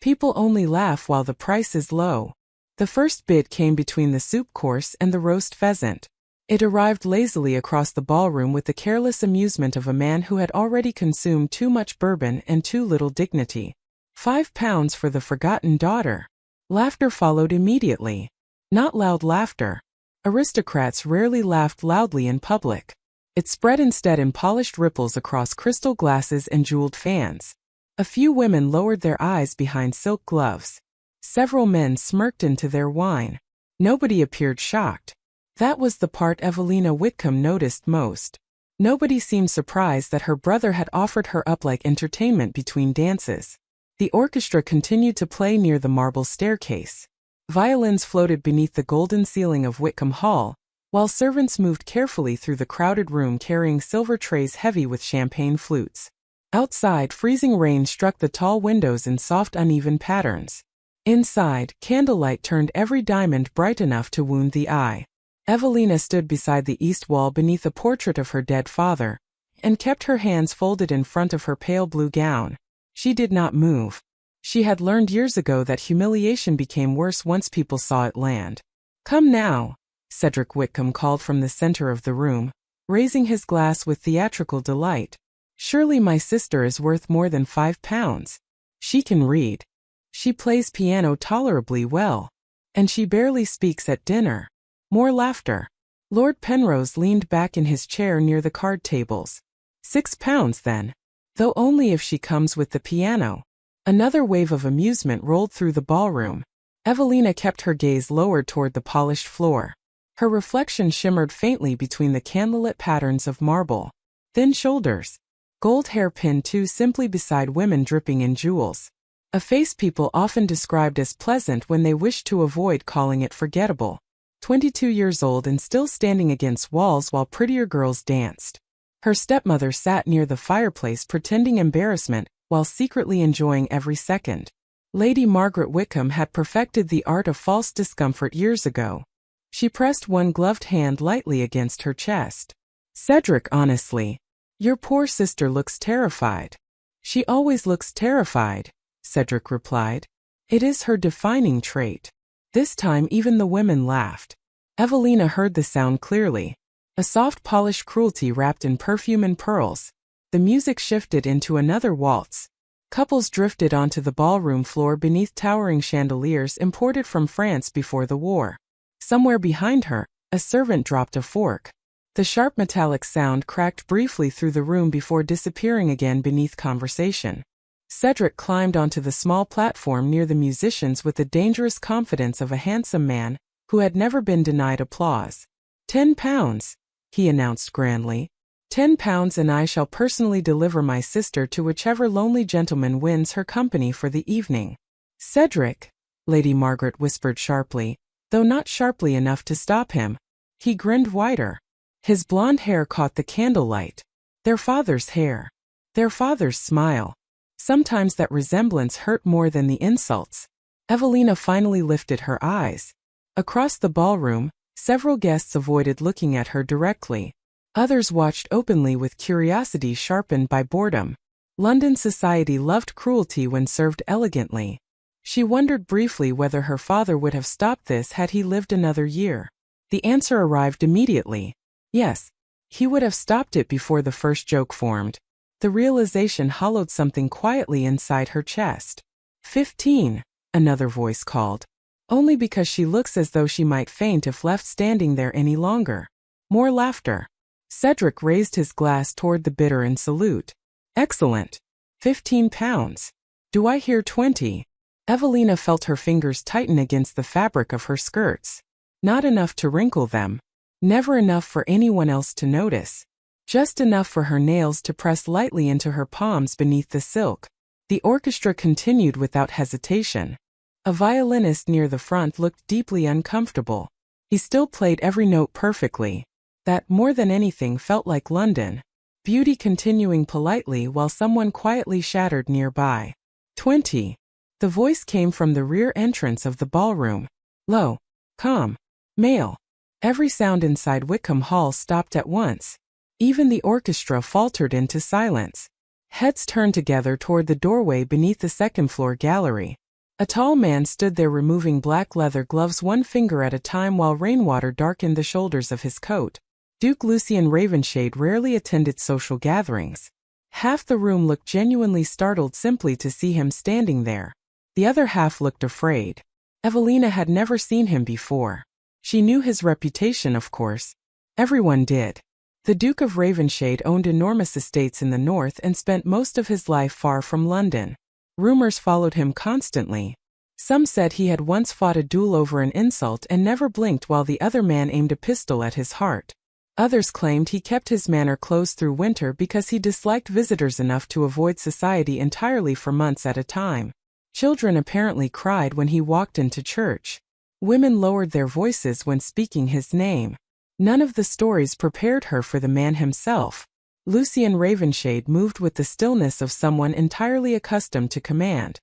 People only laugh while the price is low. The first bid came between the soup course and the roast pheasant. It arrived lazily across the ballroom with the careless amusement of a man who had already consumed too much bourbon and too little dignity. £5 for the forgotten daughter. Laughter followed immediately. Not loud laughter. Aristocrats rarely laughed loudly in public. It spread instead in polished ripples across crystal glasses and jeweled fans. A few women lowered their eyes behind silk gloves. Several men smirked into their wine. Nobody appeared shocked. That was the part Evelina Whitcomb noticed most. Nobody seemed surprised that her brother had offered her up like entertainment between dances. The orchestra continued to play near the marble staircase. Violins floated beneath the golden ceiling of Whitcomb Hall, while servants moved carefully through the crowded room carrying silver trays heavy with champagne flutes. Outside, freezing rain struck the tall windows in soft uneven patterns. Inside, candlelight turned every diamond bright enough to wound the eye. Evelina stood beside the east wall beneath a portrait of her dead father, and kept her hands folded in front of her pale blue gown. She did not move. She had learned years ago that humiliation became worse once people saw it land. "Come now," Cedric Whitcomb called from the center of the room, raising his glass with theatrical delight. "Surely my sister is worth more than £5. She can read. She plays piano tolerably well. And she barely speaks at dinner." More laughter. Lord Penrose leaned back in his chair near the card tables. £6 then. Though only if she comes with the piano. Another wave of amusement rolled through the ballroom. Evelina kept her gaze lowered toward the polished floor. Her reflection shimmered faintly between the candlelit patterns of marble. Thin shoulders. Gold hair pinned too simply beside women dripping in jewels. A face people often described as pleasant when they wished to avoid calling it forgettable. 22 years old and still standing against walls while prettier girls danced. Her stepmother sat near the fireplace pretending embarrassment while secretly enjoying every second. Lady Margaret Whitcomb had perfected the art of false discomfort years ago. She pressed one gloved hand lightly against her chest. "Cedric, honestly, your poor sister looks terrified." "She always looks terrified," Cedric replied. "It is her defining trait." This time even the women laughed. Evelina heard the sound clearly. A soft polished cruelty wrapped in perfume and pearls. The music shifted into another waltz. Couples drifted onto the ballroom floor beneath towering chandeliers imported from France before the war. Somewhere behind her, a servant dropped a fork. The sharp metallic sound cracked briefly through the room before disappearing again beneath conversation. Cedric climbed onto the small platform near the musicians with the dangerous confidence of a handsome man who had never been denied applause. £10, he announced grandly. £10 and I shall personally deliver my sister to whichever lonely gentleman wins her company for the evening. Cedric, Lady Margaret whispered sharply, though not sharply enough to stop him. He grinned wider. His blonde hair caught the candlelight. Their father's hair. Their father's smile. Sometimes that resemblance hurt more than the insults. Evelina finally lifted her eyes. Across the ballroom, several guests avoided looking at her directly. Others watched openly with curiosity sharpened by boredom. London society loved cruelty when served elegantly. She wondered briefly whether her father would have stopped this had he lived another year. The answer arrived immediately. Yes, he would have stopped it before the first joke formed. The realization hollowed something quietly inside her chest. 15, another voice called. Only because she looks as though she might faint if left standing there any longer. More laughter. Cedric raised his glass toward the bidder in salute. Excellent. £15. Do I hear 20? Evelina felt her fingers tighten against the fabric of her skirts. Not enough to wrinkle them. Never enough for anyone else to notice. Just enough for her nails to press lightly into her palms beneath the silk. The orchestra continued without hesitation. A violinist near the front looked deeply uncomfortable. He still played every note perfectly. That, more than anything, felt like London. Beauty continuing politely while someone quietly shattered nearby. 20. The voice came from the rear entrance of the ballroom. Low. Calm. Male. Every sound inside Whitcomb Hall stopped at once. Even the orchestra faltered into silence. Heads turned together toward the doorway beneath the second-floor gallery. A tall man stood there removing black leather gloves one finger at a time while rainwater darkened the shoulders of his coat. Duke Lucien Ravenshade rarely attended social gatherings. Half the room looked genuinely startled simply to see him standing there. The other half looked afraid. Evelina had never seen him before. She knew his reputation, of course. Everyone did. The Duke of Ravenshade owned enormous estates in the north and spent most of his life far from London. Rumors followed him constantly. Some said he had once fought a duel over an insult and never blinked while the other man aimed a pistol at his heart. Others claimed he kept his manor closed through winter because he disliked visitors enough to avoid society entirely for months at a time. Children apparently cried when he walked into church. Women lowered their voices when speaking his name. None of the stories prepared her for the man himself. Lucien Ravenshade moved with the stillness of someone entirely accustomed to command.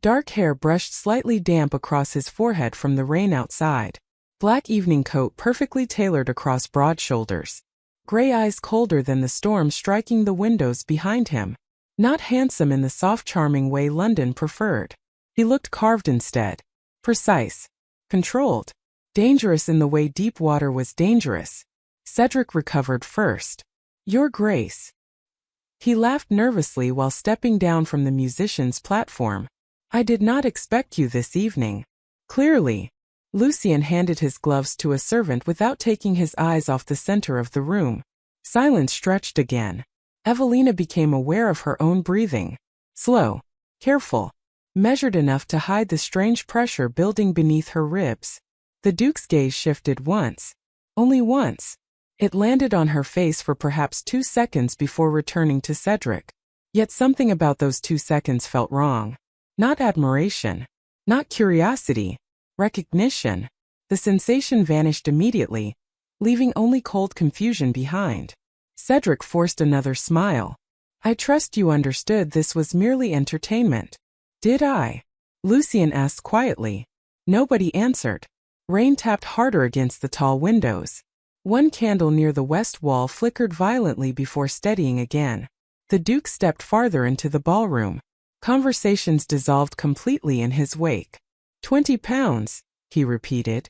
Dark hair brushed slightly damp across his forehead from the rain outside. Black evening coat perfectly tailored across broad shoulders. Gray eyes colder than the storm striking the windows behind him. Not handsome in the soft charming way London preferred. He looked carved instead. Precise. Controlled. Dangerous in the way deep water was dangerous. Cedric recovered first. Your Grace. He laughed nervously while stepping down from the musician's platform. I did not expect you this evening. Clearly. Lucien handed his gloves to a servant without taking his eyes off the center of the room. Silence stretched again. Evelina became aware of her own breathing. Slow. Careful. Measured enough to hide the strange pressure building beneath her ribs. The Duke's gaze shifted once. Only once. It landed on her face for perhaps 2 seconds before returning to Cedric. Yet something about those 2 seconds felt wrong. Not admiration. Not curiosity. Recognition. The sensation vanished immediately, leaving only cold confusion behind. Cedric forced another smile. I trust you understood this was merely entertainment. Did I? Lucien asked quietly. Nobody answered. Rain tapped harder against the tall windows. One candle near the west wall flickered violently before steadying again. The Duke stepped farther into the ballroom. Conversations dissolved completely in his wake. 20 pounds, he repeated.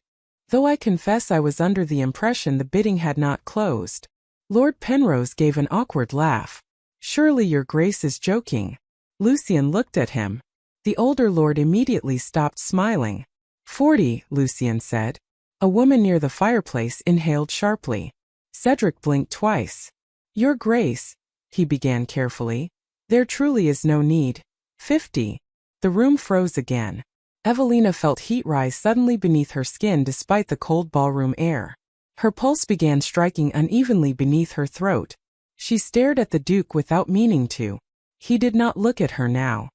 Though I confess I was under the impression the bidding had not closed. Lord Penrose gave an awkward laugh. Surely your Grace is joking. Lucien looked at him. The older lord immediately stopped smiling. 40, Lucien said. A woman near the fireplace inhaled sharply. Cedric blinked twice. Your Grace, he began carefully. There truly is no need. 50. The room froze again. Evelina felt heat rise suddenly beneath her skin despite the cold ballroom air. Her pulse began striking unevenly beneath her throat. She stared at the Duke without meaning to. He did not look at her now.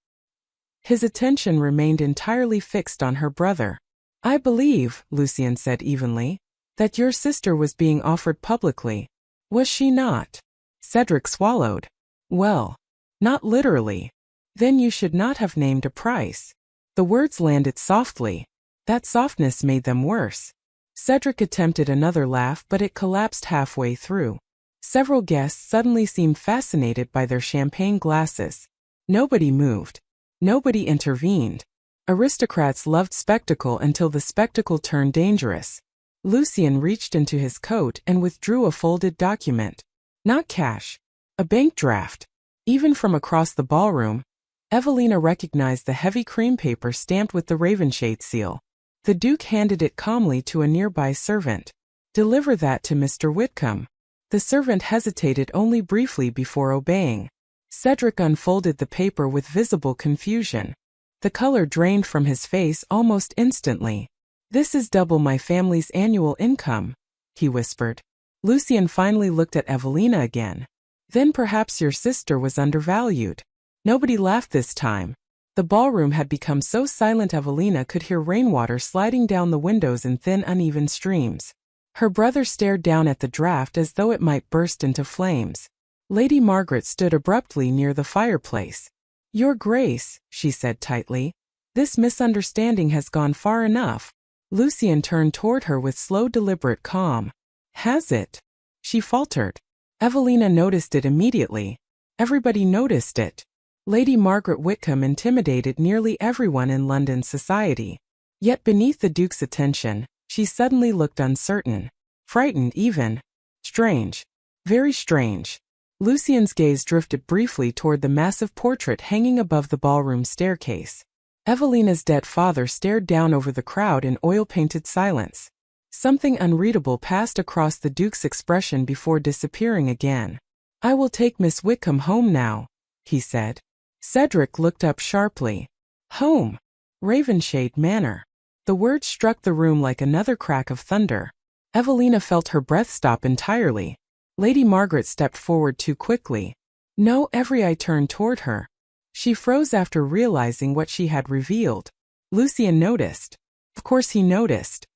His attention remained entirely fixed on her brother. I believe, Lucien said evenly, that your sister was being offered publicly. Was she not? Cedric swallowed. Well, not literally. Then you should not have named a price. The words landed softly. That softness made them worse. Cedric attempted another laugh, but it collapsed halfway through. Several guests suddenly seemed fascinated by their champagne glasses. Nobody moved. Nobody intervened. Aristocrats loved spectacle until the spectacle turned dangerous. Lucien reached into his coat and withdrew a folded document. Not cash. A bank draft. Even from across the ballroom, Evelina recognized the heavy cream paper stamped with the Ravenshade seal. The Duke handed it calmly to a nearby servant. Deliver that to Mr. Whitcomb. The servant hesitated only briefly before obeying. Cedric unfolded the paper with visible confusion. The color drained from his face almost instantly. This is double my family's annual income, he whispered. Lucien finally looked at Evelina again. Then perhaps your sister was undervalued. Nobody laughed this time. The ballroom had become so silent Evelina could hear rainwater sliding down the windows in thin uneven streams. Her brother stared down at the draft as though it might burst into flames. Lady Margaret stood abruptly near the fireplace. Your Grace, she said tightly, this misunderstanding has gone far enough. Lucien turned toward her with slow deliberate calm. Has it? She faltered. Evelina noticed it immediately. Everybody noticed it. Lady Margaret Whitcomb intimidated nearly everyone in London society. Yet beneath the Duke's attention, she suddenly looked uncertain. Frightened even. Strange. Very strange. Lucian's gaze drifted briefly toward the massive portrait hanging above the ballroom staircase. Evelina's dead father stared down over the crowd in oil-painted silence. Something unreadable passed across the Duke's expression before disappearing again. "I will take Miss Whitcomb home now," he said. Cedric looked up sharply. "Home? Ravenshade Manor." The word struck the room like another crack of thunder. Evelina felt her breath stop entirely. Lady Margaret stepped forward too quickly. No, every eye turned toward her. She froze after realizing what she had revealed. Lucian noticed. Of course he noticed.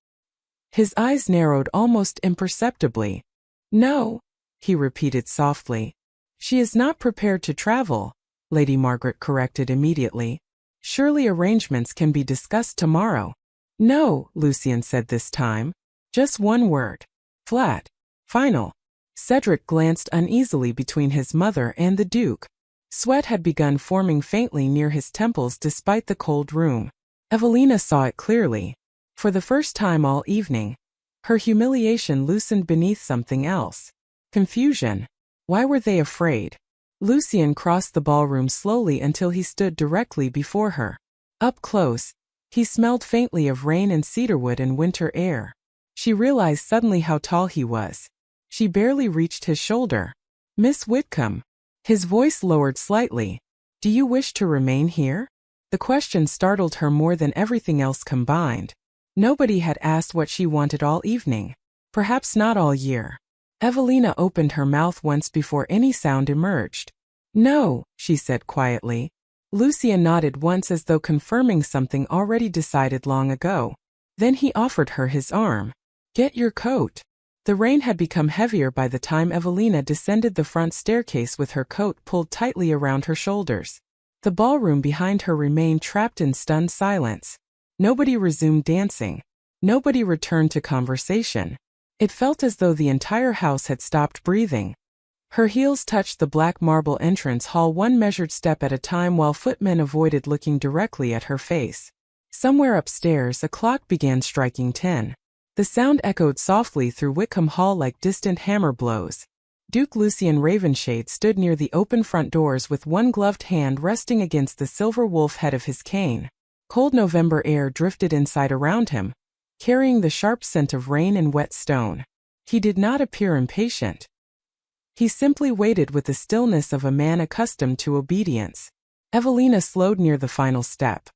His eyes narrowed almost imperceptibly. "No," he repeated softly. "She is not prepared to travel," Lady Margaret corrected immediately. "Surely arrangements can be discussed tomorrow." "No," Lucian said this time. Just one word. Flat. Final. Cedric glanced uneasily between his mother and the Duke. Sweat had begun forming faintly near his temples despite the cold room. Evelina saw it clearly. For the first time all evening, her humiliation loosened beneath something else. Confusion. Why were they afraid? Lucian crossed the ballroom slowly until he stood directly before her. Up close, he smelled faintly of rain and cedarwood and winter air. She realized suddenly how tall he was. She barely reached his shoulder. "Miss Whitcomb." His voice lowered slightly. "Do you wish to remain here?" The question startled her more than everything else combined. Nobody had asked what she wanted all evening. Perhaps not all year. Evelina opened her mouth once before any sound emerged. "No," she said quietly. Lucian nodded once as though confirming something already decided long ago. Then he offered her his arm. "Get your coat." The rain had become heavier by the time Evelina descended the front staircase with her coat pulled tightly around her shoulders. The ballroom behind her remained trapped in stunned silence. Nobody resumed dancing. Nobody returned to conversation. It felt as though the entire house had stopped breathing. Her heels touched the black marble entrance hall one measured step at a time while footmen avoided looking directly at her face. Somewhere upstairs, a clock began striking 10. The sound echoed softly through Whitcomb Hall like distant hammer blows. Duke Lucian Ravenshade stood near the open front doors with one gloved hand resting against the silver wolf head of his cane. Cold November air drifted inside around him, carrying the sharp scent of rain and wet stone. He did not appear impatient. He simply waited with the stillness of a man accustomed to obedience. Evelina slowed near the final step.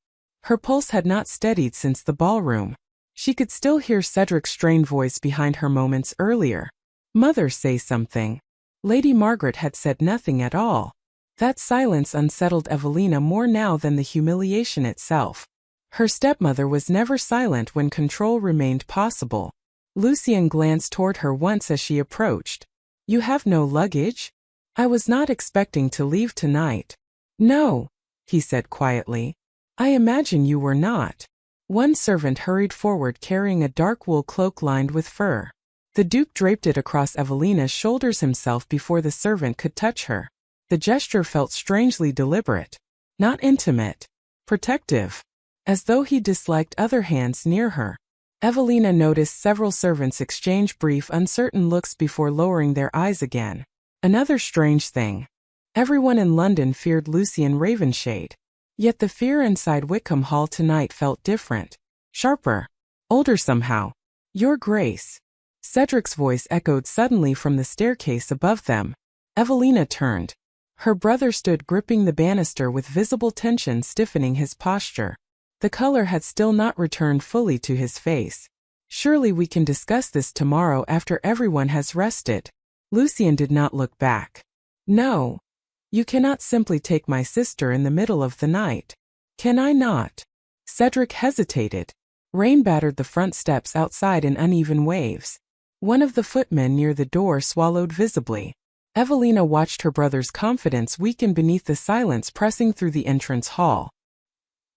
Her pulse had not steadied since the ballroom. She could still hear Cedric's strained voice behind her moments earlier. "Mother, say something." Lady Margaret had said nothing at all. That silence unsettled Evelina more now than the humiliation itself. Her stepmother was never silent when control remained possible. Lucian glanced toward her once as she approached. "You have no luggage?" "I was not expecting to leave tonight." "No," he said quietly. "I imagine you were not." One servant hurried forward carrying a dark wool cloak lined with fur. The Duke draped it across Evelina's shoulders himself before the servant could touch her. The gesture felt strangely deliberate. Not intimate. Protective. As though he disliked other hands near her. Evelina noticed several servants exchange brief, uncertain looks before lowering their eyes again. Another strange thing. Everyone in London feared Lucian Ravenshade. Yet the fear inside Whitcomb Hall tonight felt different. Sharper. Older somehow. "Your Grace." Cedric's voice echoed suddenly from the staircase above them. Evelina turned. Her brother stood gripping the banister with visible tension stiffening his posture. The color had still not returned fully to his face. "Surely we can discuss this tomorrow after everyone has rested." Lucian did not look back. "No. You cannot simply take my sister in the middle of the night." "Can I not?" Cedric hesitated. Rain battered the front steps outside in uneven waves. One of the footmen near the door swallowed visibly. Evelina watched her brother's confidence weaken beneath the silence pressing through the entrance hall.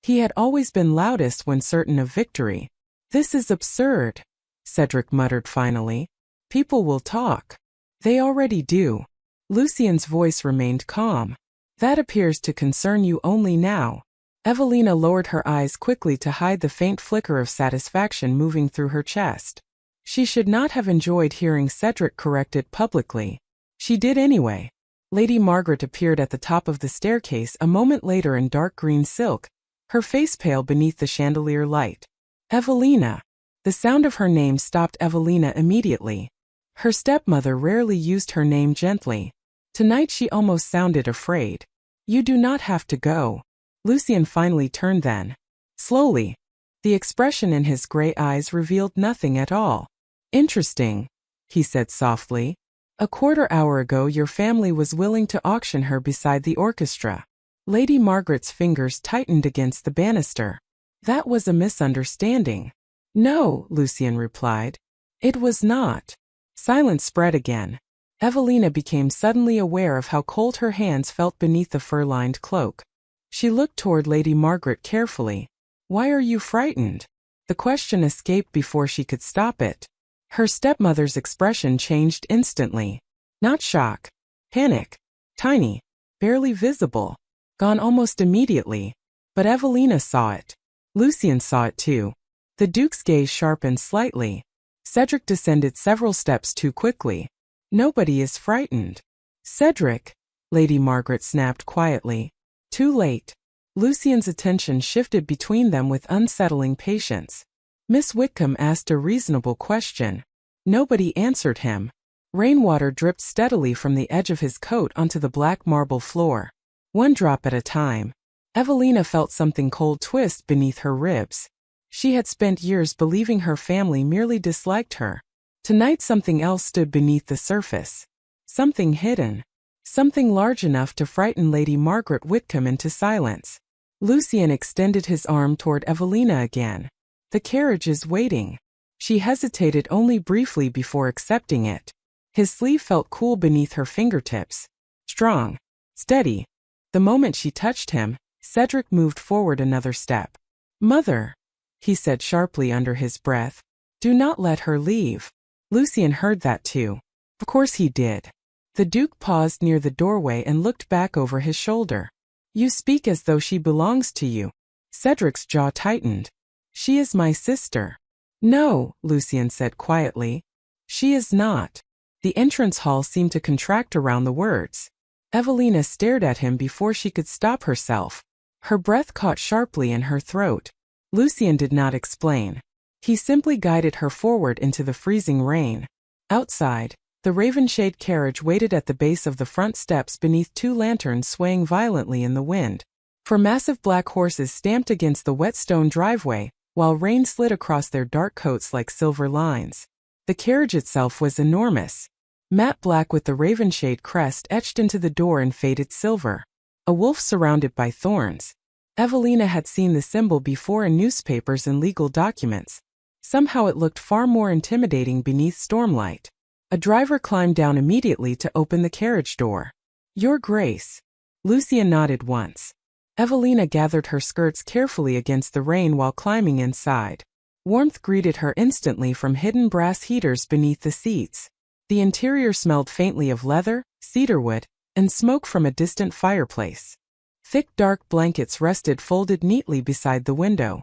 He had always been loudest when certain of victory. "This is absurd," Cedric muttered finally. "People will talk." "They already do." Lucian's voice remained calm. That appears to concern you only now. Evelina lowered her eyes quickly to hide the faint flicker of satisfaction moving through her chest. She should not have enjoyed hearing Cedric corrected publicly. She did anyway. Lady Margaret appeared at the top of the staircase a moment later in dark green silk, her face pale beneath the chandelier light. Evelina. The sound of her name stopped Evelina immediately. Her stepmother rarely used her name gently. Tonight she almost sounded afraid. You do not have to go. Lucien finally turned then. Slowly. The expression in his gray eyes revealed nothing at all. Interesting, he said softly. A quarter-hour ago your family was willing to auction her beside the orchestra. Lady Margaret's fingers tightened against the banister. That was a misunderstanding. No, Lucien replied. It was not. Silence spread again. Evelina became suddenly aware of how cold her hands felt beneath the fur-lined cloak. She looked toward Lady Margaret carefully. Why are you frightened? The question escaped before she could stop it. Her stepmother's expression changed instantly. Not shock. Panic. Tiny. Barely visible. Gone almost immediately. But Evelina saw it. Lucien saw it too. The Duke's gaze sharpened slightly. Cedric descended several steps too quickly. Nobody is frightened. Cedric, Lady Margaret snapped quietly. Too late. Lucien's attention shifted between them with unsettling patience. Miss Whitcomb asked a reasonable question. Nobody answered him. Rainwater dripped steadily from the edge of his coat onto the black marble floor. One drop at a time. Evelina felt something cold twist beneath her ribs. She had spent years believing her family merely disliked her. Tonight something else stood beneath the surface. Something hidden. Something large enough to frighten Lady Margaret Whitcomb into silence. Lucien extended his arm toward Evelina again. The carriage is waiting. She hesitated only briefly before accepting it. His sleeve felt cool beneath her fingertips. Strong. Steady. The moment she touched him, Cedric moved forward another step. Mother, he said sharply under his breath. Do not let her leave. Lucien heard that too. Of course he did. The Duke paused near the doorway and looked back over his shoulder. You speak as though she belongs to you. Cedric's jaw tightened. She is my sister. No, Lucien said quietly. She is not. The entrance hall seemed to contract around the words. Evelina stared at him before she could stop herself. Her breath caught sharply in her throat. Lucien did not explain. He simply guided her forward into the freezing rain. Outside, the Ravenshade carriage waited at the base of the front steps beneath two lanterns swaying violently in the wind. For massive black horses stamped against the wet stone driveway, while rain slid across their dark coats like silver lines. The carriage itself was enormous. Matte black with the Ravenshade crest etched into the door in faded silver. A wolf surrounded by thorns. Evelina had seen the symbol before in newspapers and legal documents. Somehow it looked far more intimidating beneath stormlight. A driver climbed down immediately to open the carriage door. Your Grace. Lucien nodded once. Evelina gathered her skirts carefully against the rain while climbing inside. Warmth greeted her instantly from hidden brass heaters beneath the seats. The interior smelled faintly of leather, cedarwood, and smoke from a distant fireplace. Thick dark blankets rested folded neatly beside the window.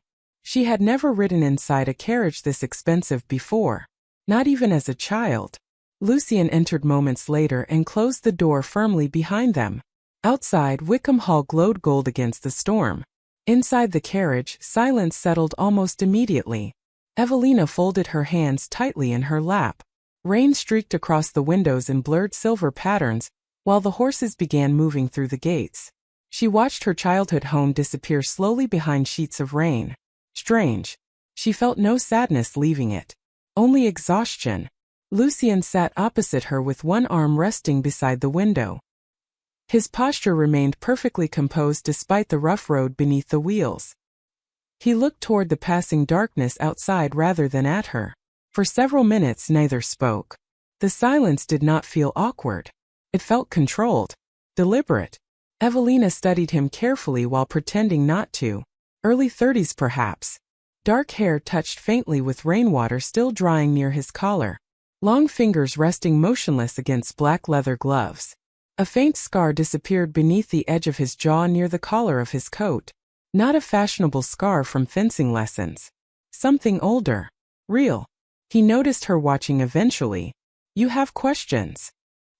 She had never ridden inside a carriage this expensive before, not even as a child. Lucien entered moments later and closed the door firmly behind them. Outside, Wickham Hall glowed gold against the storm. Inside the carriage, silence settled almost immediately. Evelina folded her hands tightly in her lap. Rain streaked across the windows in blurred silver patterns, while the horses began moving through the gates. She watched her childhood home disappear slowly behind sheets of rain. Strange. She felt no sadness leaving it. Only exhaustion. Lucien sat opposite her with one arm resting beside the window. His posture remained perfectly composed despite the rough road beneath the wheels. He looked toward the passing darkness outside rather than at her. For several minutes neither spoke. The silence did not feel awkward. It felt controlled. Deliberate. Evelina studied him carefully while pretending not to. Early 30s perhaps. Dark hair touched faintly with rainwater still drying near his collar. Long fingers resting motionless against black leather gloves. A faint scar disappeared beneath the edge of his jaw near the collar of his coat. Not a fashionable scar from fencing lessons. Something older. Real. He noticed her watching eventually. You have questions?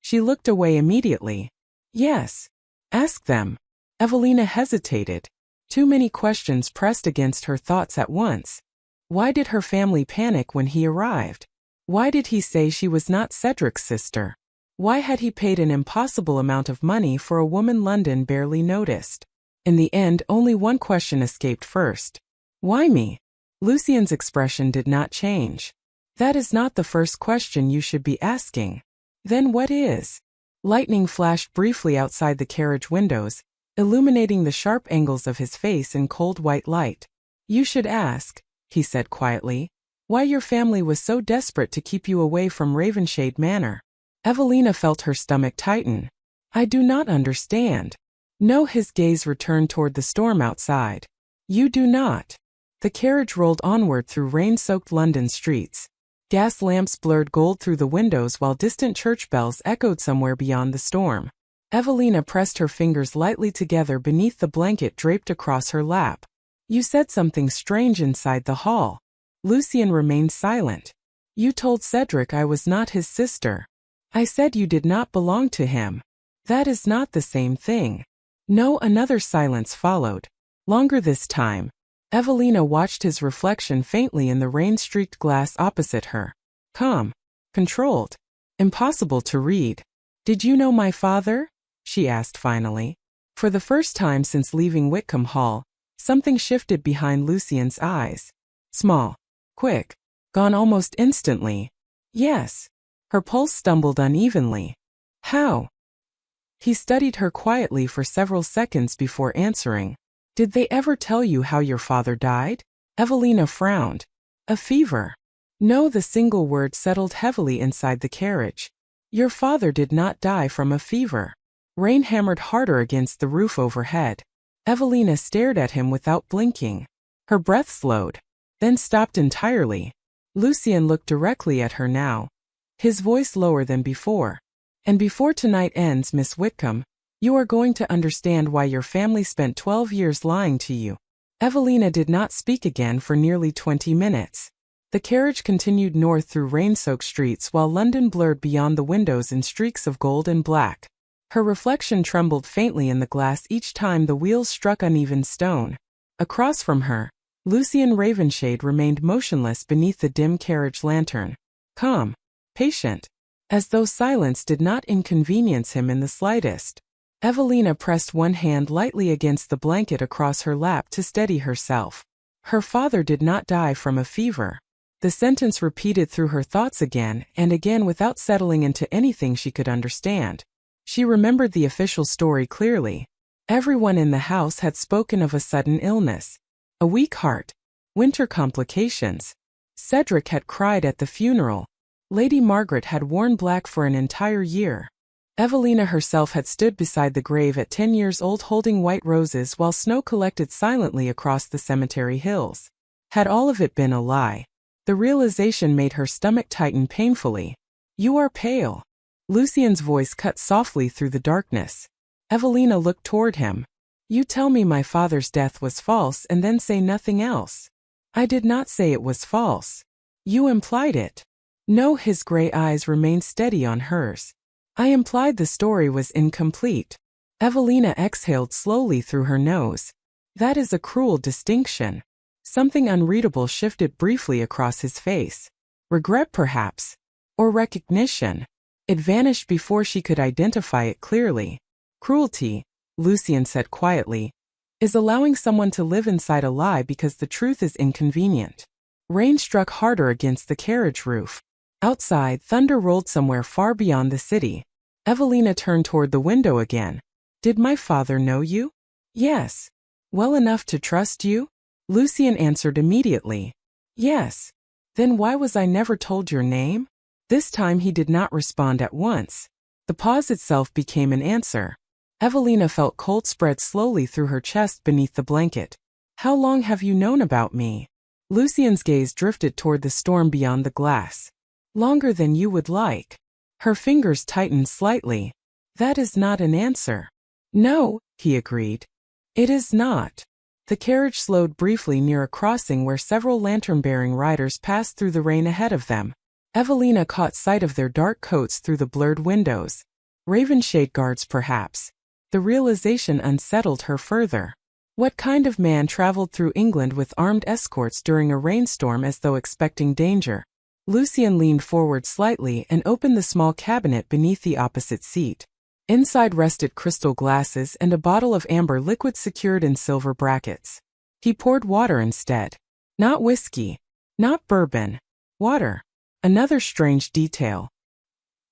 She looked away immediately. Yes. Ask them. Evelina hesitated. Too many questions pressed against her thoughts at once. Why did her family panic when he arrived? Why did he say she was not Cedric's sister? Why had he paid an impossible amount of money for a woman London barely noticed? In the end, only one question escaped first. Why me? Lucien's expression did not change. That is not the first question you should be asking. Then what is? Lightning flashed briefly outside the carriage windows, illuminating the sharp angles of his face in cold white light. You should ask, he said quietly, why your family was so desperate to keep you away from Ravenshade Manor. Evelina felt her stomach tighten. I do not understand. No, his gaze returned toward the storm outside. You do not. The carriage rolled onward through rain-soaked London streets. Gas lamps blurred gold through the windows while distant church bells echoed somewhere beyond the storm. Evelina pressed her fingers lightly together beneath the blanket draped across her lap. You said something strange inside the hall. Lucien remained silent. You told Cedric I was not his sister. I said you did not belong to him. That is not the same thing. No, another silence followed. Longer this time. Evelina watched his reflection faintly in the rain-streaked glass opposite her. Calm. Controlled. Impossible to read. Did you know my father? She asked finally. For the first time since leaving Whitcomb Hall, something shifted behind Lucien's eyes. Small. Quick. Gone almost instantly. Yes. Her pulse stumbled unevenly. How? He studied her quietly for several seconds before answering. Did they ever tell you how your father died? Evelina frowned. A fever. No, the single word settled heavily inside the carriage. Your father did not die from a fever. Rain hammered harder against the roof overhead. Evelina stared at him without blinking. Her breath slowed, then stopped entirely. Lucien looked directly at her now, his voice lower than before. And before tonight ends, Miss Whitcomb, you are going to understand why your family spent 12 years lying to you. Evelina did not speak again for nearly 20 minutes. The carriage continued north through rain-soaked streets while London blurred beyond the windows in streaks of gold and black. Her reflection trembled faintly in the glass each time the wheels struck uneven stone. Across from her, Lucien Ravenshade remained motionless beneath the dim carriage lantern. Calm. Patient. As though silence did not inconvenience him in the slightest. Evelina pressed one hand lightly against the blanket across her lap to steady herself. Her father did not die from a fever. The sentence repeated through her thoughts again and again without settling into anything she could understand. She remembered the official story clearly. Everyone in the house had spoken of a sudden illness. A weak heart. Winter complications. Cedric had cried at the funeral. Lady Margaret had worn black for an entire year. Evelina herself had stood beside the grave at 10 years old holding white roses while snow collected silently across the cemetery hills. Had all of it been a lie? The realization made her stomach tighten painfully. You are pale. Lucien's voice cut softly through the darkness. Evelina looked toward him. You tell me my father's death was false and then say nothing else. I did not say it was false. You implied it. No, his gray eyes remained steady on hers. I implied the story was incomplete. Evelina exhaled slowly through her nose. That is a cruel distinction. Something unreadable shifted briefly across his face. Regret perhaps. Or recognition. It vanished before she could identify it clearly. Cruelty, Lucien said quietly, is allowing someone to live inside a lie because the truth is inconvenient. Rain struck harder against the carriage roof. Outside, thunder rolled somewhere far beyond the city. Evelina turned toward the window again. Did my father know you? Yes. Well enough to trust you? Lucien answered immediately. Yes. Then why was I never told your name? This time he did not respond at once. The pause itself became an answer. Evelina felt cold spread slowly through her chest beneath the blanket. How long have you known about me? Lucien's gaze drifted toward the storm beyond the glass. Longer than you would like. Her fingers tightened slightly. That is not an answer. No, he agreed. It is not. The carriage slowed briefly near a crossing where several lantern-bearing riders passed through the rain ahead of them. Evelina caught sight of their dark coats through the blurred windows. Ravenshade guards, perhaps. The realization unsettled her further. What kind of man traveled through England with armed escorts during a rainstorm as though expecting danger? Lucian leaned forward slightly and opened the small cabinet beneath the opposite seat. Inside rested crystal glasses and a bottle of amber liquid secured in silver brackets. He poured water instead. Not whiskey. Not bourbon. Water. Another strange detail.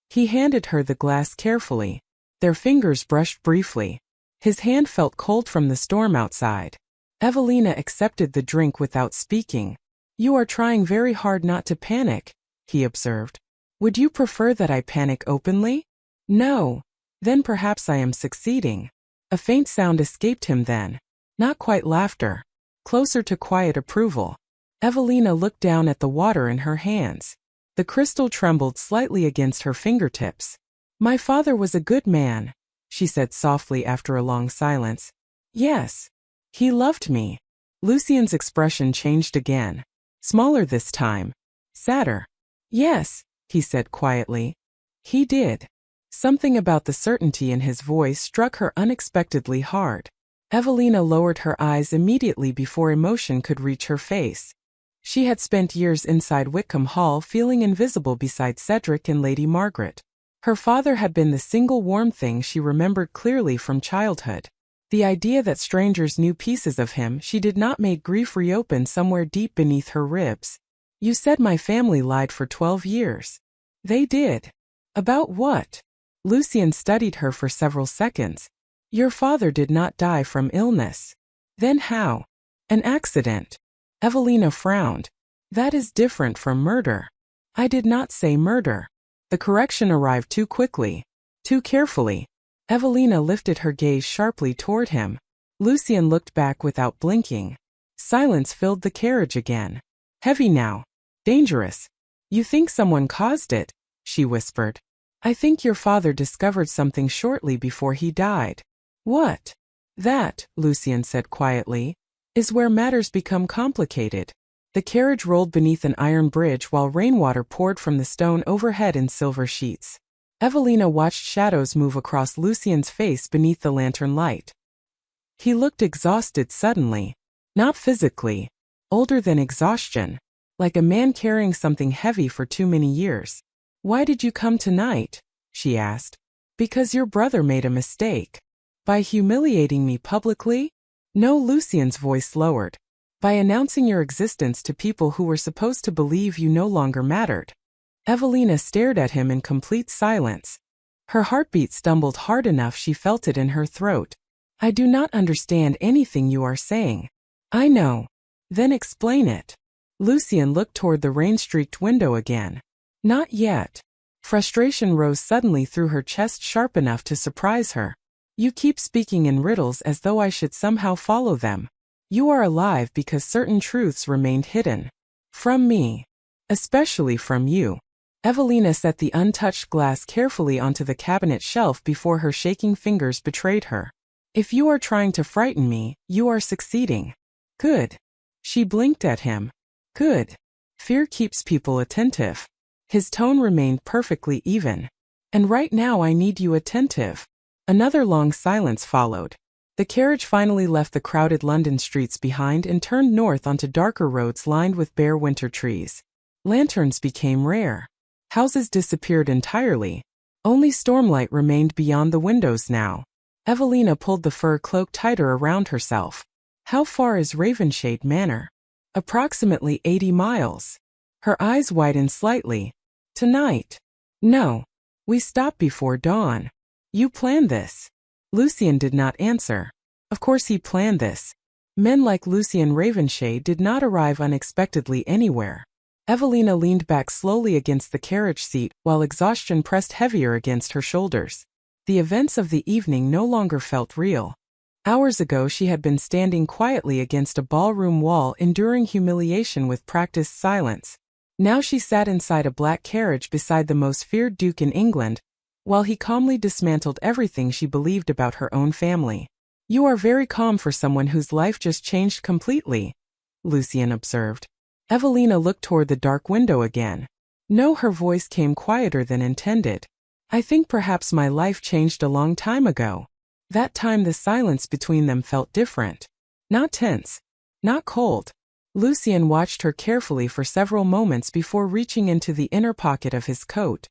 He handed her the glass carefully. Their fingers brushed briefly. His hand felt cold from the storm outside. Evelina accepted the drink without speaking. You are trying very hard not to panic, he observed. Would you prefer that I panic openly? No. Then perhaps I am succeeding. A faint sound escaped him then. Not quite laughter. Closer to quiet approval. Evelina looked down at the water in her hands. The crystal trembled slightly against her fingertips. My father was a good man, she said softly after a long silence. Yes. He loved me. Lucian's expression changed again. Smaller this time. Sadder. Yes, he said quietly. He did. Something about the certainty in his voice struck her unexpectedly hard. Evelina lowered her eyes immediately before emotion could reach her face. She had spent years inside Wickham Hall feeling invisible beside Cedric and Lady Margaret. Her father had been the single warm thing she remembered clearly from childhood. The idea that strangers knew pieces of him she did not made grief reopen somewhere deep beneath her ribs. You said my family lied for 12 years. They did. About what? Lucian studied her for several seconds. Your father did not die from illness. Then how? An accident. Evelina frowned. That is different from murder. I did not say murder. The correction arrived too quickly, too carefully. Evelina lifted her gaze sharply toward him. Lucian looked back without blinking. Silence filled the carriage again. Heavy now. Dangerous. You think someone caused it, she whispered. I think your father discovered something shortly before he died. What? That, Lucian said quietly, is where matters become complicated. The carriage rolled beneath an iron bridge while rainwater poured from the stone overhead in silver sheets. Evelina watched shadows move across Lucian's face beneath the lantern light. He looked exhausted suddenly. Not physically. Older than exhaustion. Like a man carrying something heavy for too many years. Why did you come tonight? She asked. Because your brother made a mistake. By humiliating me publicly? No, Lucian's voice lowered. By announcing your existence to people who were supposed to believe you no longer mattered. Evelina stared at him in complete silence. Her heartbeat stumbled hard enough she felt it in her throat. I do not understand anything you are saying. I know. Then explain it. Lucian looked toward the rain-streaked window again. Not yet. Frustration rose suddenly through her chest, sharp enough to surprise her. You keep speaking in riddles as though I should somehow follow them. You are alive because certain truths remained hidden. From me. Especially from you. Evelina set the untouched glass carefully onto the cabinet shelf before her shaking fingers betrayed her. If you are trying to frighten me, you are succeeding. Good. She blinked at him. Good. Fear keeps people attentive. His tone remained perfectly even. And right now I need you attentive. Another long silence followed. The carriage finally left the crowded London streets behind and turned north onto darker roads lined with bare winter trees. Lanterns became rare. Houses disappeared entirely. Only stormlight remained beyond the windows now. Evelina pulled the fur cloak tighter around herself. How far is Ravenshade Manor? Approximately 80 miles. Her eyes widened slightly. Tonight? No. We stop before dawn. You planned this. Lucian did not answer. Of course he planned this. Men like Lucian Ravenshade did not arrive unexpectedly anywhere. Evelina leaned back slowly against the carriage seat while exhaustion pressed heavier against her shoulders. The events of the evening no longer felt real. Hours ago she had been standing quietly against a ballroom wall enduring humiliation with practiced silence. Now she sat inside a black carriage beside the most feared duke in England, while he calmly dismantled everything she believed about her own family. "You are very calm for someone whose life just changed completely," Lucien observed. Evelina looked toward the dark window again. No, her voice came quieter than intended. "I think perhaps my life changed a long time ago." That time the silence between them felt different. Not tense. Not cold. Lucien watched her carefully for several moments before reaching into the inner pocket of his coat.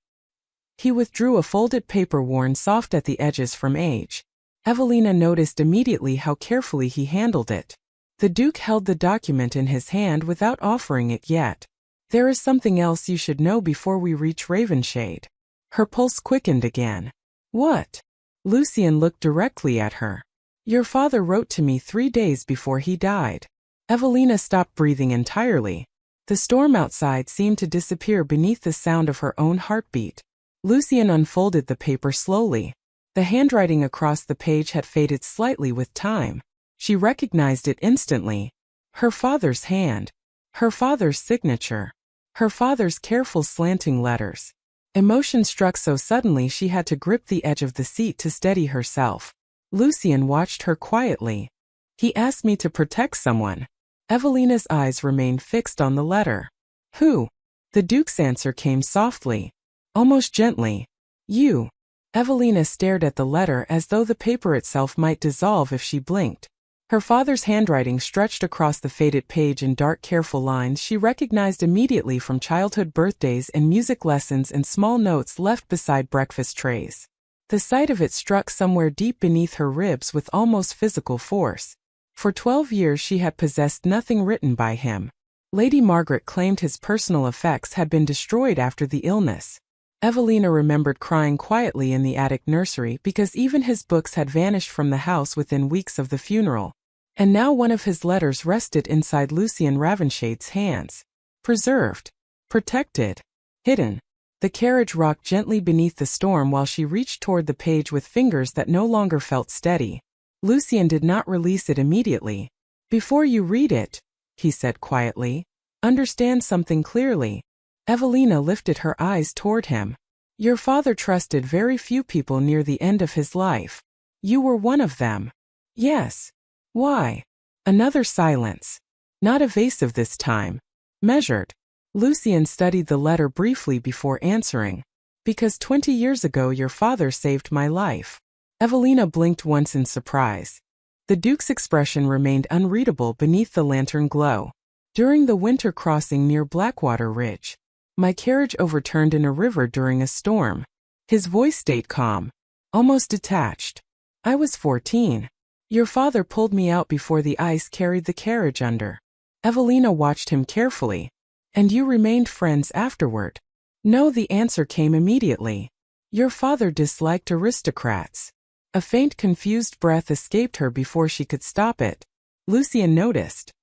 He withdrew a folded paper worn soft at the edges from age. Evelina noticed immediately how carefully he handled it. The Duke held the document in his hand without offering it yet. "There is something else you should know before we reach Ravenshade." Her pulse quickened again. "What?" Lucien looked directly at her. "Your father wrote to me 3 days before he died." Evelina stopped breathing entirely. The storm outside seemed to disappear beneath the sound of her own heartbeat. Lucien unfolded the paper slowly. The handwriting across the page had faded slightly with time. She recognized it instantly. Her father's hand. Her father's signature. Her father's careful slanting letters. Emotion struck so suddenly she had to grip the edge of the seat to steady herself. Lucien watched her quietly. "He asked me to protect someone." Evelina's eyes remained fixed on the letter. "Who?" The Duke's answer came softly, almost gently. "You." Evelina stared at the letter as though the paper itself might dissolve if she blinked. Her father's handwriting stretched across the faded page in dark, careful lines she recognized immediately from childhood birthdays and music lessons and small notes left beside breakfast trays. The sight of it struck somewhere deep beneath her ribs with almost physical force. For 12 years she had possessed nothing written by him. Lady Margaret claimed his personal effects had been destroyed after the illness. Evelina remembered crying quietly in the attic nursery because even his books had vanished from the house within weeks of the funeral. And now one of his letters rested inside Lucien Ravenshade's hands. Preserved. Protected. Hidden. The carriage rocked gently beneath the storm while she reached toward the page with fingers that no longer felt steady. Lucien did not release it immediately. "Before you read it," he said quietly, "understand something clearly." Evelina lifted her eyes toward him. "Your father trusted very few people near the end of his life. You were one of them." "Yes." "Why?" Another silence. Not evasive this time. Measured. Lucien studied the letter briefly before answering. "Because 20 years ago your father saved my life." Evelina blinked once in surprise. The Duke's expression remained unreadable beneath the lantern glow. "During the winter crossing near Blackwater Ridge. My carriage overturned in a river during a storm." His voice stayed calm, almost detached. "I was 14. Your father pulled me out before the ice carried the carriage under." Evelina watched him carefully. "And you remained friends afterward?" "No," the answer came immediately. "Your father disliked aristocrats." A faint, confused breath escaped her before she could stop it. Lucien noticed.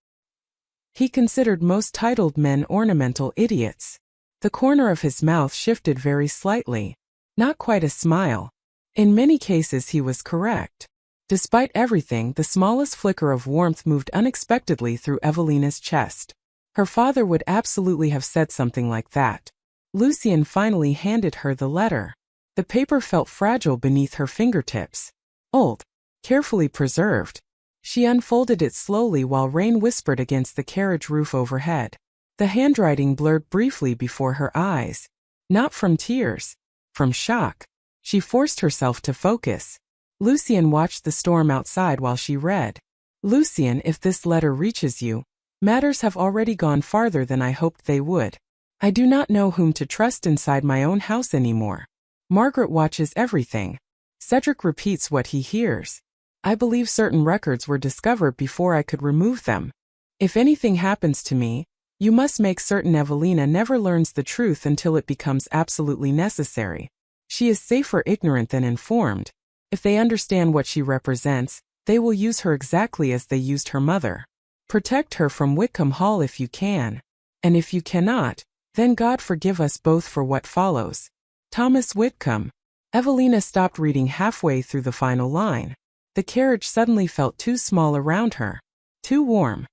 "He considered most titled men ornamental idiots." The corner of his mouth shifted very slightly. Not quite a smile. In many cases he was correct. Despite everything, the smallest flicker of warmth moved unexpectedly through Evelina's chest. Her father would absolutely have said something like that. Lucien finally handed her the letter. The paper felt fragile beneath her fingertips. Old. Carefully preserved. She unfolded it slowly while rain whispered against the carriage roof overhead. The handwriting blurred briefly before her eyes. Not from tears. From shock. She forced herself to focus. Lucien watched the storm outside while she read. "Lucien, if this letter reaches you, matters have already gone farther than I hoped they would. I do not know whom to trust inside my own house anymore. Margaret watches everything. Cedric repeats what he hears. I believe certain records were discovered before I could remove them. If anything happens to me, you must make certain Evelina never learns the truth until it becomes absolutely necessary. She is safer ignorant than informed. If they understand what she represents, they will use her exactly as they used her mother. Protect her from Wickham Hall if you can. And if you cannot, then God forgive us both for what follows. Thomas Whitcomb." Evelina stopped reading halfway through the final line. The carriage suddenly felt too small around her. Too warm.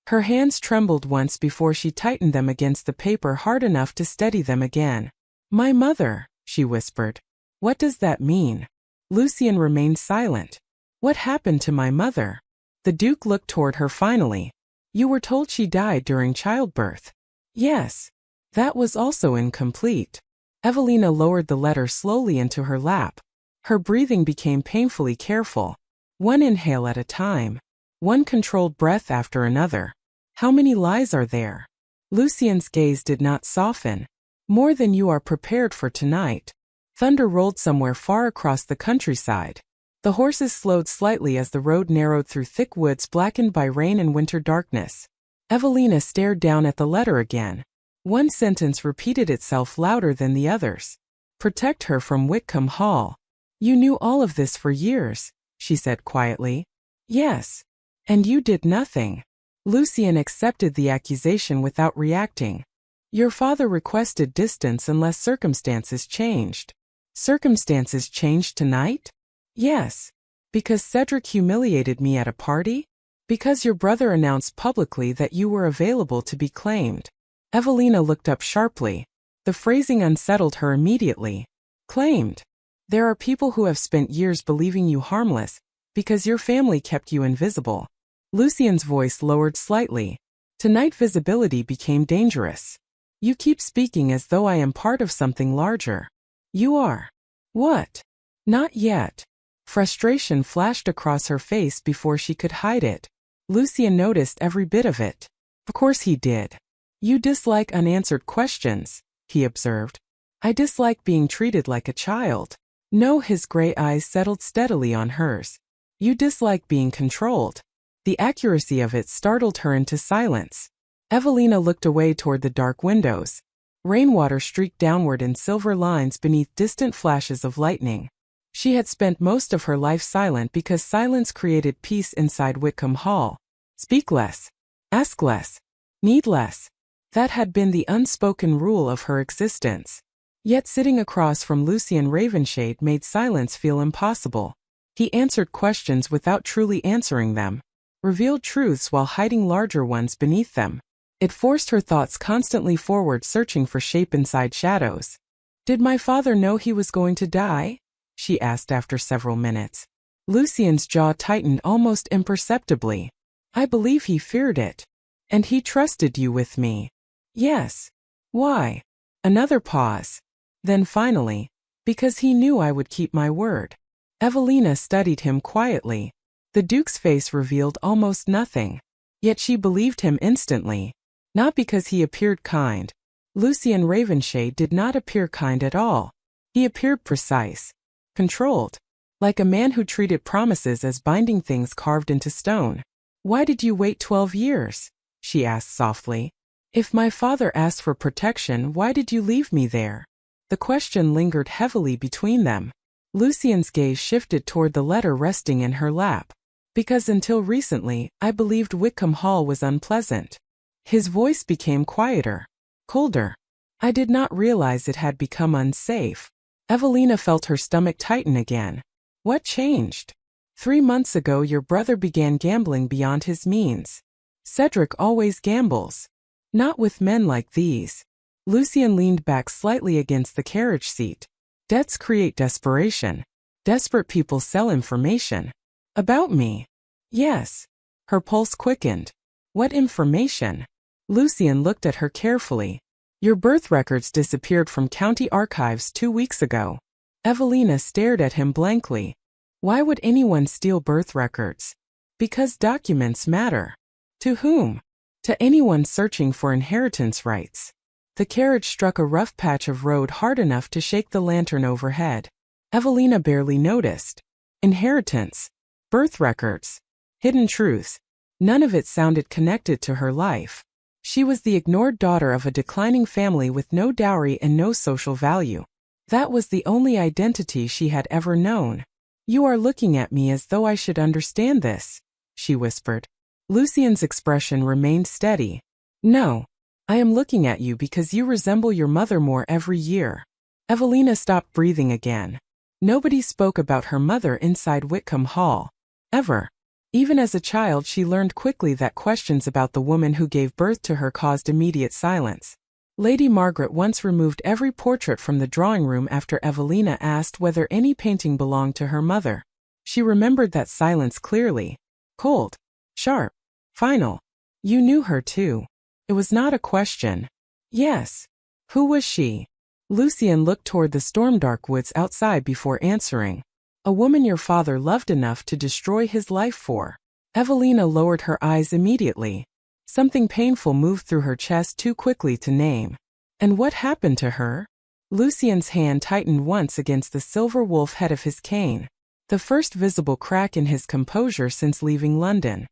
Her hands trembled once before she tightened them against the paper hard enough to steady them again. "My mother," she whispered. What does that mean? Lucian remained silent. What happened to my mother? The Duke looked toward her finally. You were told she died during childbirth. Yes. That was also incomplete. Evelina lowered the letter slowly into her lap. Her breathing became painfully careful. One inhale at a time. One controlled breath after another. How many lies are there? Lucian's gaze did not soften. More than you are prepared for tonight. Thunder rolled somewhere far across the countryside. The horses slowed slightly as the road narrowed through thick woods blackened by rain and winter darkness. Evelina stared down at the letter again. One sentence repeated itself louder than the others. Protect her from Whitcomb Hall. You knew all of this for years, she said quietly. Yes. And you did nothing. Lucian accepted the accusation without reacting. Your father requested distance unless circumstances changed. Circumstances changed tonight? Yes. Because Cedric humiliated me at a party? Because your brother announced publicly that you were available to be claimed. Evelina looked up sharply. The phrasing unsettled her immediately. Claimed. There are people who have spent years believing you harmless, because your family kept you invisible. Lucian's voice lowered slightly. Tonight visibility became dangerous. You keep speaking as though I am part of something larger. You are. What? Not yet. Frustration flashed across her face before she could hide it. Lucian noticed every bit of it. Of course he did. You dislike unanswered questions, he observed. I dislike being treated like a child. No, his gray eyes settled steadily on hers. You dislike being controlled. The accuracy of it startled her into silence. Evelina looked away toward the dark windows. Rainwater streaked downward in silver lines beneath distant flashes of lightning. She had spent most of her life silent because silence created peace inside Whitcomb Hall. Speak less. Ask less. Need less. That had been the unspoken rule of her existence. Yet sitting across from Lucian Ravenshade made silence feel impossible. He answered questions without truly answering them. Revealed truths while hiding larger ones beneath them. It forced her thoughts constantly forward, searching for shape inside shadows. Did my father know he was going to die? She asked after several minutes. Lucian's jaw tightened almost imperceptibly. I believe he feared it. And he trusted you with me. Yes. Why? Another pause. Then finally, because he knew I would keep my word. Evelina studied him quietly. The Duke's face revealed almost nothing. Yet she believed him instantly. Not because he appeared kind. Lucian Ravenshade did not appear kind at all. He appeared precise. Controlled. Like a man who treated promises as binding things carved into stone. Why did you wait 12 years? She asked softly. If my father asked for protection, why did you leave me there? The question lingered heavily between them. Lucian's gaze shifted toward the letter resting in her lap. Because until recently, I believed Whitcomb Hall was unpleasant. His voice became quieter. Colder. I did not realize it had become unsafe. Evelina felt her stomach tighten again. What changed? 3 months ago your brother began gambling beyond his means. Cedric always gambles. Not with men like these. Lucian leaned back slightly against the carriage seat. Debts create desperation. Desperate people sell information. About me? Yes. Her pulse quickened. What information? Lucian looked at her carefully. Your birth records disappeared from county archives 2 weeks ago. Evelina stared at him blankly. Why would anyone steal birth records? Because documents matter. To whom? To anyone searching for inheritance rights. The carriage struck a rough patch of road hard enough to shake the lantern overhead. Evelina barely noticed. Inheritance. Birth records. Hidden truths. None of it sounded connected to her life. She was the ignored daughter of a declining family with no dowry and no social value. That was the only identity she had ever known. You are looking at me as though I should understand this, she whispered. Lucian's expression remained steady. No. I am looking at you because you resemble your mother more every year. Evelina stopped breathing again. Nobody spoke about her mother inside Whitcomb Hall. Ever. Even as a child she learned quickly that questions about the woman who gave birth to her caused immediate silence. Lady Margaret once removed every portrait from the drawing room after Evelina asked whether any painting belonged to her mother. She remembered that silence clearly. Cold. Sharp. Final. You knew her too. It was not a question. Yes. Who was she? Lucian looked toward the storm-dark woods outside before answering. A woman your father loved enough to destroy his life for. Evelina lowered her eyes immediately. Something painful moved through her chest too quickly to name. And what happened to her? Lucian's hand tightened once against the silver wolf head of his cane. The first visible crack in his composure since leaving London.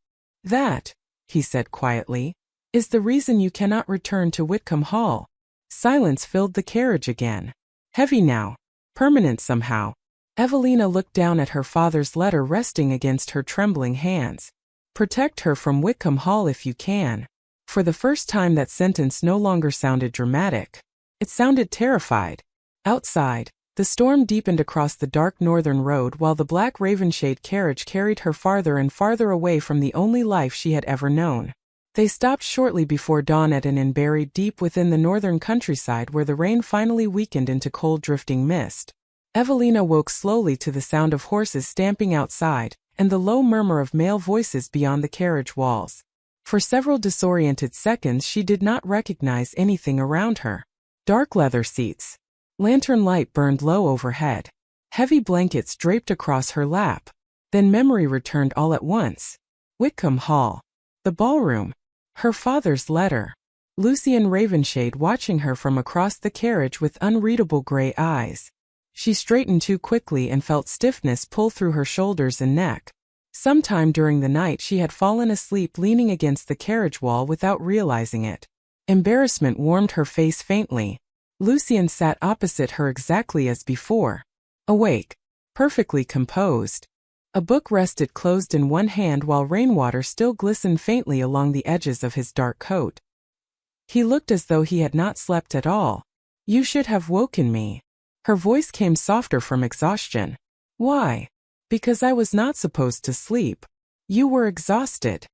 That, he said quietly, is the reason you cannot return to Whitcomb Hall. Silence filled the carriage again. Heavy now. Permanent somehow. Evelina looked down at her father's letter resting against her trembling hands. Protect her from Whitcomb Hall if you can. For the first time that sentence no longer sounded dramatic. It sounded terrified. Outside, the storm deepened across the dark northern road while the black Ravenshade carriage carried her farther and farther away from the only life she had ever known. They stopped shortly before dawn at an inn buried deep within the northern countryside where the rain finally weakened into cold drifting mist. Evelina woke slowly to the sound of horses stamping outside, and the low murmur of male voices beyond the carriage walls. For several disoriented seconds she did not recognize anything around her. Dark leather seats. Lantern light burned low overhead. Heavy blankets draped across her lap. Then memory returned all at once. Whitcomb Hall. The ballroom. Her father's letter. Lucian Ravenshade watching her from across the carriage with unreadable gray eyes. She straightened too quickly and felt stiffness pull through her shoulders and neck. Sometime during the night she had fallen asleep leaning against the carriage wall without realizing it. Embarrassment warmed her face faintly. Lucian sat opposite her exactly as before. Awake. Perfectly composed. A book rested closed in one hand while rainwater still glistened faintly along the edges of his dark coat. He looked as though he had not slept at all. You should have woken me. Her voice came softer from exhaustion. Why? Because I was not supposed to sleep. You were exhausted.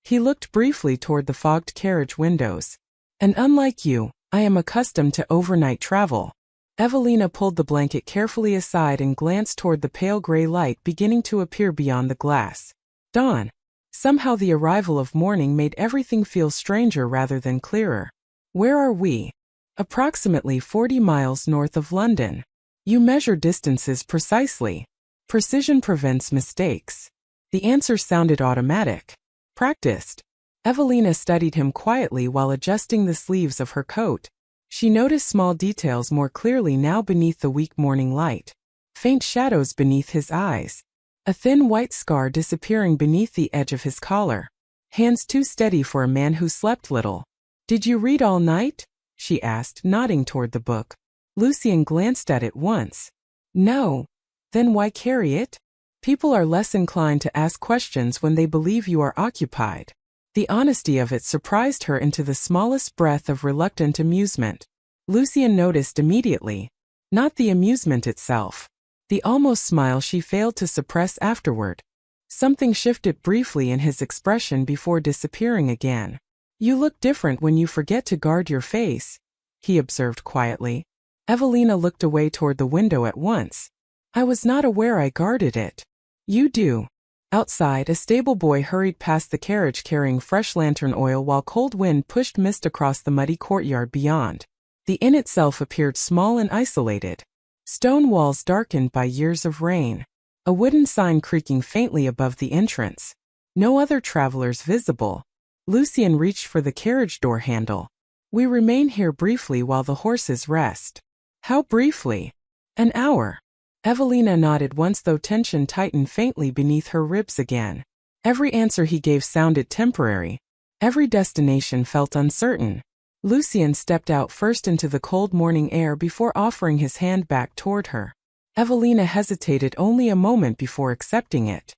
He looked briefly toward the fogged carriage windows. And unlike you, I am accustomed to overnight travel. Evelina pulled the blanket carefully aside and glanced toward the pale gray light beginning to appear beyond the glass. Dawn. Somehow the arrival of morning made everything feel stranger rather than clearer. Where are we? Approximately 40 miles north of London. You measure distances precisely. Precision prevents mistakes. The answer sounded automatic. Practiced. Evelina studied him quietly while adjusting the sleeves of her coat. She noticed small details more clearly now beneath the weak morning light. Faint shadows beneath his eyes. A thin white scar disappearing beneath the edge of his collar. Hands too steady for a man who slept little. Did you read all night? She asked, nodding toward the book. Lucian glanced at it once. No. Then why carry it? People are less inclined to ask questions when they believe you are occupied. The honesty of it surprised her into the smallest breath of reluctant amusement. Lucian noticed immediately. Not the amusement itself. The almost smile she failed to suppress afterward. Something shifted briefly in his expression before disappearing again. You look different when you forget to guard your face, he observed quietly. Evelina looked away toward the window at once. I was not aware I guarded it. You do. Outside, a stable boy hurried past the carriage carrying fresh lantern oil while cold wind pushed mist across the muddy courtyard beyond. The inn itself appeared small and isolated. Stone walls darkened by years of rain. A wooden sign creaking faintly above the entrance. No other travelers visible. Lucian reached for the carriage door handle. We remain here briefly while the horses rest. How briefly? An hour. Evelina nodded once though tension tightened faintly beneath her ribs again. Every answer he gave sounded temporary. Every destination felt uncertain. Lucian stepped out first into the cold morning air before offering his hand back toward her. Evelina hesitated only a moment before accepting it.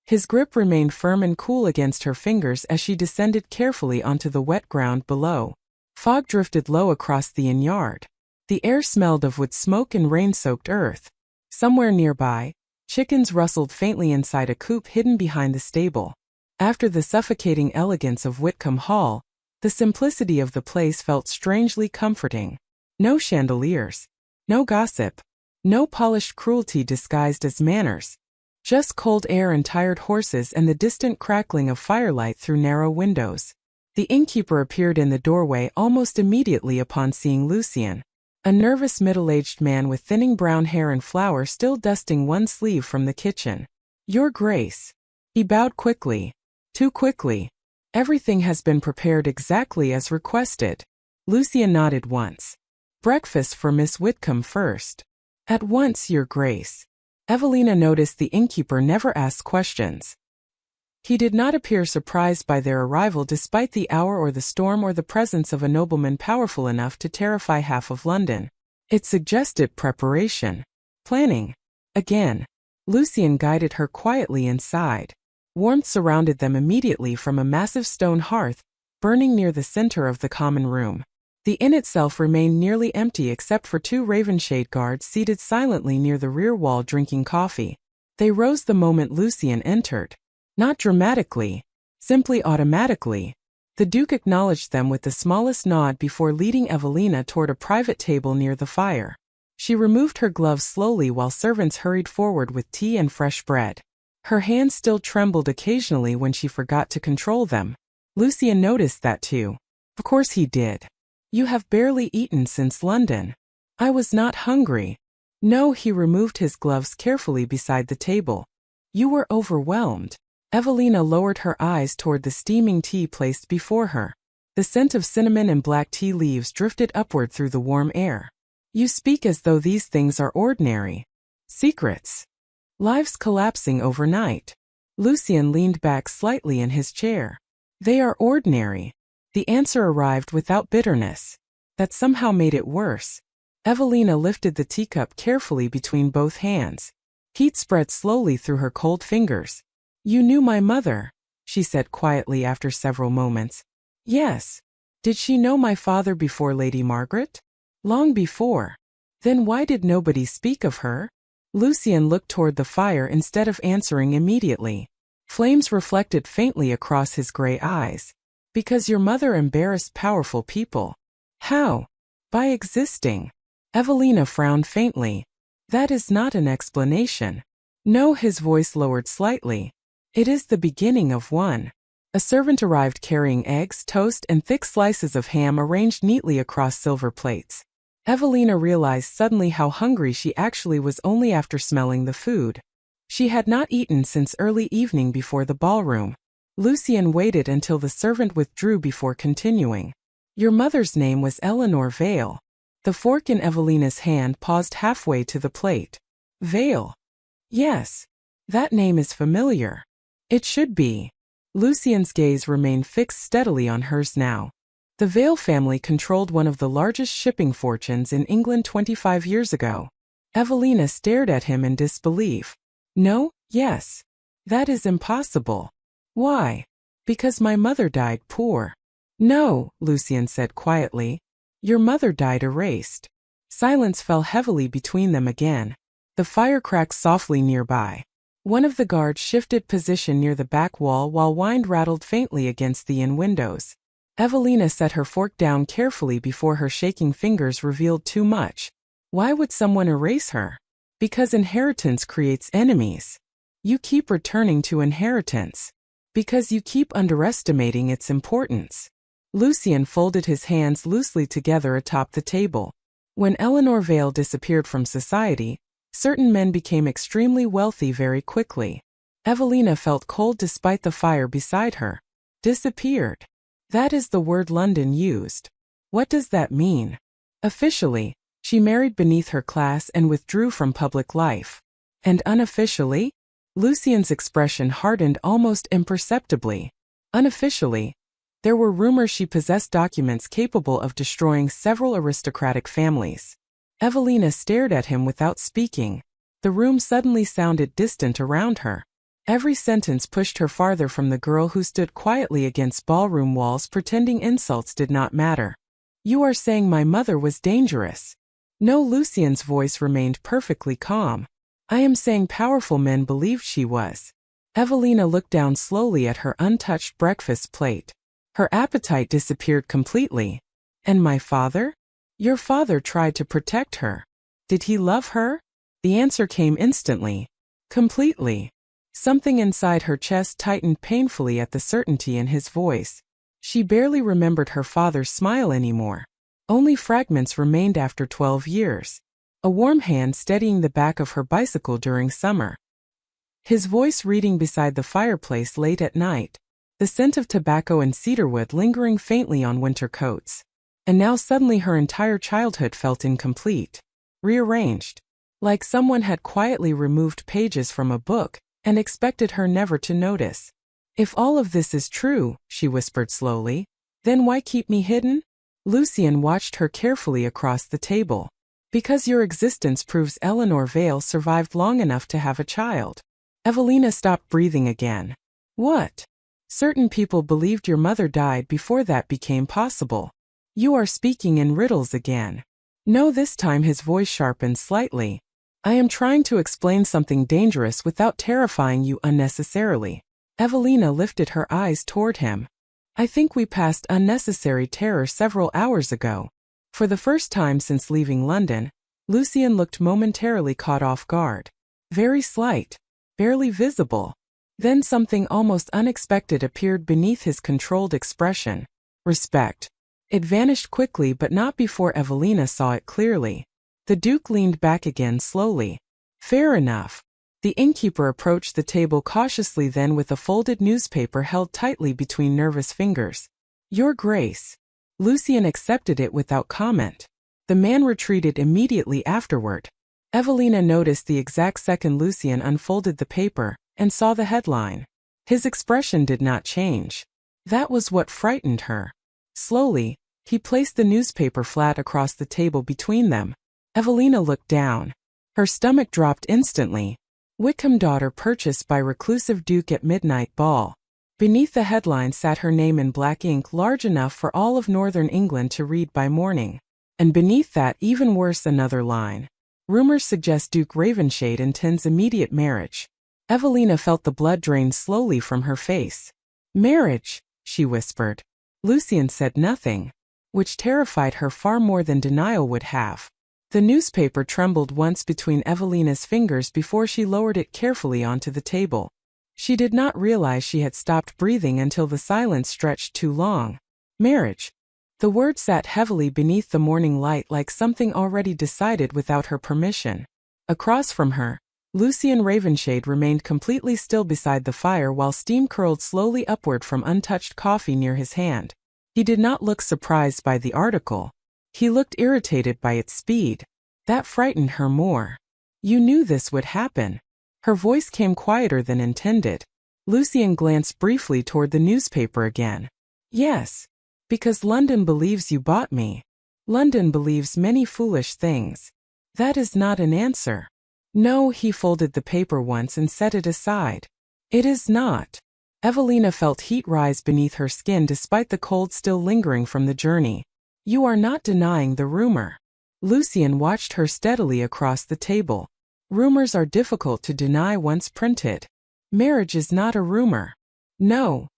His grip remained firm and cool against her fingers as she descended carefully onto the wet ground below. Fog drifted low across the inn yard. The air smelled of wood smoke and rain-soaked earth. Somewhere nearby, chickens rustled faintly inside a coop hidden behind the stable. After the suffocating elegance of Whitcomb Hall, The simplicity of the place felt strangely comforting. No chandeliers. No gossip. No polished cruelty disguised as manners. Just cold air and tired horses and the distant crackling of firelight through narrow windows. The innkeeper appeared in the doorway almost immediately upon seeing Lucien. A nervous middle-aged man with thinning brown hair and flour still dusting one sleeve from the kitchen. "Your Grace." He bowed quickly. Too quickly. "Everything has been prepared exactly as requested." Lucien nodded once. "Breakfast for Miss Whitcomb first." "At once, Your Grace." Evelina noticed the innkeeper never asked questions. He did not appear surprised by their arrival despite the hour or the storm or the presence of a nobleman powerful enough to terrify half of London. It suggested preparation. Planning. Again. Lucien guided her quietly inside. Warmth surrounded them immediately from a massive stone hearth, burning near the center of the common room. The inn itself remained nearly empty except for two Ravenshade guards seated silently near the rear wall drinking coffee. They rose the moment Lucien entered. Not dramatically, simply automatically. The Duke acknowledged them with the smallest nod before leading Evelina toward a private table near the fire. She removed her gloves slowly while servants hurried forward with tea and fresh bread. Her hands still trembled occasionally when she forgot to control them. Lucien noticed that too. Of course he did. "You have barely eaten since London." "I was not hungry." "No," he removed his gloves carefully beside the table. "You were overwhelmed." Evelina lowered her eyes toward the steaming tea placed before her. The scent of cinnamon and black tea leaves drifted upward through the warm air. "You speak as though these things are ordinary. Secrets. Lives collapsing overnight." Lucien leaned back slightly in his chair. "They are ordinary." The answer arrived without bitterness. That somehow made it worse. Evelina lifted the teacup carefully between both hands. Heat spread slowly through her cold fingers. "You knew my mother," she said quietly after several moments. "Yes." "Did she know my father before Lady Margaret?" "Long before." "Then why did nobody speak of her?" Lucien looked toward the fire instead of answering immediately. Flames reflected faintly across his gray eyes. "Because your mother embarrassed powerful people." "How?" "By existing." Evelina frowned faintly. "That is not an explanation." "No," his voice lowered slightly. "It is the beginning of one." A servant arrived carrying eggs, toast, and thick slices of ham arranged neatly across silver plates. Evelina realized suddenly how hungry she actually was only after smelling the food. She had not eaten since early evening before the ballroom. Lucien waited until the servant withdrew before continuing. "Your mother's name was Eleanor Vale." The fork in Evelina's hand paused halfway to the plate. "Vale?" "Yes. That name is familiar." "It should be." Lucien's gaze remained fixed steadily on hers now. The Vale family controlled one of the largest shipping fortunes in England 25 years ago. Evelina stared at him in disbelief. "No, yes. That is impossible." "Why?" "Because my mother died poor." "No," Lucien said quietly. "Your mother died erased." Silence fell heavily between them again. The fire cracked softly nearby. One of the guards shifted position near the back wall while wine rattled faintly against the inn windows. Evelina set her fork down carefully before her shaking fingers revealed too much. Why would someone erase her? Because inheritance creates enemies. You keep returning to inheritance. Because you keep underestimating its importance. Lucien folded his hands loosely together atop the table. When Eleanor Vale disappeared from society, certain men became extremely wealthy very quickly. Evelina felt cold despite the fire beside her. Disappeared. That is the word London used. What does that mean? Officially, she married beneath her class and withdrew from public life. And unofficially? Lucien's expression hardened almost imperceptibly. Unofficially, there were rumors she possessed documents capable of destroying several aristocratic families. Evelina stared at him without speaking. The room suddenly sounded distant around her. Every sentence pushed her farther from the girl who stood quietly against ballroom walls pretending insults did not matter. "You are saying my mother was dangerous." No, Lucien's voice remained perfectly calm. "I am saying powerful men believed she was." Evelina looked down slowly at her untouched breakfast plate. Her appetite disappeared completely. And my father? Your father tried to protect her. Did he love her? The answer came instantly. Completely. Something inside her chest tightened painfully at the certainty in his voice. She barely remembered her father's smile anymore. Only fragments remained after 12 years. A warm hand steadying the back of her bicycle during summer. His voice reading beside the fireplace late at night. The scent of tobacco and cedarwood lingering faintly on winter coats. And now suddenly her entire childhood felt incomplete. Rearranged. Like someone had quietly removed pages from a book and expected her never to notice. If all of this is true, she whispered slowly, then why keep me hidden? Lucian watched her carefully across the table. Because your existence proves Eleanor Vale survived long enough to have a child. Evelina stopped breathing again. What? Certain people believed your mother died before that became possible. You are speaking in riddles again. No, this time his voice sharpened slightly. I am trying to explain something dangerous without terrifying you unnecessarily. Evelina lifted her eyes toward him. I think we passed unnecessary terror several hours ago. For the first time since leaving London, Lucian looked momentarily caught off guard. Very slight. Barely visible. Then something almost unexpected appeared beneath his controlled expression. Respect. It vanished quickly but not before Evelina saw it clearly. The Duke leaned back again slowly. Fair enough. The innkeeper approached the table cautiously, then with a folded newspaper held tightly between nervous fingers. Your Grace. Lucian accepted it without comment. The man retreated immediately afterward. Evelina noticed the exact second Lucian unfolded the paper and saw the headline. His expression did not change. That was what frightened her. Slowly, he placed the newspaper flat across the table between them. Evelina looked down. Her stomach dropped instantly. Wickham daughter purchased by reclusive Duke at midnight ball. Beneath the headline sat her name in black ink large enough for all of northern England to read by morning. And beneath that, even worse, another line. Rumors suggest Duke Ravenshade intends immediate marriage. Evelina felt the blood drain slowly from her face. Marriage, she whispered. Lucian said nothing, which terrified her far more than denial would have. The newspaper trembled once between Evelina's fingers before she lowered it carefully onto the table. She did not realize she had stopped breathing until the silence stretched too long. Marriage. The word sat heavily beneath the morning light like something already decided without her permission. Across from her, Lucian Ravenshade remained completely still beside the fire while steam curled slowly upward from untouched coffee near his hand. He did not look surprised by the article. He looked irritated by its speed. That frightened her more. You knew this would happen. Her voice came quieter than intended. Lucian glanced briefly toward the newspaper again. Yes. Because London believes you bought me. London believes many foolish things. That is not an answer. No, he folded the paper once and set it aside. It is not. Evelina felt heat rise beneath her skin despite the cold still lingering from the journey. You are not denying the rumor. Lucian watched her steadily across the table. Rumors are difficult to deny once printed. Marriage is not a rumor. No.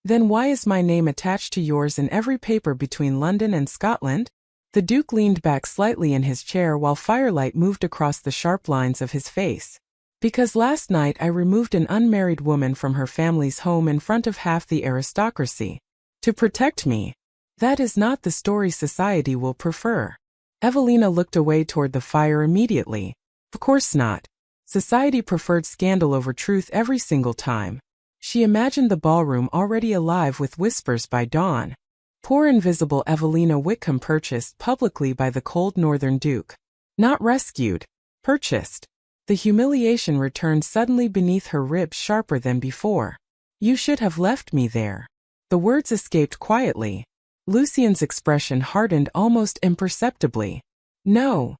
Then why is my name attached to yours in every paper between London and Scotland? The Duke leaned back slightly in his chair while firelight moved across the sharp lines of his face. Because last night I removed an unmarried woman from her family's home in front of half the aristocracy. To protect me. That is not the story society will prefer. Evelina looked away toward the fire immediately. Of course not. Society preferred scandal over truth every single time. She imagined the ballroom already alive with whispers by dawn. Poor invisible Evelina Wickham purchased publicly by the cold northern Duke. Not rescued. Purchased. The humiliation returned suddenly beneath her ribs sharper than before. You should have left me there. The words escaped quietly. Lucian's expression hardened almost imperceptibly. No.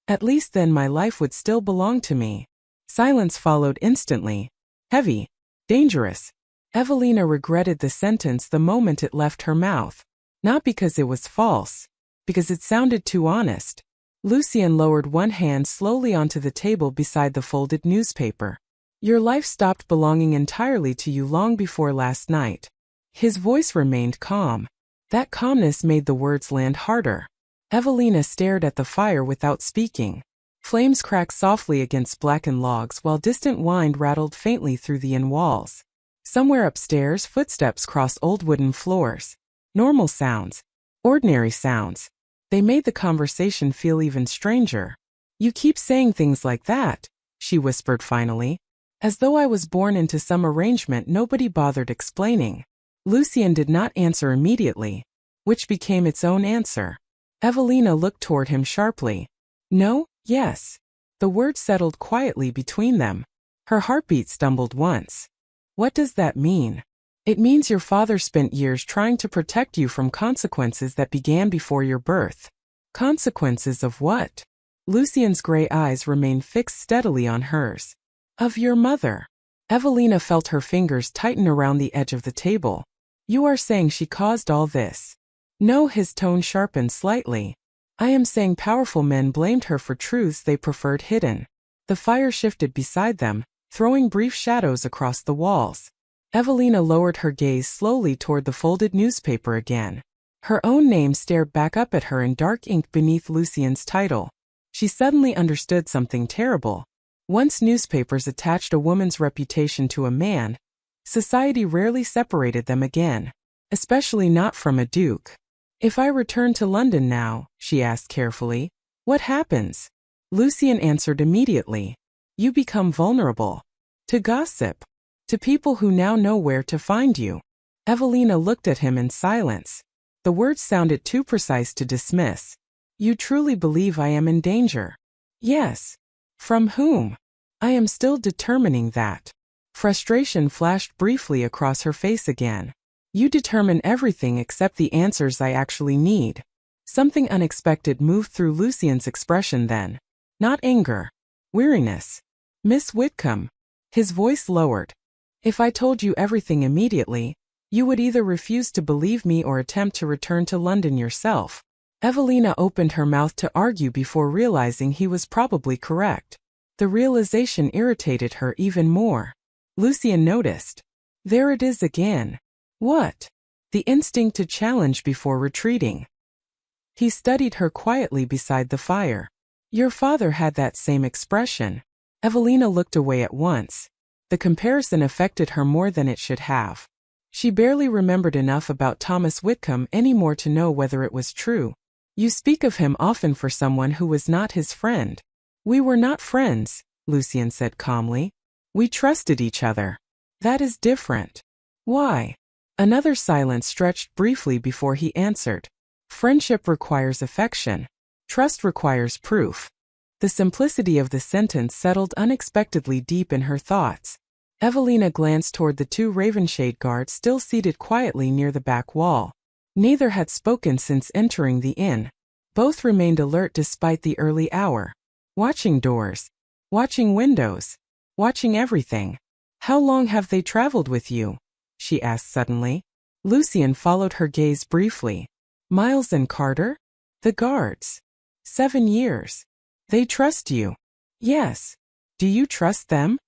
At least then my life would still belong to me. Silence followed instantly. Heavy. Dangerous. Evelina regretted the sentence the moment it left her mouth. Not because it was false. Because it sounded too honest. Lucian lowered one hand slowly onto the table beside the folded newspaper. Your life stopped belonging entirely to you long before last night. His voice remained calm. That calmness made the words land harder. Evelina stared at the fire without speaking. Flames cracked softly against blackened logs while distant wind rattled faintly through the inn walls. Somewhere upstairs, footsteps crossed old wooden floors. Normal sounds. Ordinary sounds. They made the conversation feel even stranger. "You keep saying things like that," she whispered finally. "As though I was born into some arrangement nobody bothered explaining." Lucien did not answer immediately, which became its own answer. Evelina looked toward him sharply. "No, yes." The words settled quietly between them. Her heartbeat stumbled once. "What does that mean?" "It means your father spent years trying to protect you from consequences that began before your birth." "Consequences of what?" Lucien's gray eyes remained fixed steadily on hers. "Of your mother." Evelina felt her fingers tighten around the edge of the table. "You are saying she caused all this?" "No," his tone sharpened slightly. "I am saying powerful men blamed her for truths they preferred hidden." The fire shifted beside them, throwing brief shadows across the walls. Evelina lowered her gaze slowly toward the folded newspaper again. Her own name stared back up at her in dark ink beneath Lucien's title. She suddenly understood something terrible. Once newspapers attached a woman's reputation to a man, society rarely separated them again, especially not from a duke. "If I return to London now," she asked carefully, "what happens?" Lucien answered immediately. "You become vulnerable. To gossip. To people who now know where to find you." Evelina looked at him in silence. The words sounded too precise to dismiss. "You truly believe I am in danger?" "Yes." "From whom?" "I am still determining that." Frustration flashed briefly across her face again. "You determine everything except the answers I actually need." Something unexpected moved through Lucien's expression then. Not anger. Weariness. "Miss Whitcomb." His voice lowered. "If I told you everything immediately, you would either refuse to believe me or attempt to return to London yourself." Evelina opened her mouth to argue before realizing he was probably correct. The realization irritated her even more. Lucien noticed. There it is again. What? The instinct to challenge before retreating. He studied her quietly beside the fire. "Your father had that same expression." Evelina looked away at once. The comparison affected her more than it should have. She barely remembered enough about Thomas Whitcomb anymore to know whether it was true. "You speak of him often for someone who was not his friend." "We were not friends," Lucien said calmly. "We trusted each other." "That is different." "Why?" Another silence stretched briefly before he answered. "Friendship requires affection. Trust requires proof." The simplicity of the sentence settled unexpectedly deep in her thoughts. Evelina glanced toward the two Ravenshade guards still seated quietly near the back wall. Neither had spoken since entering the inn. Both remained alert despite the early hour. Watching doors. Watching windows. Watching everything. "How long have they traveled with you?" she asked suddenly. Lucien followed her gaze briefly. "Miles and Carter?" "The guards." 7 years. "They trust you?" "Yes." "Do you trust them?"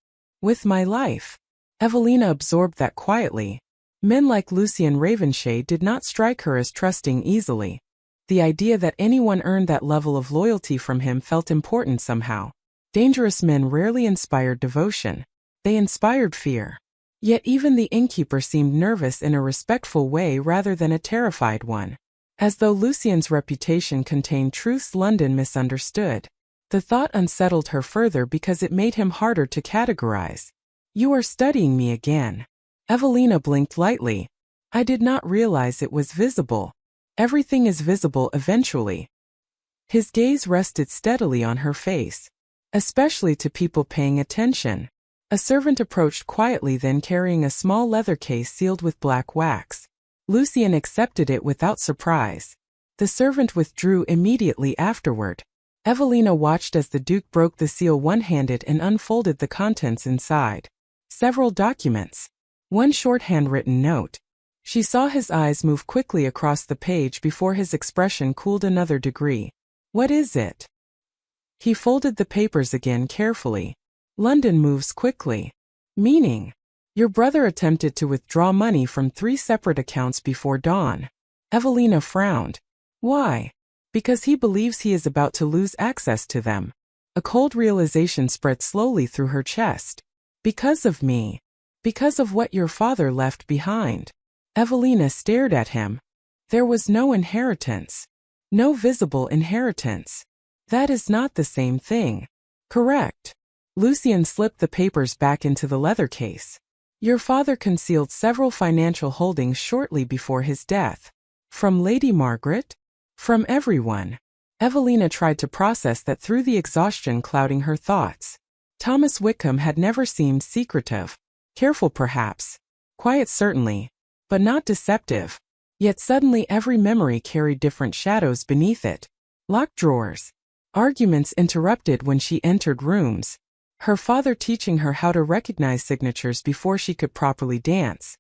"With my life." Evelina absorbed that quietly. Men like Lucien Ravenshade did not strike her as trusting easily. The idea that anyone earned that level of loyalty from him felt important somehow. Dangerous men rarely inspired devotion. They inspired fear. Yet even the innkeeper seemed nervous in a respectful way rather than a terrified one. As though Lucien's reputation contained truths London misunderstood. The thought unsettled her further because it made him harder to categorize. "You are studying me again." Evelina blinked lightly. "I did not realize it was visible." "Everything is visible eventually." His gaze rested steadily on her face. "Especially to people paying attention." A servant approached quietly, then carrying a small leather case sealed with black wax. Lucien accepted it without surprise. The servant withdrew immediately afterward. Evelina watched as the Duke broke the seal one-handed and unfolded the contents inside. Several documents. One short handwritten note. She saw his eyes move quickly across the page before his expression cooled another degree. "What is it?" He folded the papers again carefully. "London moves quickly." "Meaning?" Your brother attempted to withdraw money from 3 separate accounts before dawn. Evelina frowned. Why? Because he believes he is about to lose access to them. A cold realization spread slowly through her chest. Because of me. Because of what your father left behind. Evelina stared at him. There was no inheritance. No visible inheritance. That is not the same thing. Correct. Lucien slipped the papers back into the leather case. Your father concealed several financial holdings shortly before his death. From Lady Margaret? From everyone. Evelina tried to process that through the exhaustion clouding her thoughts. Thomas Wickham had never seemed secretive. Careful perhaps. Quiet certainly. But not deceptive. Yet suddenly every memory carried different shadows beneath it. Locked drawers. Arguments interrupted when she entered rooms. Her father teaching her how to recognize signatures before she could properly dance.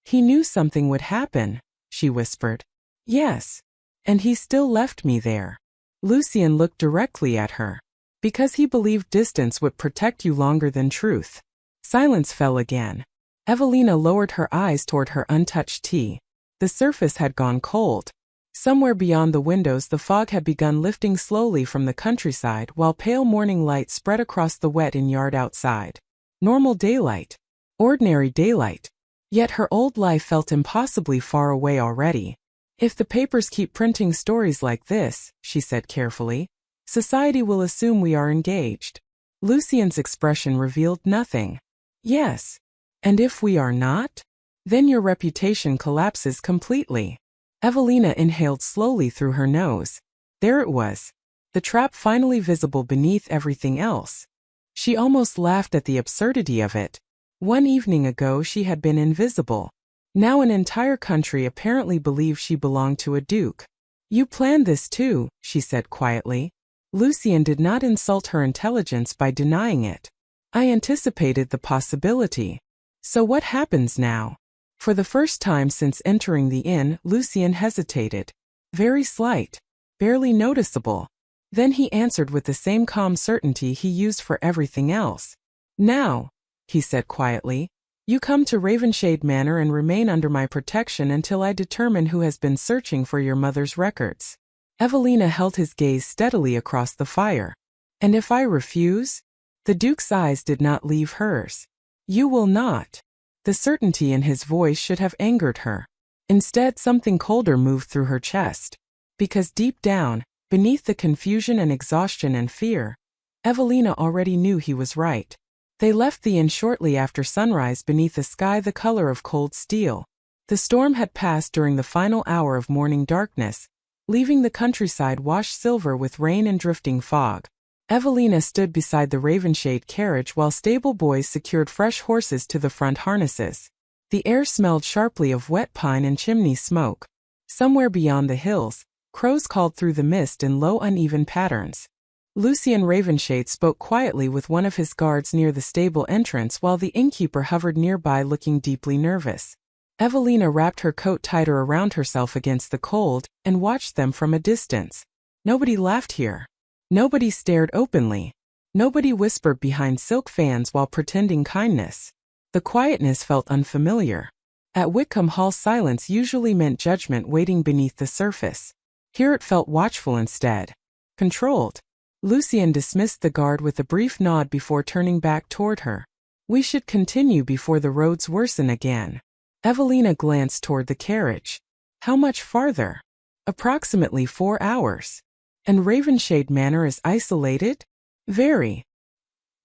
He knew something would happen, she whispered. Yes. And he still left me there. Lucien looked directly at her. Because he believed distance would protect you longer than truth. Silence fell again. Evelina lowered her eyes toward her untouched tea. The surface had gone cold. Somewhere beyond the windows the fog had begun lifting slowly from the countryside while pale morning light spread across the wet-in yard outside. Normal daylight. Ordinary daylight. Yet her old life felt impossibly far away already. If the papers keep printing stories like this, she said carefully, society will assume we are engaged. Lucien's expression revealed nothing. Yes. And if we are not? Then your reputation collapses completely. Evelina inhaled slowly through her nose. There it was. The trap finally visible beneath everything else. She almost laughed at the absurdity of it. 1 evening ago she had been invisible. Now an entire country apparently believed she belonged to a duke. You planned this too, she said quietly. Lucien did not insult her intelligence by denying it. I anticipated the possibility. So what happens now? For the first time since entering the inn, Lucien hesitated. Very slight. Barely noticeable. Then he answered with the same calm certainty he used for everything else. Now, he said quietly, you come to Ravenshade Manor and remain under my protection until I determine who has been searching for your mother's records. Evelina held his gaze steadily across the fire. And if I refuse? The Duke's eyes did not leave hers. You will not. The certainty in his voice should have angered her. Instead, something colder moved through her chest. Because deep down, beneath the confusion and exhaustion and fear, Evelina already knew he was right. They left the inn shortly after sunrise beneath a sky the color of cold steel. The storm had passed during the final hour of morning darkness, leaving the countryside washed silver with rain and drifting fog. Evelina stood beside the Ravenshade carriage while stable boys secured fresh horses to the front harnesses. The air smelled sharply of wet pine and chimney smoke. Somewhere beyond the hills, crows called through the mist in low uneven patterns. Lucien Ravenshade spoke quietly with one of his guards near the stable entrance while the innkeeper hovered nearby looking deeply nervous. Evelina wrapped her coat tighter around herself against the cold and watched them from a distance. Nobody laughed here. Nobody stared openly. Nobody whispered behind silk fans while pretending kindness. The quietness felt unfamiliar. At Wickham Hall silence usually meant judgment waiting beneath the surface. Here it felt watchful instead. Controlled. Lucien dismissed the guard with a brief nod before turning back toward her. We should continue before the roads worsen again. Evelina glanced toward the carriage. How much farther? Approximately 4 hours. And Ravenshade Manor is isolated? Very.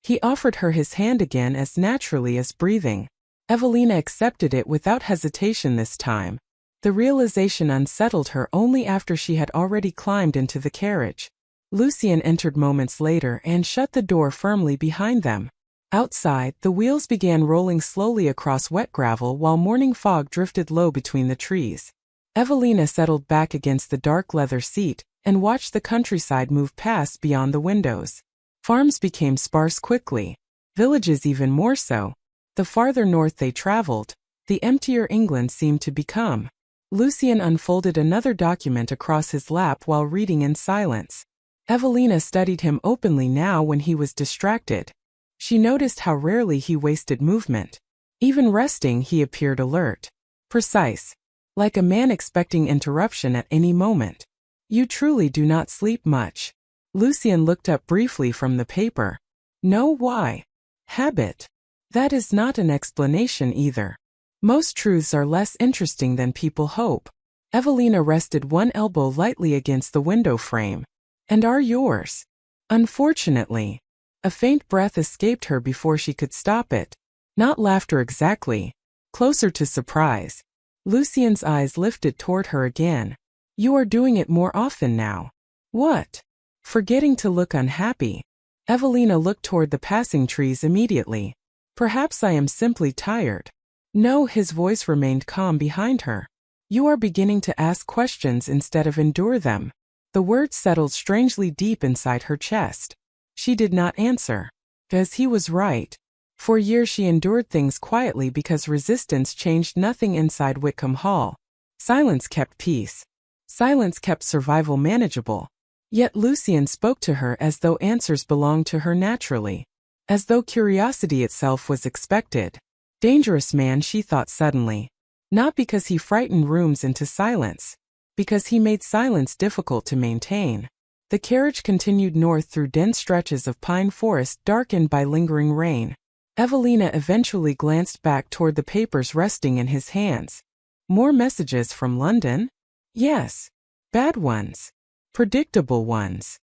He offered her his hand again as naturally as breathing. Evelina accepted it without hesitation this time. The realization unsettled her only after she had already climbed into the carriage. Lucien entered moments later and shut the door firmly behind them. Outside, the wheels began rolling slowly across wet gravel while morning fog drifted low between the trees. Evelina settled back against the dark leather seat and watched the countryside move past beyond the windows. Farms became sparse quickly. Villages even more so. The farther north they traveled, the emptier England seemed to become. Lucien unfolded another document across his lap while reading in silence. Evelina studied him openly now when he was distracted. She noticed how rarely he wasted movement. Even resting, he appeared alert. Precise. Like a man expecting interruption at any moment. You truly do not sleep much. Lucien looked up briefly from the paper. No, why? Habit. That is not an explanation either. Most truths are less interesting than people hope. Evelina rested one elbow lightly against the window frame. And are yours? Unfortunately. A faint breath escaped her before she could stop it. Not laughter exactly. Closer to surprise. Lucien's eyes lifted toward her again. You are doing it more often now. What? Forgetting to look unhappy. Evelina looked toward the passing trees immediately. Perhaps I am simply tired. No, his voice remained calm behind her. You are beginning to ask questions instead of endure them. The words settled strangely deep inside her chest. She did not answer. As he was right. For years she endured things quietly because resistance changed nothing inside Whitcomb Hall. Silence kept peace. Silence kept survival manageable. Yet Lucien spoke to her as though answers belonged to her naturally. As though curiosity itself was expected. Dangerous man, she thought suddenly. Not because he frightened rooms into silence. Because he made silence difficult to maintain. The carriage continued north through dense stretches of pine forest darkened by lingering rain. Evelina eventually glanced back toward the papers resting in his hands. More messages from London? Yes. Bad ones. Predictable ones.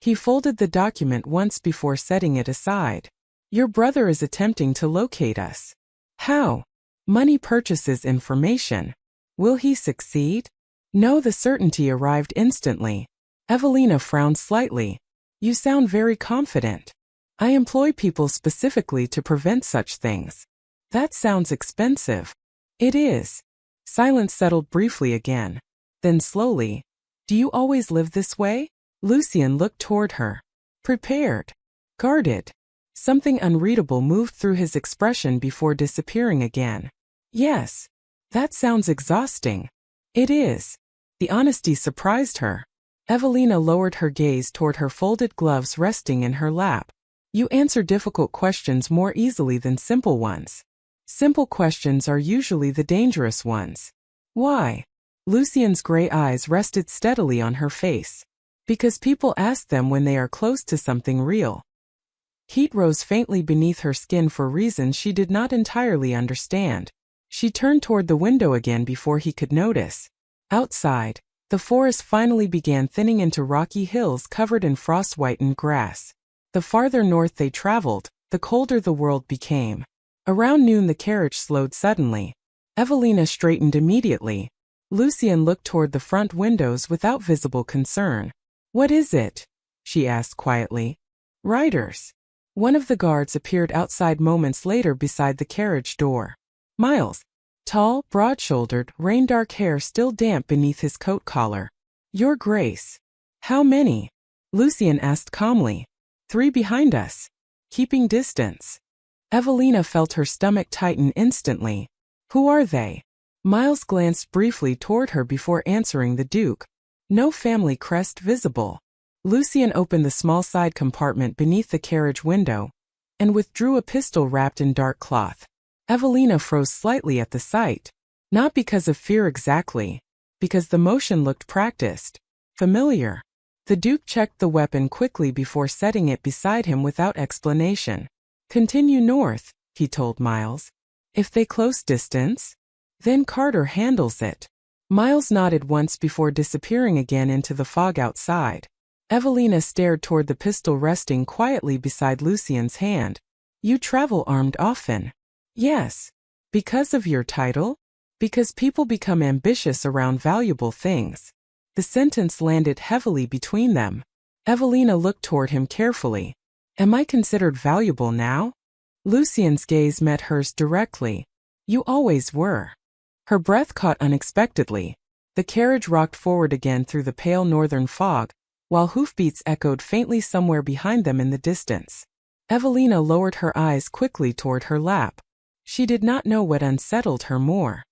He folded the document once before setting it aside. Your brother is attempting to locate us. How? Money purchases information. Will he succeed? No, the certainty arrived instantly. Evelina frowned slightly. You sound very confident. I employ people specifically to prevent such things. That sounds expensive. It is. Silence settled briefly again. Then slowly. Do you always live this way? Lucien looked toward her. Prepared. Guarded. Something unreadable moved through his expression before disappearing again. Yes. That sounds exhausting. It is. The honesty surprised her. Evelina lowered her gaze toward her folded gloves resting in her lap. You answer difficult questions more easily than simple ones. Simple questions are usually the dangerous ones. Why? Lucien's gray eyes rested steadily on her face. Because people ask them when they are close to something real. Heat rose faintly beneath her skin for reasons she did not entirely understand. She turned toward the window again before he could notice. Outside, the forest finally began thinning into rocky hills covered in frost-whitened grass. The farther north they traveled, the colder the world became. Around noon the carriage slowed suddenly. Evelina straightened immediately. Lucien looked toward the front windows without visible concern. What is it? She asked quietly. Riders. One of the guards appeared outside moments later beside the carriage door. Miles. Tall, broad-shouldered, rain-dark hair still damp beneath his coat collar. Your Grace. How many? Lucien asked calmly. 3 behind us. Keeping distance. Evelina felt her stomach tighten instantly. Who are they? Miles glanced briefly toward her before answering the Duke. No family crest visible. Lucien opened the small side compartment beneath the carriage window and withdrew a pistol wrapped in dark cloth. Evelina froze slightly at the sight. Not because of fear exactly. Because the motion looked practiced. Familiar. The Duke checked the weapon quickly before setting it beside him without explanation. Continue north, he told Miles. If they close distance, then Carter handles it. Miles nodded once before disappearing again into the fog outside. Evelina stared toward the pistol resting quietly beside Lucien's hand. You travel armed often. Yes. Because of your title? Because people become ambitious around valuable things. The sentence landed heavily between them. Evelina looked toward him carefully. Am I considered valuable now? Lucien's gaze met hers directly. You always were. Her breath caught unexpectedly. The carriage rocked forward again through the pale northern fog, while hoofbeats echoed faintly somewhere behind them in the distance. Evelina lowered her eyes quickly toward her lap. She did not know what unsettled her more.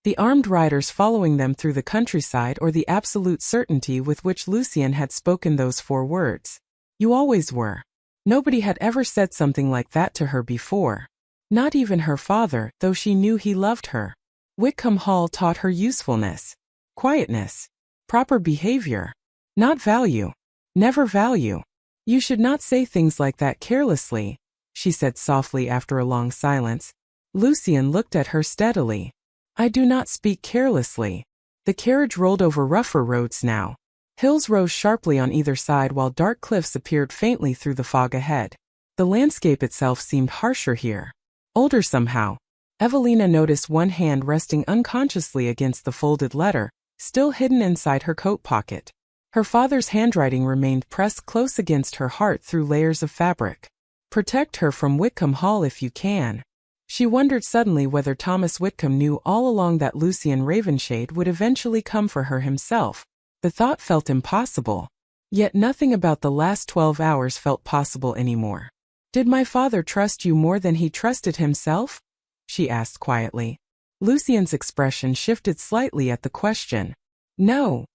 The armed riders following them through the countryside or the absolute certainty with which Lucien had spoken those 4 words. You always were. Nobody had ever said something like that to her before. Not even her father, though she knew he loved her. Whitcomb Hall taught her usefulness, quietness, proper behavior. Not value. Never value. You should not say things like that carelessly, she said softly after a long silence. Lucian looked at her steadily. I do not speak carelessly. The carriage rolled over rougher roads now. Hills rose sharply on either side while dark cliffs appeared faintly through the fog ahead. The landscape itself seemed harsher here. Older somehow. Evelina noticed one hand resting unconsciously against the folded letter, still hidden inside her coat pocket. Her father's handwriting remained pressed close against her heart through layers of fabric. Protect her from Whitcomb Hall if you can. She wondered suddenly whether Thomas Whitcomb knew all along that Lucian Ravenshade would eventually come for her himself. The thought felt impossible. Yet nothing about the last 12 hours felt possible anymore. Did my father trust you more than he trusted himself? She asked quietly. Lucian's expression shifted slightly at the question. No.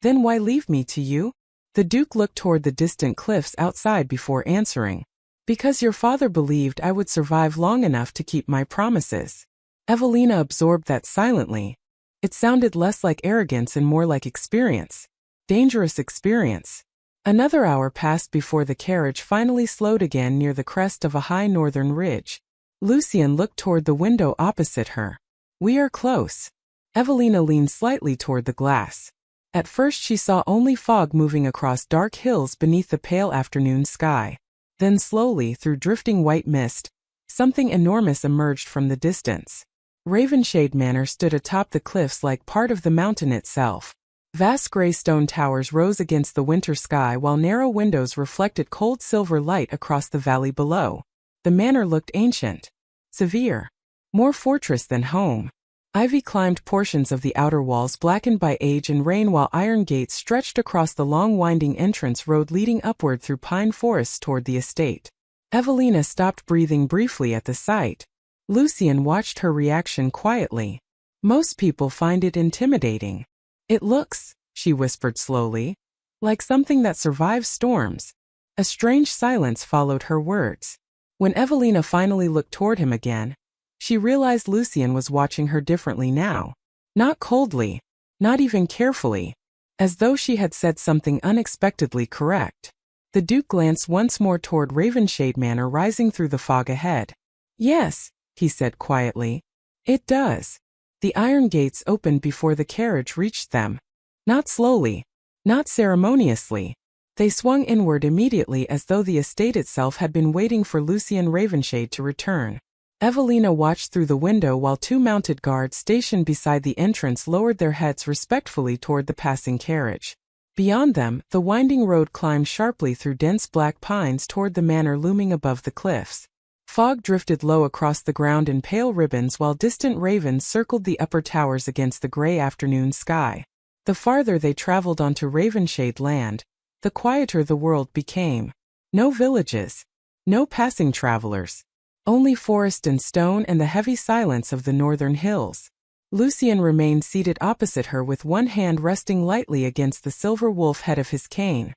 Then why leave me to you? The Duke looked toward the distant cliffs outside before answering. Because your father believed I would survive long enough to keep my promises. Evelina absorbed that silently. It sounded less like arrogance and more like experience. Dangerous experience. Another hour passed before the carriage finally slowed again near the crest of a high northern ridge. Lucian looked toward the window opposite her. We are close. Evelina leaned slightly toward the glass. At first she saw only fog moving across dark hills beneath the pale afternoon sky. Then slowly, through drifting white mist, something enormous emerged from the distance. Ravenshade Manor stood atop the cliffs like part of the mountain itself. Vast gray stone towers rose against the winter sky while narrow windows reflected cold silver light across the valley below. The manor looked ancient, severe, more fortress than home. Ivy climbed portions of the outer walls blackened by age and rain while iron gates stretched across the long winding entrance road leading upward through pine forests toward the estate. Evelina stopped breathing briefly at the sight. Lucian watched her reaction quietly. Most people find it intimidating. It looks, she whispered slowly, like something that survives storms. A strange silence followed her words. When Evelina finally looked toward him again, she realized Lucian was watching her differently now. Not coldly, not even carefully, as though she had said something unexpectedly correct. The Duke glanced once more toward Ravenshade Manor rising through the fog ahead. Yes, he said quietly. It does. The iron gates opened before the carriage reached them. Not slowly, not ceremoniously. They swung inward immediately as though the estate itself had been waiting for Lucian Ravenshade to return. Evelina watched through the window while two mounted guards stationed beside the entrance lowered their heads respectfully toward the passing carriage. Beyond them, the winding road climbed sharply through dense black pines toward the manor looming above the cliffs. Fog drifted low across the ground in pale ribbons while distant ravens circled the upper towers against the gray afternoon sky. The farther they traveled onto Ravenshade land, the quieter the world became. No villages. No passing travelers. Only forest and stone and the heavy silence of the northern hills. Lucian remained seated opposite her with one hand resting lightly against the silver wolf head of his cane.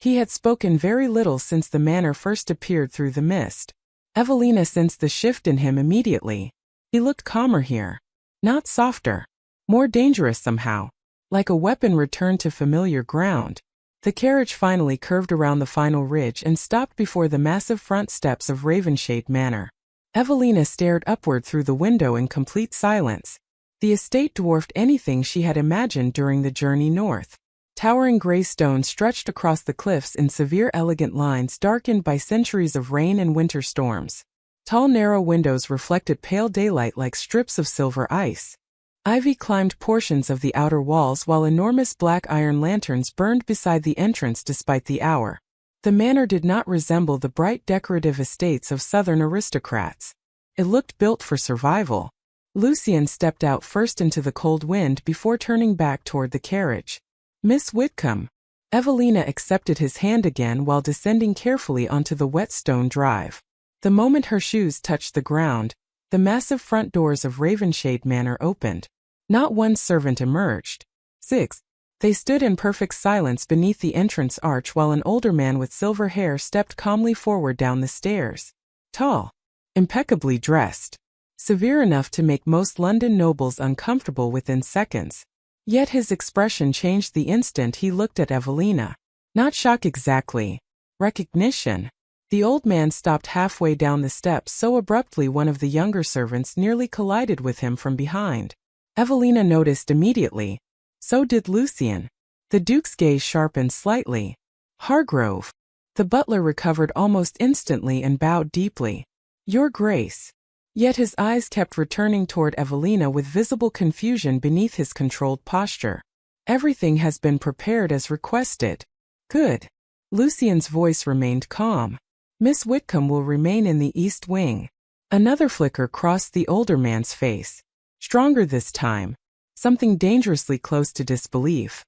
He had spoken very little since the manor first appeared through the mist. Evelina sensed the shift in him immediately. He looked calmer here. Not softer. More dangerous somehow. Like a weapon returned to familiar ground. The carriage finally curved around the final ridge and stopped before the massive front steps of Ravenshade Manor. Evelina stared upward through the window in complete silence. The estate dwarfed anything she had imagined during the journey north. Towering gray stone stretched across the cliffs in severe elegant lines darkened by centuries of rain and winter storms. Tall narrow windows reflected pale daylight like strips of silver ice. Ivy climbed portions of the outer walls while enormous black iron lanterns burned beside the entrance despite the hour. The manor did not resemble the bright decorative estates of southern aristocrats. It looked built for survival. Lucian stepped out first into the cold wind before turning back toward the carriage. Miss Whitcomb. Evelina accepted his hand again while descending carefully onto the wet stone drive. The moment her shoes touched the ground, the massive front doors of Ravenshade Manor opened. Not one servant emerged. 6. They stood in perfect silence beneath the entrance arch while an older man with silver hair stepped calmly forward down the stairs. Tall. impeccably dressed, severe enough to make most London nobles uncomfortable within seconds. Yet his expression changed the instant he looked at Evelina. Not shock exactly. Recognition. The old man stopped halfway down the steps so abruptly one of the younger servants nearly collided with him from behind. Evelina noticed immediately. So did Lucian. The Duke's gaze sharpened slightly. Hargrove. The butler recovered almost instantly and bowed deeply. Your Grace. Yet his eyes kept returning toward Evelina with visible confusion beneath his controlled posture. Everything has been prepared as requested. Good. Lucian's voice remained calm. Miss Whitcomb will remain in the East Wing. Another flicker crossed the older man's face. Stronger this time. Something dangerously close to disbelief.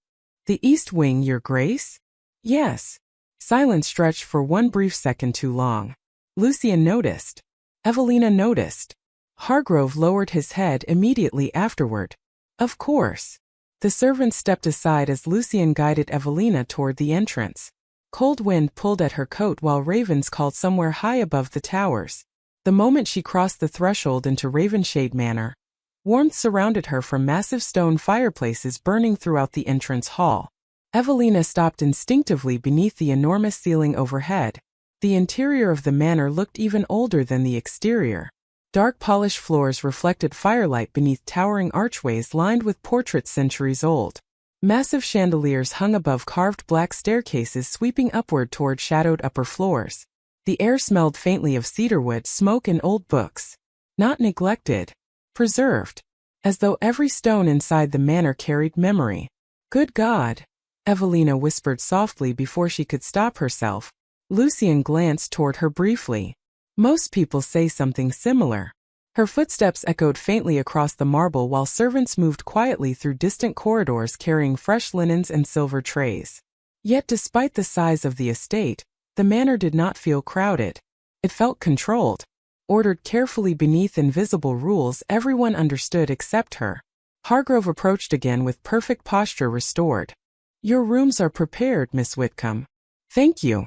The East Wing, Your Grace? Yes. Silence stretched for one brief second too long. Lucian noticed. Evelina noticed. Hargrove lowered his head immediately afterward. Of course. The servant stepped aside as Lucian guided Evelina toward the entrance. Cold wind pulled at her coat while ravens called somewhere high above the towers. The moment she crossed the threshold into Ravenshade Manor, warmth surrounded her from massive stone fireplaces burning throughout the entrance hall. Evelina stopped instinctively beneath the enormous ceiling overhead. The interior of the manor looked even older than the exterior. Dark polished floors reflected firelight beneath towering archways lined with portraits centuries old. Massive chandeliers hung above carved black staircases sweeping upward toward shadowed upper floors. The air smelled faintly of cedarwood, smoke, and old books. Not neglected. Preserved. As though every stone inside the manor carried memory. Good God! Evelina whispered softly before she could stop herself. Lucian glanced toward her briefly. Most people say something similar. Her footsteps echoed faintly across the marble while servants moved quietly through distant corridors carrying fresh linens and silver trays. Yet despite the size of the estate, the manor did not feel crowded. It felt controlled. Ordered carefully beneath invisible rules everyone understood except her. Hargrove approached again with perfect posture restored. Your rooms are prepared, Miss Whitcomb. Thank you.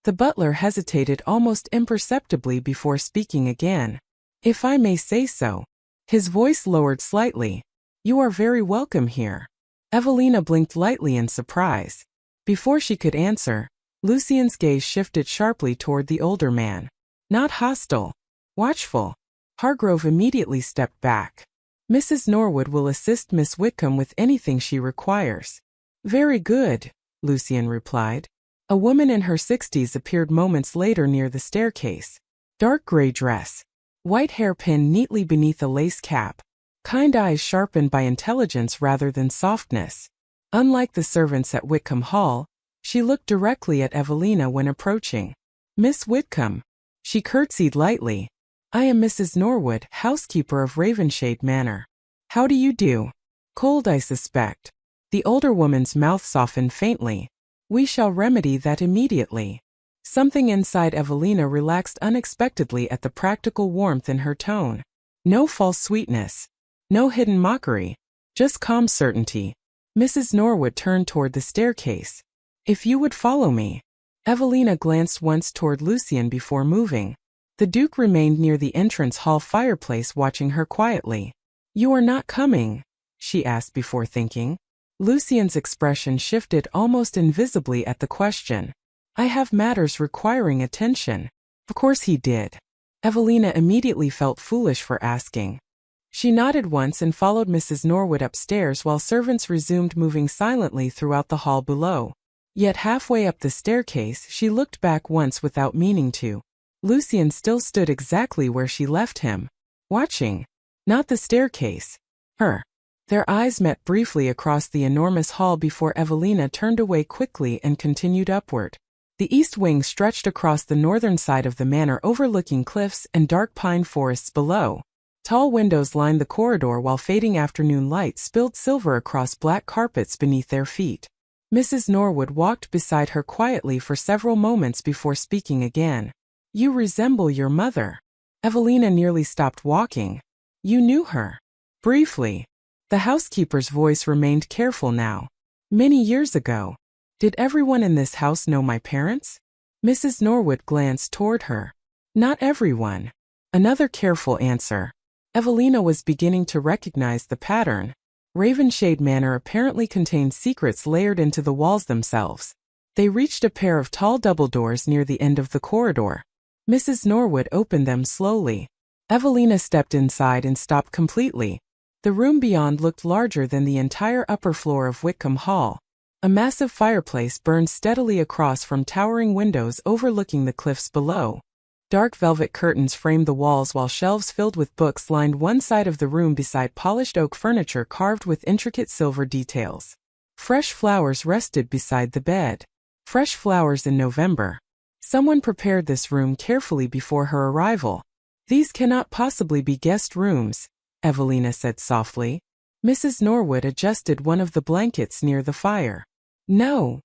The butler hesitated almost imperceptibly before speaking again. If I may say so. His voice lowered slightly. You are very welcome here. Evelina blinked lightly in surprise. Before she could answer, Lucian's gaze shifted sharply toward the older man. Not hostile. Watchful. Hargrove immediately stepped back. Mrs. Norwood will assist Miss Whitcomb with anything she requires. Very good, Lucian replied. A woman in her 60s appeared moments later near the staircase. Dark gray dress. White hair pinned neatly beneath a lace cap. Kind eyes sharpened by intelligence rather than softness. Unlike the servants at Whitcomb Hall, she looked directly at Evelina when approaching. Miss Whitcomb. She curtsied lightly. I am Mrs. Norwood, housekeeper of Ravenshade Manor. How do you do? Cold, I suspect. The older woman's mouth softened faintly. We shall remedy that immediately. Something inside Evelina relaxed unexpectedly at the practical warmth in her tone. No false sweetness. No hidden mockery. Just calm certainty. Mrs. Norwood turned toward the staircase. If you would follow me. Evelina glanced once toward Lucian before moving. The Duke remained near the entrance hall fireplace watching her quietly. You are not coming? She asked before thinking. Lucian's expression shifted almost invisibly at the question. I have matters requiring attention. Of course he did. Evelina immediately felt foolish for asking. She nodded once and followed Mrs. Norwood upstairs while servants resumed moving silently throughout the hall below. Yet halfway up the staircase she looked back once without meaning to. Lucian still stood exactly where she left him. Watching. Not the staircase. Her. Their eyes met briefly across the enormous hall before Evelina turned away quickly and continued upward. The east wing stretched across the northern side of the manor overlooking cliffs and dark pine forests below. Tall windows lined the corridor while fading afternoon light spilled silver across black carpets beneath their feet. Mrs. Norwood walked beside her quietly for several moments before speaking again. You resemble your mother. Evelina nearly stopped walking. You knew her. Briefly. The housekeeper's voice remained careful now. Many years ago. Did everyone in this house know my parents? Mrs. Norwood glanced toward her. Not everyone. Another careful answer. Evelina was beginning to recognize the pattern. Ravenshade Manor apparently contained secrets layered into the walls themselves. They reached a pair of tall double doors near the end of the corridor. Mrs. Norwood opened them slowly. Evelina stepped inside and stopped completely. The room beyond looked larger than the entire upper floor of Whitcomb Hall. A massive fireplace burned steadily across from towering windows overlooking the cliffs below. Dark velvet curtains framed the walls while shelves filled with books lined one side of the room beside polished oak furniture carved with intricate silver details. Fresh flowers rested beside the bed. Fresh flowers in November. Someone prepared this room carefully before her arrival. These cannot possibly be guest rooms, Evelina said softly. Mrs. Norwood adjusted one of the blankets near the fire. No.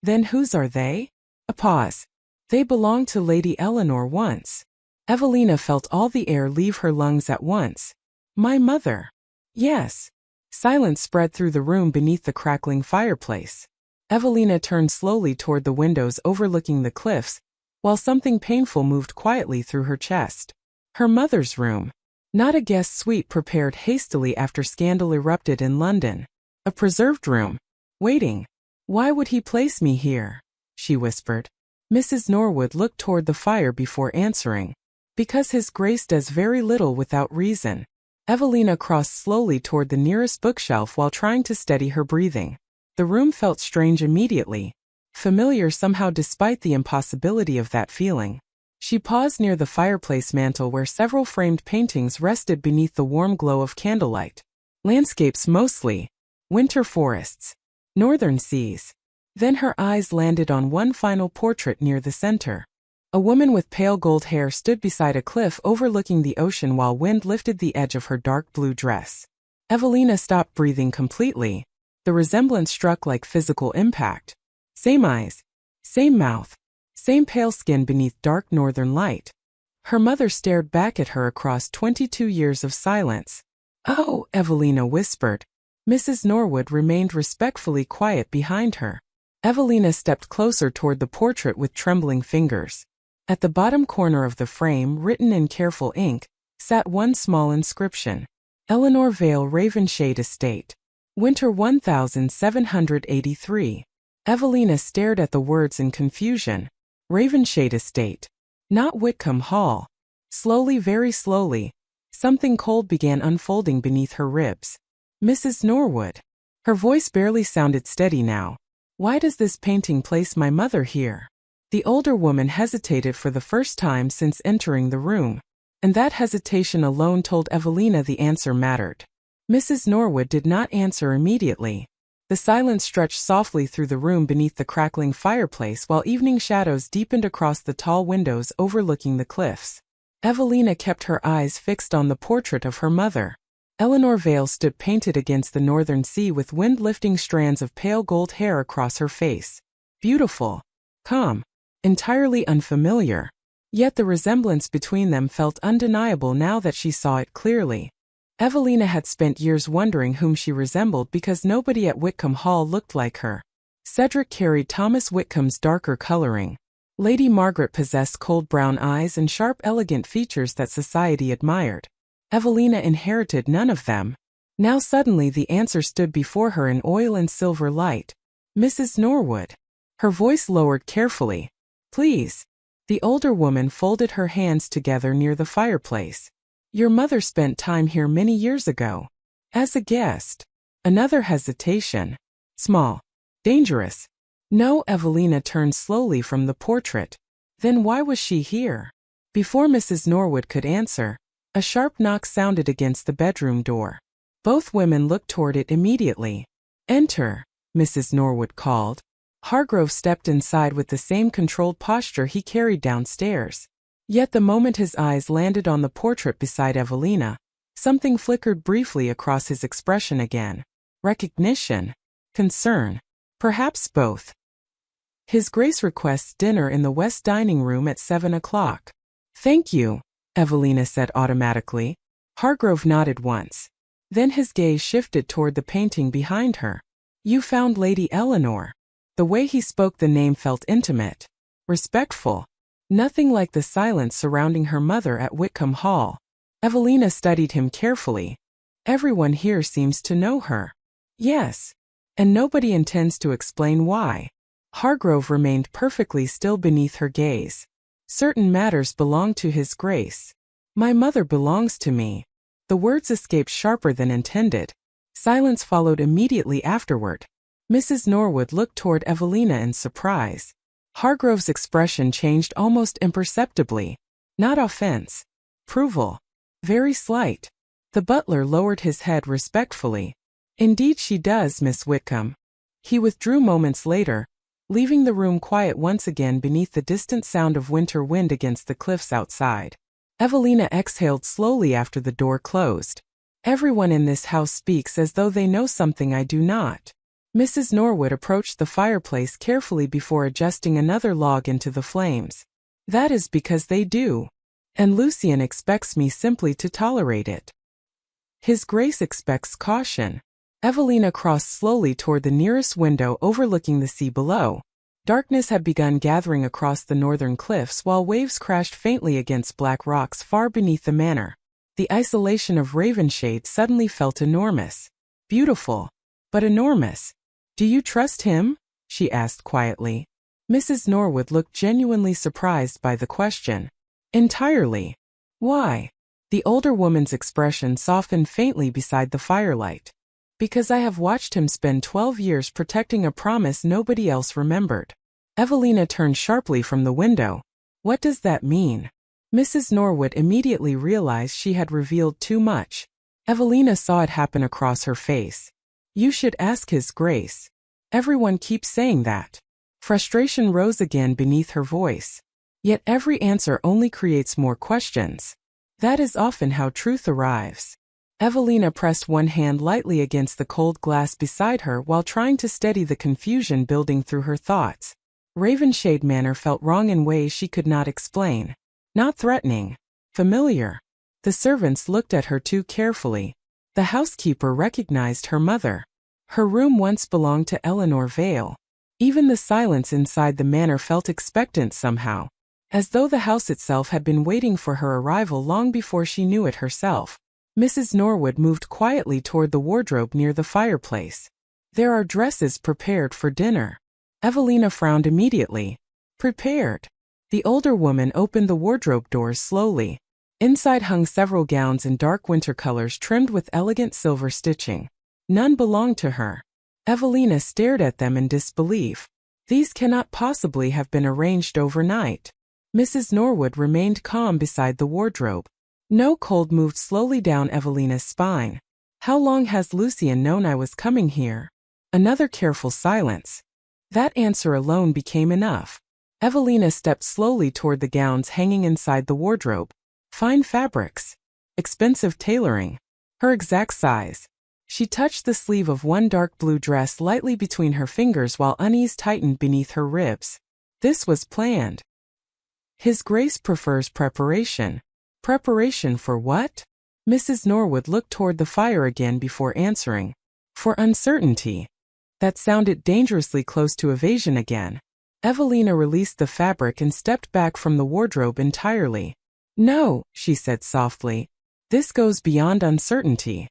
Then whose are they? A pause. They belonged to Lady Eleanor once. Evelina felt all the air leave her lungs at once. My mother. Yes. Silence spread through the room beneath the crackling fireplace. Evelina turned slowly toward the windows overlooking the cliffs, while something painful moved quietly through her chest. Her mother's room. Not a guest suite prepared hastily after scandal erupted in London. A preserved room. Waiting. Why would he place me here? She whispered. Mrs. Norwood looked toward the fire before answering. Because His Grace does very little without reason. Evelina crossed slowly toward the nearest bookshelf while trying to steady her breathing. The room felt strange immediately. Familiar somehow despite the impossibility of that feeling. She paused near the fireplace mantel where several framed paintings rested beneath the warm glow of candlelight. Landscapes mostly. Winter forests. Northern seas. Then her eyes landed on one final portrait near the center. A woman with pale gold hair stood beside a cliff overlooking the ocean while wind lifted the edge of her dark blue dress. Evelina stopped breathing completely. The resemblance struck like physical impact. Same eyes. Same mouth. Same pale skin beneath dark northern light. Her mother stared back at her across 22 years of silence. Oh, Evelina whispered. Mrs. Norwood remained respectfully quiet behind her. Evelina stepped closer toward the portrait with trembling fingers. At the bottom corner of the frame, written in careful ink, sat one small inscription. Eleanor Vale, Ravenshade Estate. Winter 1783. Evelina stared at the words in confusion. Ravenshade Estate. Not Whitcomb Hall. Slowly, very slowly, something cold began unfolding beneath her ribs. Mrs. Norwood. Her voice barely sounded steady now. Why does this painting place my mother here? The older woman hesitated for the first time since entering the room. And that hesitation alone told Evelina the answer mattered. Mrs. Norwood did not answer immediately. The silence stretched softly through the room beneath the crackling fireplace while evening shadows deepened across the tall windows overlooking the cliffs. Evelina kept her eyes fixed on the portrait of her mother. Eleanor Vale stood painted against the northern sea with wind-lifting strands of pale gold hair across her face. Beautiful. Calm. Entirely unfamiliar. Yet the resemblance between them felt undeniable now that she saw it clearly. Evelina had spent years wondering whom she resembled because nobody at Whitcomb Hall looked like her. Cedric carried Thomas Whitcomb's darker coloring. Lady Margaret possessed cold brown eyes and sharp, elegant features that society admired. Evelina inherited none of them. Now suddenly the answer stood before her in oil and silver light. Mrs. Norwood. Her voice lowered carefully. Please. The older woman folded her hands together near the fireplace. Your mother spent time here many years ago. As a guest. Another hesitation. Small. Dangerous. No, Evelina turned slowly from the portrait. Then why was she here? Before Mrs. Norwood could answer, a sharp knock sounded against the bedroom door. Both women looked toward it immediately. Enter, Mrs. Norwood called. Hargrove stepped inside with the same controlled posture he carried downstairs. Yet the moment his eyes landed on the portrait beside Evelina, something flickered briefly across his expression again. Recognition? Concern? Perhaps both. His Grace requests dinner in the West Dining Room at 7 o'clock. Thank you, Evelina said automatically. Hargrove nodded once. Then his gaze shifted toward the painting behind her. You found Lady Eleanor. The way he spoke the name felt intimate. Respectful. Nothing like the silence surrounding her mother at Whitcomb Hall. Evelina studied him carefully. Everyone here seems to know her. Yes. And nobody intends to explain why. Hargrove remained perfectly still beneath her gaze. Certain matters belong to His Grace. My mother belongs to me. The words escaped sharper than intended. Silence followed immediately afterward. Mrs. Norwood looked toward Evelina in surprise. Hargrove's expression changed almost imperceptibly. Not offense. Approval. Very slight. The butler lowered his head respectfully. Indeed she does, Miss Whitcomb. He withdrew moments later, leaving the room quiet once again beneath the distant sound of winter wind against the cliffs outside. Evelina exhaled slowly after the door closed. Everyone in this house speaks as though they know something I do not. Mrs. Norwood approached the fireplace carefully before adjusting another log into the flames. That is because they do. And Lucien expects me simply to tolerate it. His Grace expects caution. Evelina crossed slowly toward the nearest window overlooking the sea below. Darkness had begun gathering across the northern cliffs while waves crashed faintly against black rocks far beneath the manor. The isolation of Ravenshade suddenly felt enormous. Beautiful. But enormous. Do you trust him? She asked quietly. Mrs. Norwood looked genuinely surprised by the question. Entirely. Why? The older woman's expression softened faintly beside the firelight. Because I have watched him spend 12 years protecting a promise nobody else remembered. Evelina turned sharply from the window. What does that mean? Mrs. Norwood immediately realized she had revealed too much. Evelina saw it happen across her face. You should ask His Grace. Everyone keeps saying that. Frustration rose again beneath her voice. Yet every answer only creates more questions. That is often how truth arrives. Evelina pressed one hand lightly against the cold glass beside her while trying to steady the confusion building through her thoughts. Ravenshade Manor felt wrong in ways she could not explain. Not threatening. Familiar. The servants looked at her too carefully. The housekeeper recognized her mother. Her room once belonged to Eleanor Vale. Even the silence inside the manor felt expectant somehow, as though the house itself had been waiting for her arrival long before she knew it herself. Mrs. Norwood moved quietly toward the wardrobe near the fireplace. There are dresses prepared for dinner. Evelina frowned immediately. Prepared. The older woman opened the wardrobe doors slowly. Inside hung several gowns in dark winter colors trimmed with elegant silver stitching. None belonged to her. Evelina stared at them in disbelief. These cannot possibly have been arranged overnight. Mrs. Norwood remained calm beside the wardrobe. No cold moved slowly down Evelina's spine. How long has Lucien known I was coming here? Another careful silence. That answer alone became enough. Evelina stepped slowly toward the gowns hanging inside the wardrobe. Fine fabrics. Expensive tailoring. Her exact size. She touched the sleeve of one dark blue dress lightly between her fingers while unease tightened beneath her ribs. This was planned. His Grace prefers preparation. Preparation for what? Mrs. Norwood looked toward the fire again before answering. For uncertainty. That sounded dangerously close to evasion again. Evelina released the fabric and stepped back from the wardrobe entirely. No, she said softly. This goes beyond uncertainty.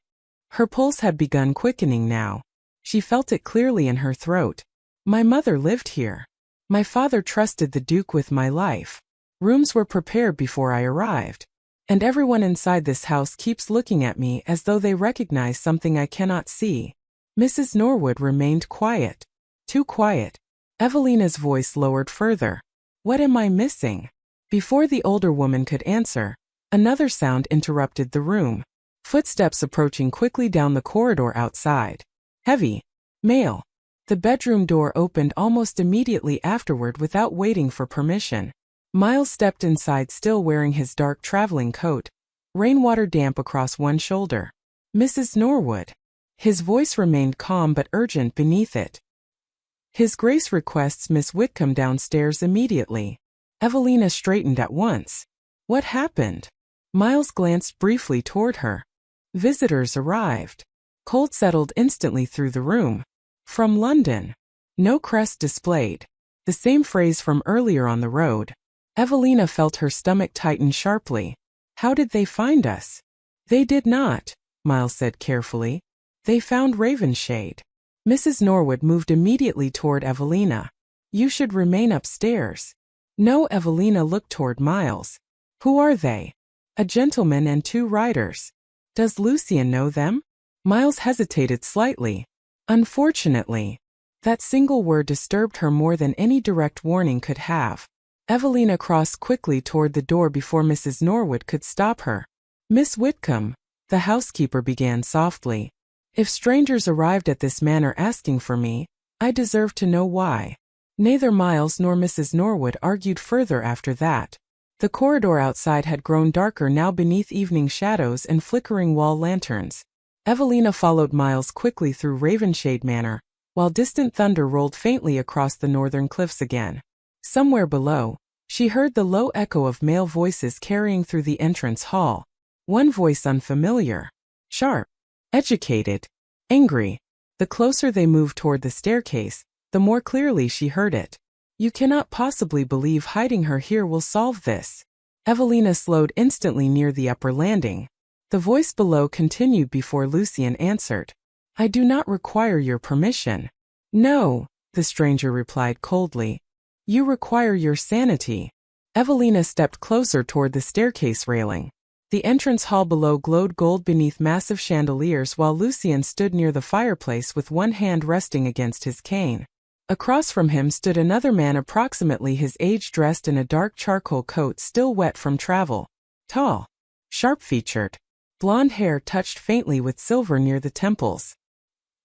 Her pulse had begun quickening now. She felt it clearly in her throat. My mother lived here. My father trusted the Duke with my life. Rooms were prepared before I arrived. And everyone inside this house keeps looking at me as though they recognize something I cannot see. Mrs. Norwood remained quiet. Too quiet. Evelina's voice lowered further. What am I missing? Before the older woman could answer, another sound interrupted the room. Footsteps approaching quickly down the corridor outside. Heavy. Male. The bedroom door opened almost immediately afterward without waiting for permission. Miles stepped inside still wearing his dark traveling coat, rainwater damp across one shoulder. Mrs. Norwood. His voice remained calm but urgent beneath it. His Grace requests Miss Whitcomb downstairs immediately. Evelina straightened at once. What happened? Miles glanced briefly toward her. Visitors arrived. Cold settled instantly through the room. From London. No crest displayed. The same phrase from earlier on the road. Evelina felt her stomach tighten sharply. How did they find us? They did not, Miles said carefully. They found Ravenshade. Mrs. Norwood moved immediately toward Evelina. You should remain upstairs. No, Evelina looked toward Miles. Who are they? A gentleman and 2 riders. Does Lucien know them? Miles hesitated slightly. Unfortunately. That single word disturbed her more than any direct warning could have. Evelina crossed quickly toward the door before Mrs. Norwood could stop her. Miss Whitcomb, the housekeeper began softly. If strangers arrived at this manor asking for me, I deserve to know why. Neither Miles nor Mrs. Norwood argued further after that. The corridor outside had grown darker now beneath evening shadows and flickering wall lanterns. Evelina followed Miles quickly through Ravenshade Manor, while distant thunder rolled faintly across the northern cliffs again. Somewhere below, she heard the low echo of male voices carrying through the entrance hall. One voice unfamiliar, sharp, educated, angry. The closer they moved toward the staircase, the more clearly she heard it. You cannot possibly believe hiding her here will solve this. Evelina slowed instantly near the upper landing. The voice below continued before Lucien answered. I do not require your permission. No, the stranger replied coldly. You require your sanity. Evelina stepped closer toward the staircase railing. The entrance hall below glowed gold beneath massive chandeliers while Lucien stood near the fireplace with one hand resting against his cane. Across from him stood another man approximately his age dressed in a dark charcoal coat still wet from travel. Tall, sharp-featured, blonde hair touched faintly with silver near the temples.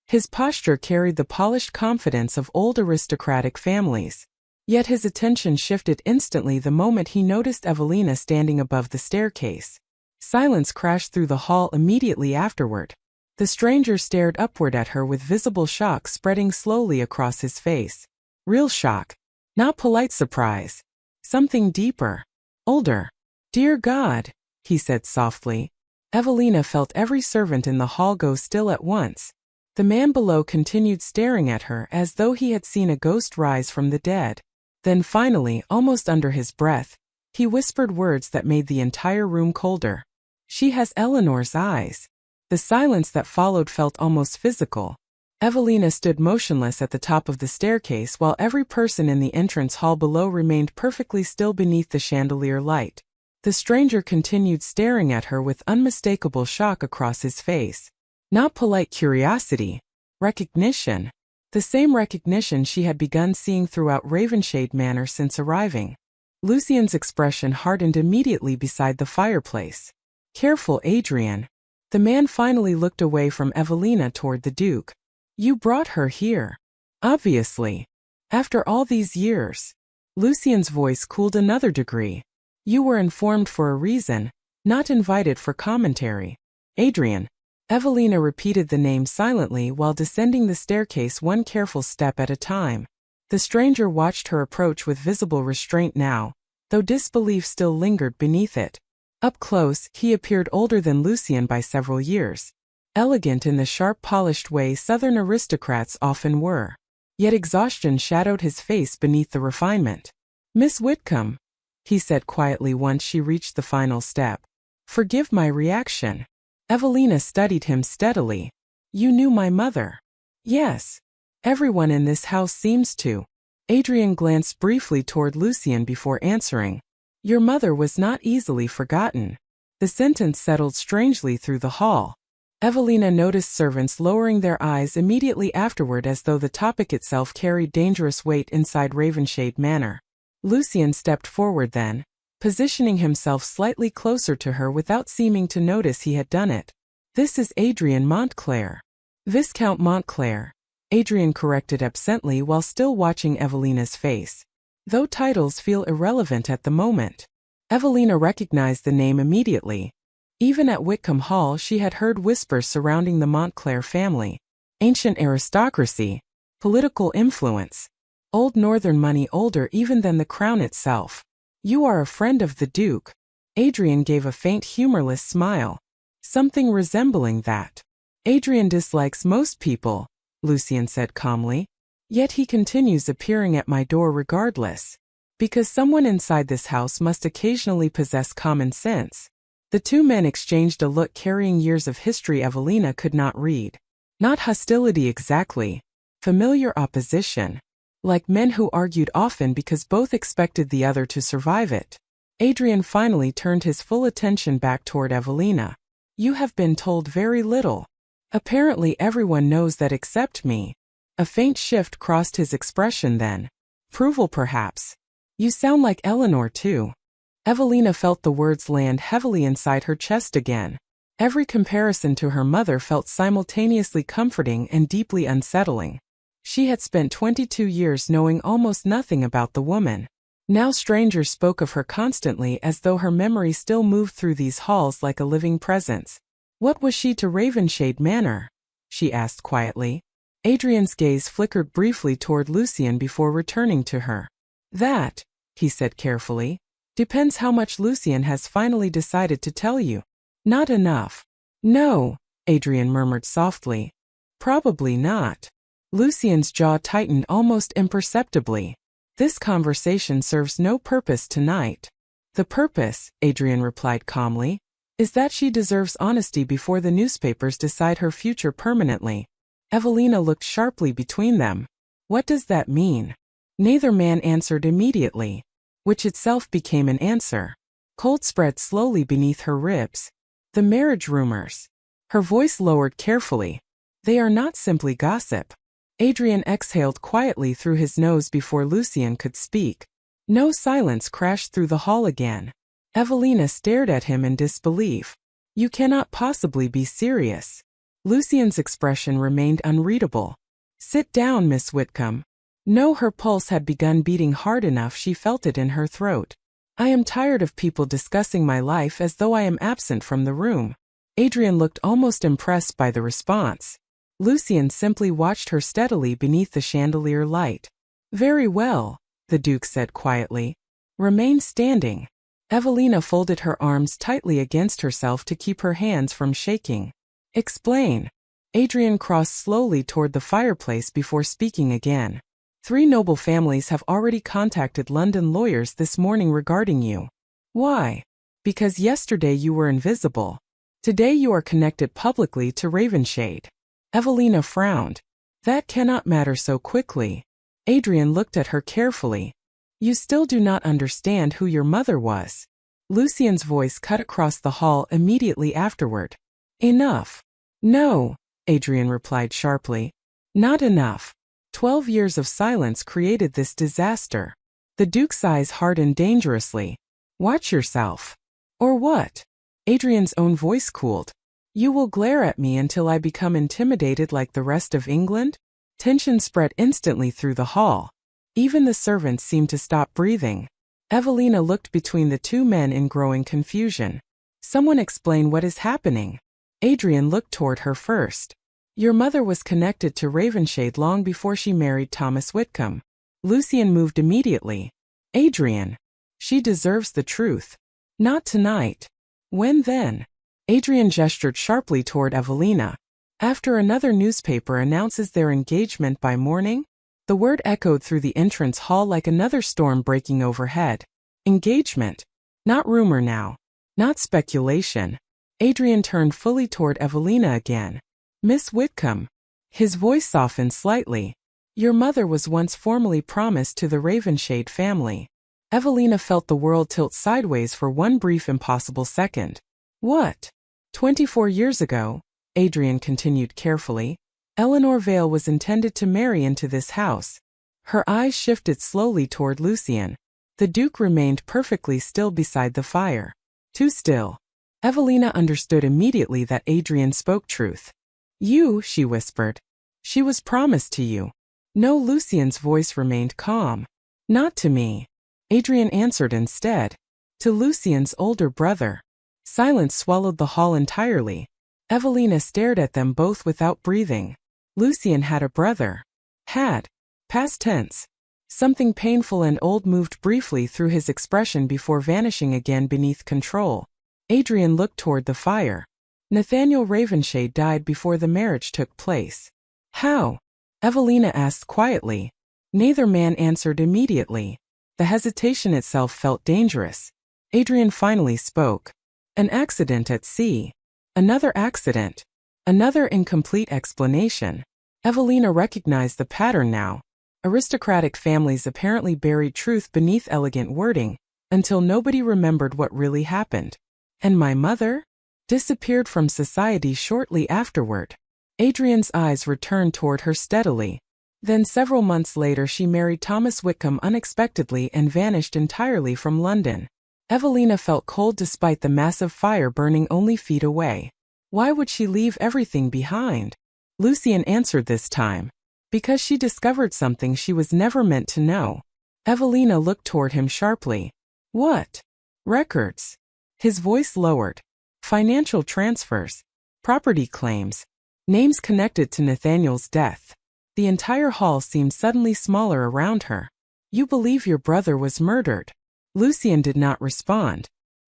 His posture carried the polished confidence of old aristocratic families. Yet his attention shifted instantly the moment he noticed Evelina standing above the staircase. Silence crashed through the hall immediately afterward. The stranger stared upward at her with visible shock spreading slowly across his face. Real shock. Not polite surprise. Something deeper. Older. Dear God, he said softly. Evelina felt every servant in the hall go still at once. The man below continued staring at her as though he had seen a ghost rise from the dead. Then finally, almost under his breath, he whispered words that made the entire room colder. She has Eleanor's eyes. The silence that followed felt almost physical. Evelina stood motionless at the top of the staircase while every person in the entrance hall below remained perfectly still beneath the chandelier light. The stranger continued staring at her with unmistakable shock across his face. Not polite curiosity. Recognition. The same recognition she had begun seeing throughout Ravenshade Manor since arriving. Lucien's expression hardened immediately beside the fireplace. Careful, Adrian. The man finally looked away from Evelina toward the Duke. You brought her here. Obviously. After all these years. Lucien's voice cooled another degree. You were informed for a reason, not invited for commentary. Adrian. Evelina repeated the name silently while descending the staircase one careful step at a time. The stranger watched her approach with visible restraint now, though disbelief still lingered beneath it. Up close, he appeared older than Lucien by several years. Elegant in the sharp polished way Southern aristocrats often were. Yet exhaustion shadowed his face beneath the refinement. Miss Whitcomb, he said quietly once she reached the final step. Forgive my reaction. Evelina studied him steadily. You knew my mother. Yes. Everyone in this house seems to. Adrian glanced briefly toward Lucien before answering. Your mother was not easily forgotten. The sentence settled strangely through the hall. Evelina noticed servants lowering their eyes immediately afterward as though the topic itself carried dangerous weight inside Ravenshade Manor. Lucien stepped forward then, positioning himself slightly closer to her without seeming to notice he had done it. This is Adrian Montclair. Viscount Montclair, Adrian corrected absently while still watching Evelina's face. Though titles feel irrelevant at the moment. Evelina recognized the name immediately. Even at Whitcomb Hall she had heard whispers surrounding the Montclair family. Ancient aristocracy. Political influence. Old northern money older even than the crown itself. You are a friend of the Duke. Adrian gave a faint humorless smile. Something resembling that. Adrian dislikes most people, Lucien said calmly. Yet he continues appearing at my door regardless. Because someone inside this house must occasionally possess common sense. The two men exchanged a look carrying years of history Evelina could not read. Not hostility exactly. Familiar opposition. Like men who argued often because both expected the other to survive it. Adrian finally turned his full attention back toward Evelina. You have been told very little. Apparently everyone knows that except me. A faint shift crossed his expression then. Approval perhaps. You sound like Eleanor too. Evelina felt the words land heavily inside her chest again. Every comparison to her mother felt simultaneously comforting and deeply unsettling. She had spent 22 years knowing almost nothing about the woman. Now strangers spoke of her constantly as though her memory still moved through these halls like a living presence. What was she to Ravenshade Manor? She asked quietly. Adrian's gaze flickered briefly toward Lucien before returning to her. That, he said carefully, depends how much Lucien has finally decided to tell you. Not enough. No, Adrian murmured softly. Probably not. Lucien's jaw tightened almost imperceptibly. This conversation serves no purpose tonight. The purpose, Adrian replied calmly, is that she deserves honesty before the newspapers decide her future permanently. Evelina looked sharply between them. What does that mean? Neither man answered immediately, which itself became an answer. Cold spread slowly beneath her ribs. The marriage rumors. Her voice lowered carefully. They are not simply gossip. Adrian exhaled quietly through his nose before Lucien could speak. No silence crashed through the hall again. Evelina stared at him in disbelief. You cannot possibly be serious. Lucien's expression remained unreadable. Sit down, Miss Whitcomb. No, her pulse had begun beating hard enough she felt it in her throat. I am tired of people discussing my life as though I am absent from the room. Adrian looked almost impressed by the response. Lucien simply watched her steadily beneath the chandelier light. Very well, the Duke said quietly. Remain standing. Evelina folded her arms tightly against herself to keep her hands from shaking. Explain. Adrian crossed slowly toward the fireplace before speaking again. 3 noble families have already contacted London lawyers this morning regarding you. Why? Because yesterday you were invisible. Today you are connected publicly to Ravenshade. Evelina frowned. That cannot matter so quickly. Adrian looked at her carefully. You still do not understand who your mother was. Lucien's voice cut across the hall immediately afterward. Enough. No, Adrian replied sharply. Not enough. 12 years of silence created this disaster. The Duke's eyes hardened dangerously. Watch yourself. Or what? Adrian's own voice cooled. You will glare at me until I become intimidated like the rest of England? Tension spread instantly through the hall. Even the servants seemed to stop breathing. Evelina looked between the two men in growing confusion. Someone explain what is happening. Adrian looked toward her first. Your mother was connected to Ravenshade long before she married Thomas Whitcomb. Lucien moved immediately. Adrian. She deserves the truth. Not tonight. When then? Adrian gestured sharply toward Evelina. After another newspaper announces their engagement by morning? The word echoed through the entrance hall like another storm breaking overhead. Engagement. Not rumor now. Not speculation. Adrian turned fully toward Evelina again. Miss Whitcomb. His voice softened slightly. Your mother was once formally promised to the Ravenshade family. Evelina felt the world tilt sideways for one brief impossible second. What? 24 years ago, Adrian continued carefully, Eleanor Vale was intended to marry into this house. Her eyes shifted slowly toward Lucien. The Duke remained perfectly still beside the fire. Too still. Evelina understood immediately that Adrian spoke truth. You, she whispered. She was promised to you. No, Lucien's voice remained calm. Not to me. Adrian answered instead. To Lucien's older brother. Silence swallowed the hall entirely. Evelina stared at them both without breathing. Lucien had a brother. Had. Past tense. Something painful and old moved briefly through his expression before vanishing again beneath control. Adrian looked toward the fire. Nathaniel Ravenshade died before the marriage took place. How? Evelina asked quietly. Neither man answered immediately. The hesitation itself felt dangerous. Adrian finally spoke. An accident at sea. Another accident. Another incomplete explanation. Evelina recognized the pattern now. Aristocratic families apparently buried truth beneath elegant wording, until nobody remembered what really happened. And my mother? Disappeared from society shortly afterward. Adrian's eyes returned toward her steadily. Then several months later she married Thomas Whitcomb unexpectedly and vanished entirely from London. Evelina felt cold despite the massive fire burning only feet away. Why would she leave everything behind? Lucian answered this time. Because she discovered something she was never meant to know. Evelina looked toward him sharply. What? Records. His voice lowered. Financial transfers. Property claims. Names connected to Nathaniel's death. The entire hall seemed suddenly smaller around her. You believe your brother was murdered? Lucian did not respond.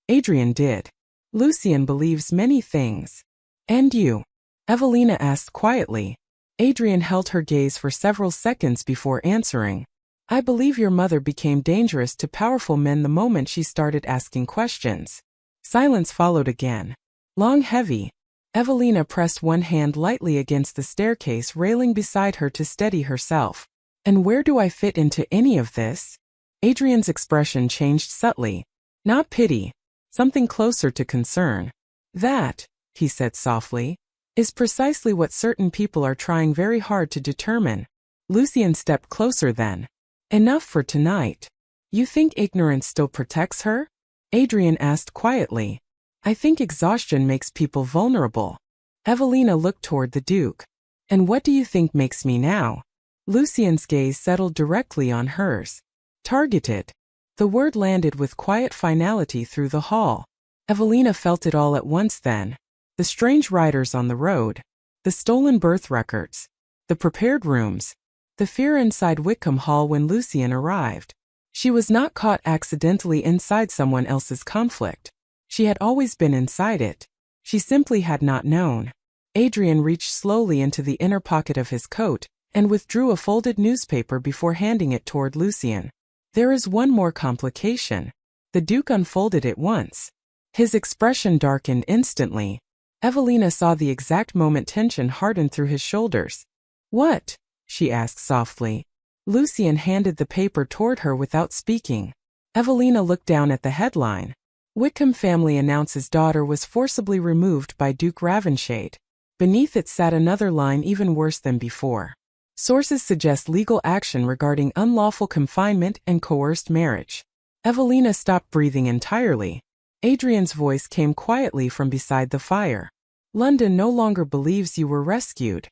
Adrian did. Lucian believes many things. And you? Evelina asked quietly. Adrian held her gaze for several seconds before answering. I believe your mother became dangerous to powerful men the moment she started asking questions. Silence followed again. Long, heavy. Evelina pressed one hand lightly against the staircase railing beside her to steady herself. And where do I fit into any of this? Adrian's expression changed subtly. Not pity. Something closer to concern. That, he said softly, is precisely what certain people are trying very hard to determine. Lucian stepped closer then. Enough for tonight. You think ignorance still protects her? Adrian asked quietly. I think exhaustion makes people vulnerable. Evelina looked toward the Duke. And what do you think makes me now? Lucian's gaze settled directly on hers. Targeted. The word landed with quiet finality through the hall. Evelina felt it all at once then. The strange riders on the road. The stolen birth records. The prepared rooms. The fear inside Whitcomb Hall when Lucian arrived. She was not caught accidentally inside someone else's conflict. She had always been inside it. She simply had not known. Adrian reached slowly into the inner pocket of his coat and withdrew a folded newspaper before handing it toward Lucian. There is one more complication. The Duke unfolded it once. His expression darkened instantly. Evelina saw the exact moment tension hardened through his shoulders. What? She asked softly. Lucian handed the paper toward her without speaking. Evelina looked down at the headline. Whitcomb family announces daughter was forcibly removed by Duke Ravenshade. Beneath it sat another line even worse than before. Sources suggest legal action regarding unlawful confinement and coerced marriage. Evelina stopped breathing entirely. Adrian's voice came quietly from beside the fire. London no longer believes you were rescued.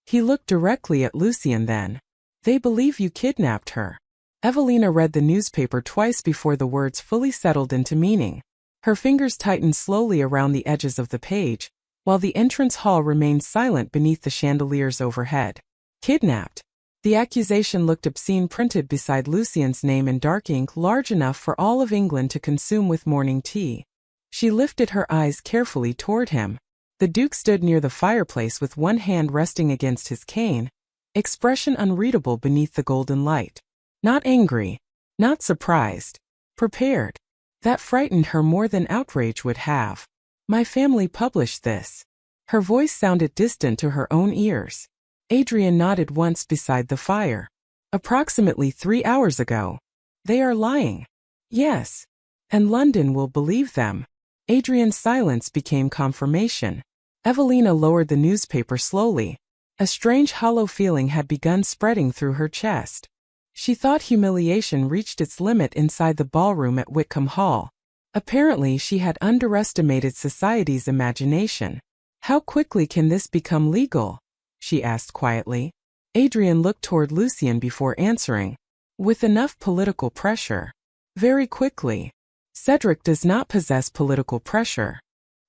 He looked directly at Lucian then. They believe you kidnapped her. Evelina read the newspaper twice before the words fully settled into meaning. Her fingers tightened slowly around the edges of the page, while the entrance hall remained silent beneath the chandeliers overhead. Kidnapped. The accusation looked obscene, printed beside Lucian's name in dark ink large enough for all of England to consume with morning tea. She lifted her eyes carefully toward him. The Duke stood near the fireplace with one hand resting against his cane, expression unreadable beneath the golden light. Not angry. Not surprised. Prepared. That frightened her more than outrage would have. My family published this. Her voice sounded distant to her own ears. Adrian nodded once beside the fire. Approximately 3 hours ago. They are lying. Yes. And London will believe them. Adrian's silence became confirmation. Evelina lowered the newspaper slowly. A strange hollow feeling had begun spreading through her chest. She thought humiliation reached its limit inside the ballroom at Whitcomb Hall. Apparently she had underestimated society's imagination. How quickly can this become legal? She asked quietly. Adrian looked toward Lucian before answering. With enough political pressure. Very quickly. Cedric does not possess political pressure.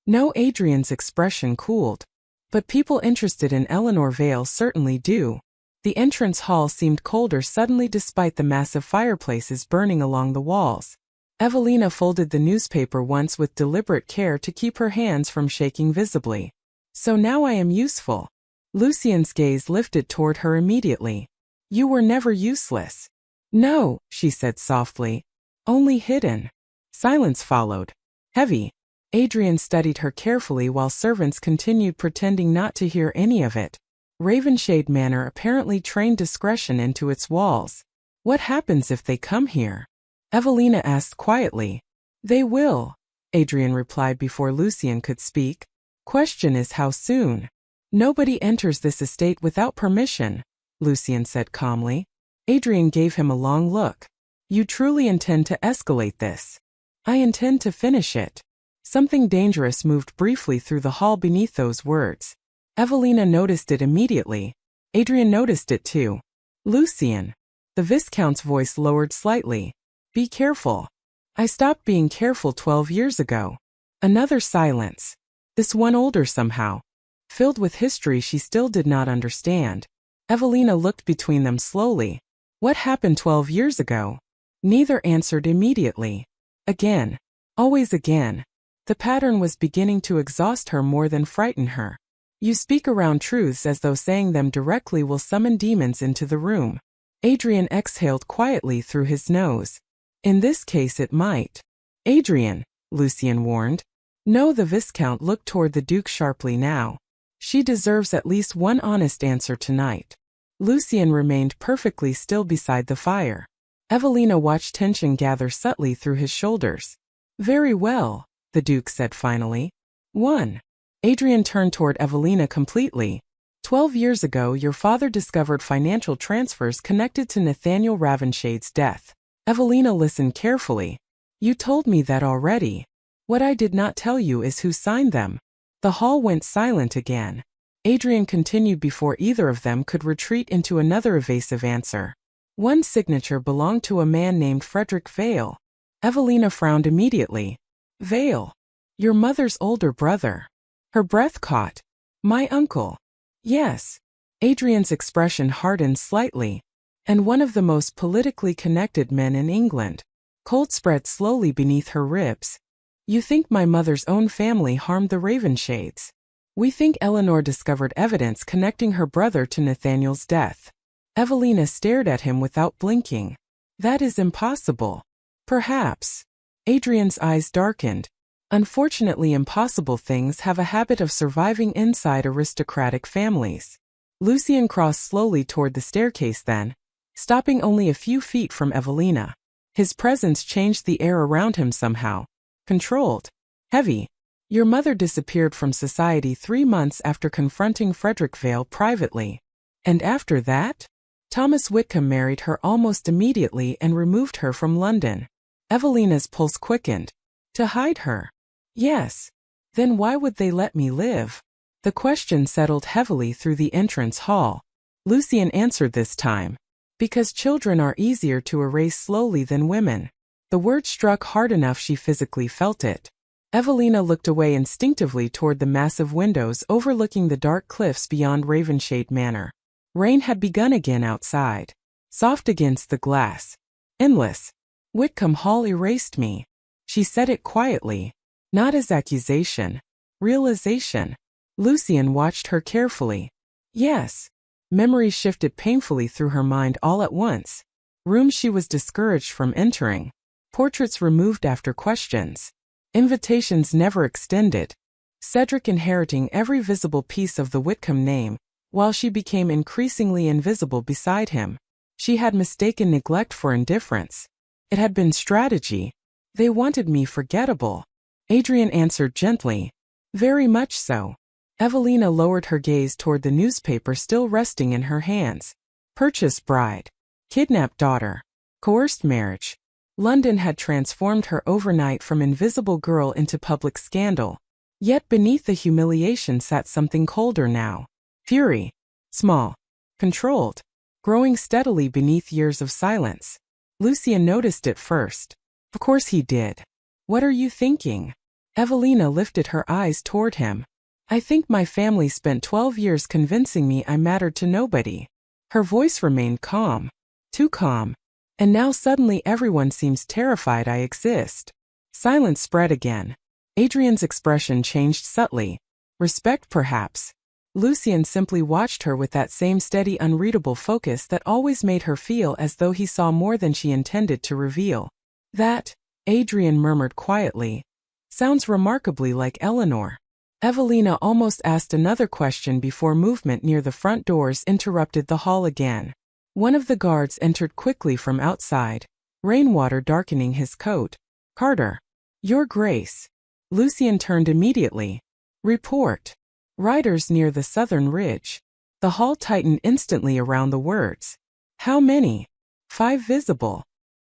No, Adrian's expression cooled. But people interested in Eleanor Vale certainly do. The entrance hall seemed colder suddenly despite the massive fireplaces burning along the walls. Evelina folded the newspaper once with deliberate care to keep her hands from shaking visibly. So now I am useful. Lucian's gaze lifted toward her immediately. You were never useless. No, she said softly. Only hidden. Silence followed. Heavy. Adrian studied her carefully while servants continued pretending not to hear any of it. Ravenshade Manor apparently trained discretion into its walls. What happens if they come here? Evelina asked quietly. They will, Adrian replied before Lucian could speak. Question is how soon? Nobody enters this estate without permission, Lucian said calmly. Adrian gave him a long look. You truly intend to escalate this? I intend to finish it. Something dangerous moved briefly through the hall beneath those words. Evelina noticed it immediately. Adrian noticed it too. Lucian. The Viscount's voice lowered slightly. Be careful. I stopped being careful 12 years ago. Another silence. This one older somehow. Filled with history she still did not understand. Evelina looked between them slowly. What happened 12 years ago? Neither answered immediately. Again. Always again. The pattern was beginning to exhaust her more than frighten her. You speak around truths as though saying them directly will summon demons into the room. Adrian exhaled quietly through his nose. In this case it might. Adrian, Lucian warned. No, the Viscount looked toward the Duke sharply now. She deserves at least one honest answer tonight. Lucian remained perfectly still beside the fire. Evelina watched tension gather subtly through his shoulders. Very well, the Duke said finally. 1. Adrian turned toward Evelina completely. 12 years ago your father discovered financial transfers connected to Nathaniel Ravenshade's death. Evelina listened carefully. You told me that already. What I did not tell you is who signed them. The hall went silent again. Adrian continued before either of them could retreat into another evasive answer. One signature belonged to a man named Frederick Vale. Evelina frowned immediately. Vale. Your mother's older brother. Her breath caught. My uncle. Yes. Adrian's expression hardened slightly. And one of the most politically connected men in England. Cold spread slowly beneath her ribs. You think my mother's own family harmed the Ravenshades. We think Eleanor discovered evidence connecting her brother to Nathaniel's death. Evelina stared at him without blinking. That is impossible. Perhaps. Adrian's eyes darkened. Unfortunately, impossible things have a habit of surviving inside aristocratic families. Lucian crossed slowly toward the staircase then, stopping only a few feet from Evelina. His presence changed the air around him somehow. Controlled. Heavy. Your mother disappeared from society 3 months after confronting Frederick Vale privately. And after that? Thomas Whitcomb married her almost immediately and removed her from London. Evelina's pulse quickened. To hide her? Yes. Then why would they let me live? The question settled heavily through the entrance hall. Lucian answered this time. Because children are easier to erase slowly than women. The word struck hard enough she physically felt it. Evelina looked away instinctively toward the massive windows overlooking the dark cliffs beyond Ravenshade Manor. Rain had begun again outside. Soft against the glass. Endless. Whitcomb Hall erased me. She said it quietly. Not as accusation. Realization. Lucian watched her carefully. Yes. Memories shifted painfully through her mind all at once. Rooms she was discouraged from entering. Portraits removed after questions. Invitations never extended. Cedric inheriting every visible piece of the Whitcomb name, while she became increasingly invisible beside him. She had mistaken neglect for indifference. It had been strategy. They wanted me forgettable. Adrian answered gently. Very much so. Evelina lowered her gaze toward the newspaper still resting in her hands. Purchased bride. Kidnapped daughter. Coerced marriage. London had transformed her overnight from invisible girl into public scandal. Yet beneath the humiliation sat something colder now. Fury. Small. Controlled. Growing steadily beneath years of silence. Lucian noticed it first. Of course he did. What are you thinking? Evelina lifted her eyes toward him. I think my family spent 12 years convincing me I mattered to nobody. Her voice remained calm. Too calm. And now suddenly everyone seems terrified I exist. Silence spread again. Adrian's expression changed subtly. Respect perhaps. Lucien simply watched her with that same steady, unreadable focus that always made her feel as though he saw more than she intended to reveal. That, Adrian murmured quietly, sounds remarkably like Eleanor. Evelina almost asked another question before movement near the front doors interrupted the hall again. One of the guards entered quickly from outside, rainwater darkening his coat. Carter. Your Grace. Lucien turned immediately. Report. Riders near the southern ridge. The hall tightened instantly around the words. How many? 5 visible.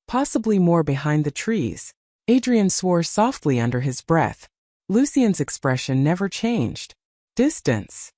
Possibly more behind the trees. Adrian swore softly under his breath. Lucien's expression never changed. Distance.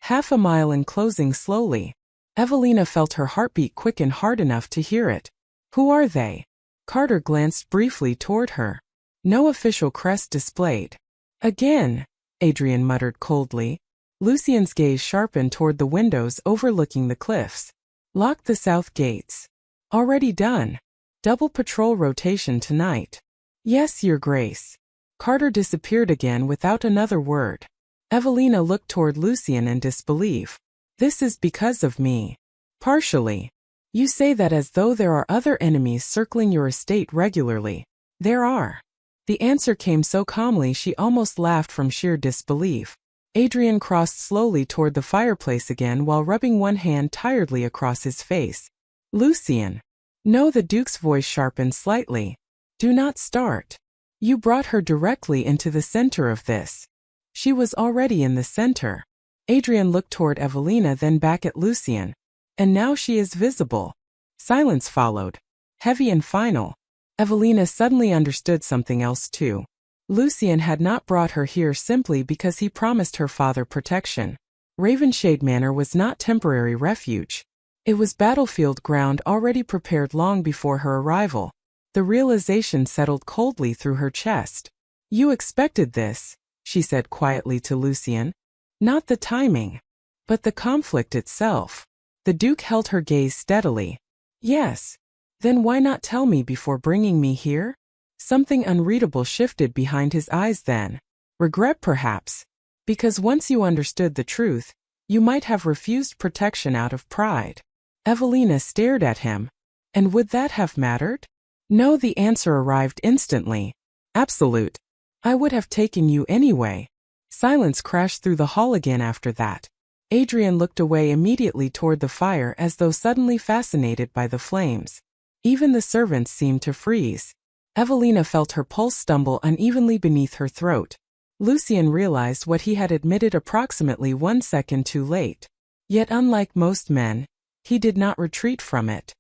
1/2 mile and closing slowly. Evelina felt her heartbeat quicken hard enough to hear it. Who are they? Carter glanced briefly toward her. No official crest displayed. Again, Adrian muttered coldly. Lucien's gaze sharpened toward the windows overlooking the cliffs. Lock the south gates. Already done. Double patrol rotation tonight. Yes, Your Grace. Carter disappeared again without another word. Evelina looked toward Lucien in disbelief. This is because of me. Partially. You say that as though there are other enemies circling your estate regularly. There are. The answer came so calmly she almost laughed from sheer disbelief. Adrian crossed slowly toward the fireplace again while rubbing one hand tiredly across his face. Lucien. No, the Duke's voice sharpened slightly. Do not start. You brought her directly into the center of this. She was already in the center. Adrian looked toward Evelina, then back at Lucien. And now she is visible. Silence followed. Heavy and final. Evelina suddenly understood something else too. Lucien had not brought her here simply because he promised her father protection. Ravenshade Manor was not temporary refuge. It was battlefield ground already prepared long before her arrival. The realization settled coldly through her chest. You expected this, she said quietly to Lucien. Not the timing, but the conflict itself. The Duke held her gaze steadily. Yes. Then why not tell me before bringing me here? Something unreadable shifted behind his eyes then. Regret perhaps. Because once you understood the truth, you might have refused protection out of pride. Evelina stared at him. And would that have mattered? No, the answer arrived instantly. Absolute. I would have taken you anyway. Silence crashed through the hall again after that. Adrian looked away immediately toward the fire as though suddenly fascinated by the flames. Even the servants seemed to freeze. Evelina felt her pulse stumble unevenly beneath her throat. Lucien realized what he had admitted approximately 1 second too late. Yet unlike most men, he did not retreat from it.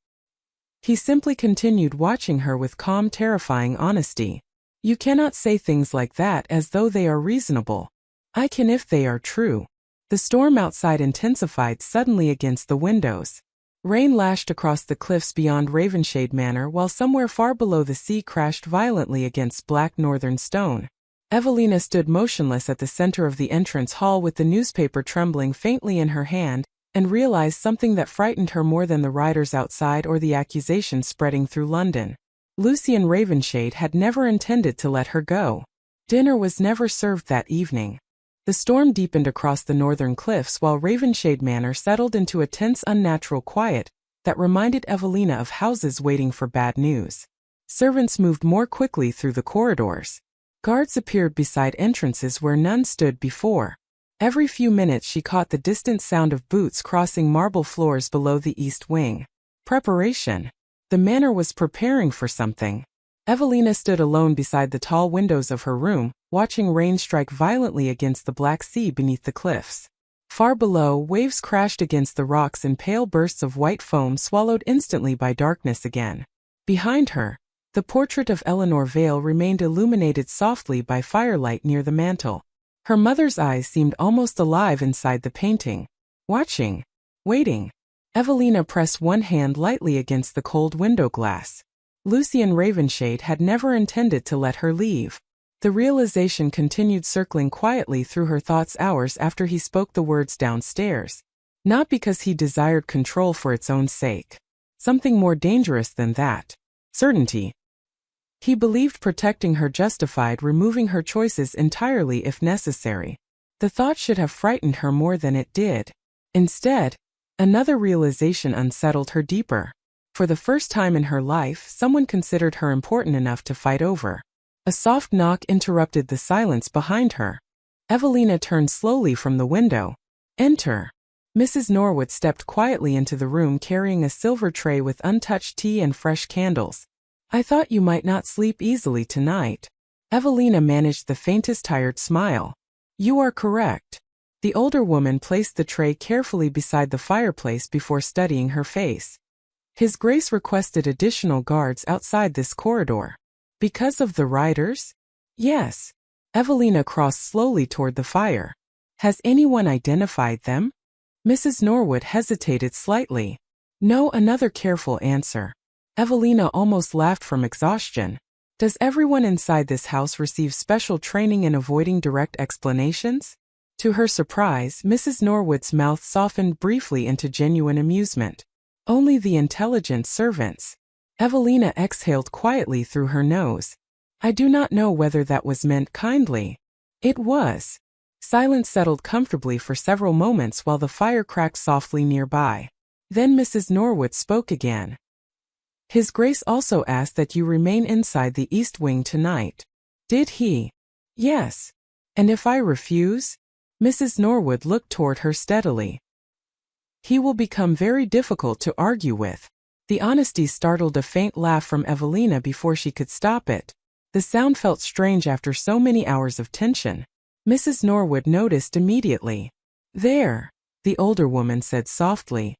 He simply continued watching her with calm, terrifying honesty. You cannot say things like that as though they are reasonable. I can if they are true. The storm outside intensified suddenly against the windows. Rain lashed across the cliffs beyond Ravenshade Manor while somewhere far below the sea crashed violently against black northern stone. Evelina stood motionless at the center of the entrance hall with the newspaper trembling faintly in her hand, and realized something that frightened her more than the riders outside or the accusations spreading through London. Lucien Ravenshade had never intended to let her go. Dinner was never served that evening. The storm deepened across the northern cliffs while Ravenshade Manor settled into a tense, unnatural quiet that reminded Evelina of houses waiting for bad news. Servants moved more quickly through the corridors. Guards appeared beside entrances where none stood before. Every few minutes she caught the distant sound of boots crossing marble floors below the east wing. Preparation. The manor was preparing for something. Evelina stood alone beside the tall windows of her room, watching rain strike violently against the black sea beneath the cliffs. Far below, waves crashed against the rocks in pale bursts of white foam swallowed instantly by darkness again. Behind her, the portrait of Eleanor Vale remained illuminated softly by firelight near the mantel. Her mother's eyes seemed almost alive inside the painting. Watching. Waiting. Evelina pressed one hand lightly against the cold window glass. Lucien Ravenshade had never intended to let her leave. The realization continued circling quietly through her thoughts hours after he spoke the words downstairs. Not because he desired control for its own sake. Something more dangerous than that. Certainty. He believed protecting her justified removing her choices entirely if necessary. The thought should have frightened her more than it did. Instead, another realization unsettled her deeper. For the first time in her life, someone considered her important enough to fight over. A soft knock interrupted the silence behind her. Evelina turned slowly from the window. "Enter." Mrs. Norwood stepped quietly into the room carrying a silver tray with untouched tea and fresh candles. "I thought you might not sleep easily tonight." Evelina managed the faintest tired smile. "You are correct." The older woman placed the tray carefully beside the fireplace before studying her face. "His Grace requested additional guards outside this corridor." "Because of the riders?" "Yes." Evelina crossed slowly toward the fire. "Has anyone identified them?" Mrs. Norwood hesitated slightly. "No." Another careful answer. Evelina almost laughed from exhaustion. "Does everyone inside this house receive special training in avoiding direct explanations?" To her surprise, Mrs. Norwood's mouth softened briefly into genuine amusement. "Only the intelligent servants." Evelina exhaled quietly through her nose. "I do not know whether that was meant kindly." It was. Silence settled comfortably for several moments while the fire cracked softly nearby. Then Mrs. Norwood spoke again. "His Grace also asked that you remain inside the East Wing tonight." "Did he?" "Yes." "And if I refuse?" Mrs. Norwood looked toward her steadily. "He will become very difficult to argue with." The honesty startled a faint laugh from Evelina before she could stop it. The sound felt strange after so many hours of tension. Mrs. Norwood noticed immediately. "There," the older woman said softly.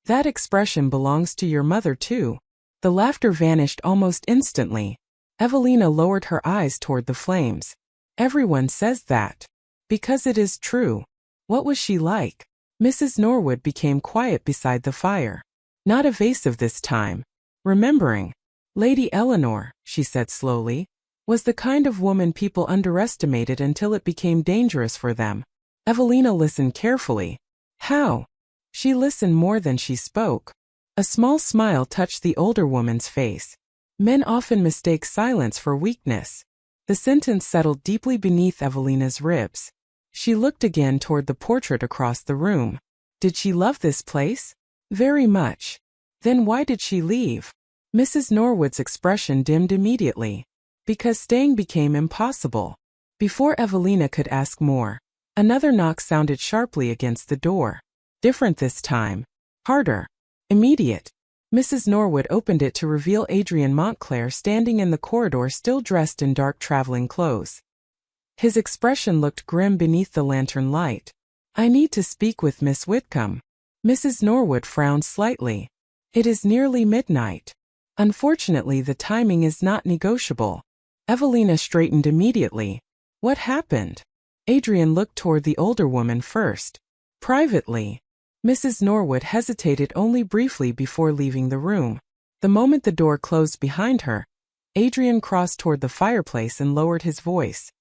"That expression belongs to your mother too." The laughter vanished almost instantly. Evelina lowered her eyes toward the flames. "Everyone says that." "Because it is true." "What was she like?" Mrs. Norwood became quiet beside the fire. Not evasive this time. Remembering. "Lady Eleanor," she said slowly, "was the kind of woman people underestimated until it became dangerous for them." Evelina listened carefully. "How?" She listened more than she spoke. A small smile touched the older woman's face. "Men often mistake silence for weakness." The sentence settled deeply beneath Evelina's ribs. She looked again toward the portrait across the room. Did she love this place? Very much. Then why did she leave? Mrs. Norwood's expression dimmed immediately. Because staying became impossible. Before Evelina could ask more, another knock sounded sharply against the door. Different this time. Harder. Immediate. Mrs. Norwood opened it to reveal Adrian Montclair standing in the corridor still dressed in dark traveling clothes. His expression looked grim beneath the lantern light. "I need to speak with Miss Whitcomb." Mrs. Norwood frowned slightly. "It is nearly midnight. Unfortunately, the timing is not negotiable." Evelina straightened immediately. "What happened?" Adrian looked toward the older woman first. "Privately." Mrs. Norwood hesitated only briefly before leaving the room. The moment the door closed behind her, Adrian crossed toward the fireplace and lowered his voice.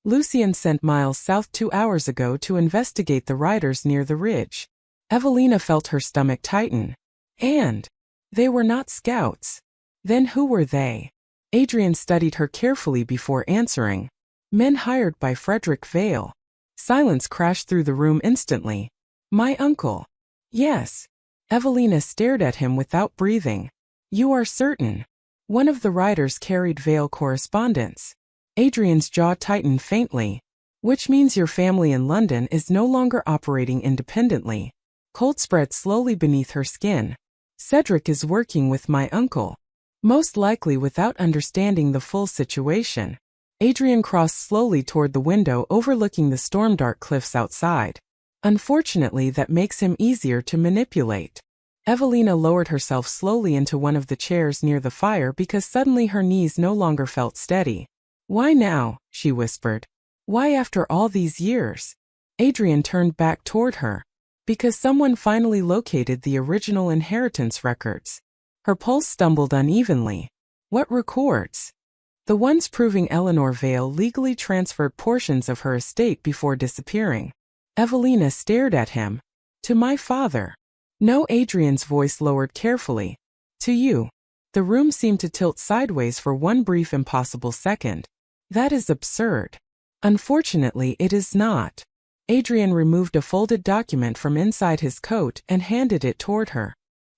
"Lucien sent Miles south 2 hours ago to investigate the riders near the ridge." Evelina felt her stomach tighten. "And they were not scouts. Then who were they?" Adrian studied her carefully before answering. "Men hired by Frederick Vale." Silence crashed through the room instantly. "My uncle." "Yes." Evelina stared at him without breathing. "You are certain?" "One of the riders carried Vale correspondence." Adrian's jaw tightened faintly. "Which means your family in London is no longer operating independently." Cold spread slowly beneath her skin. "Cedric is working with my uncle." Most likely without understanding the full situation. Adrian crossed slowly toward the window overlooking the storm-dark cliffs outside. "Unfortunately, that makes him easier to manipulate." Evelina lowered herself slowly into one of the chairs near the fire because suddenly her knees no longer felt steady. "Why now?" she whispered. "Why after all these years?" Adrian turned back toward her. "Because someone finally located the original inheritance records." Her pulse stumbled unevenly. "What records?" "The ones proving Eleanor Vale legally transferred portions of her estate before disappearing." Evelina stared at him. "To my father." "No." Adrian's voice lowered carefully. "To you." The room seemed to tilt sideways for one brief impossible second. "That is absurd." "Unfortunately, it is not." Adrian removed a folded document from inside his coat and handed it toward her.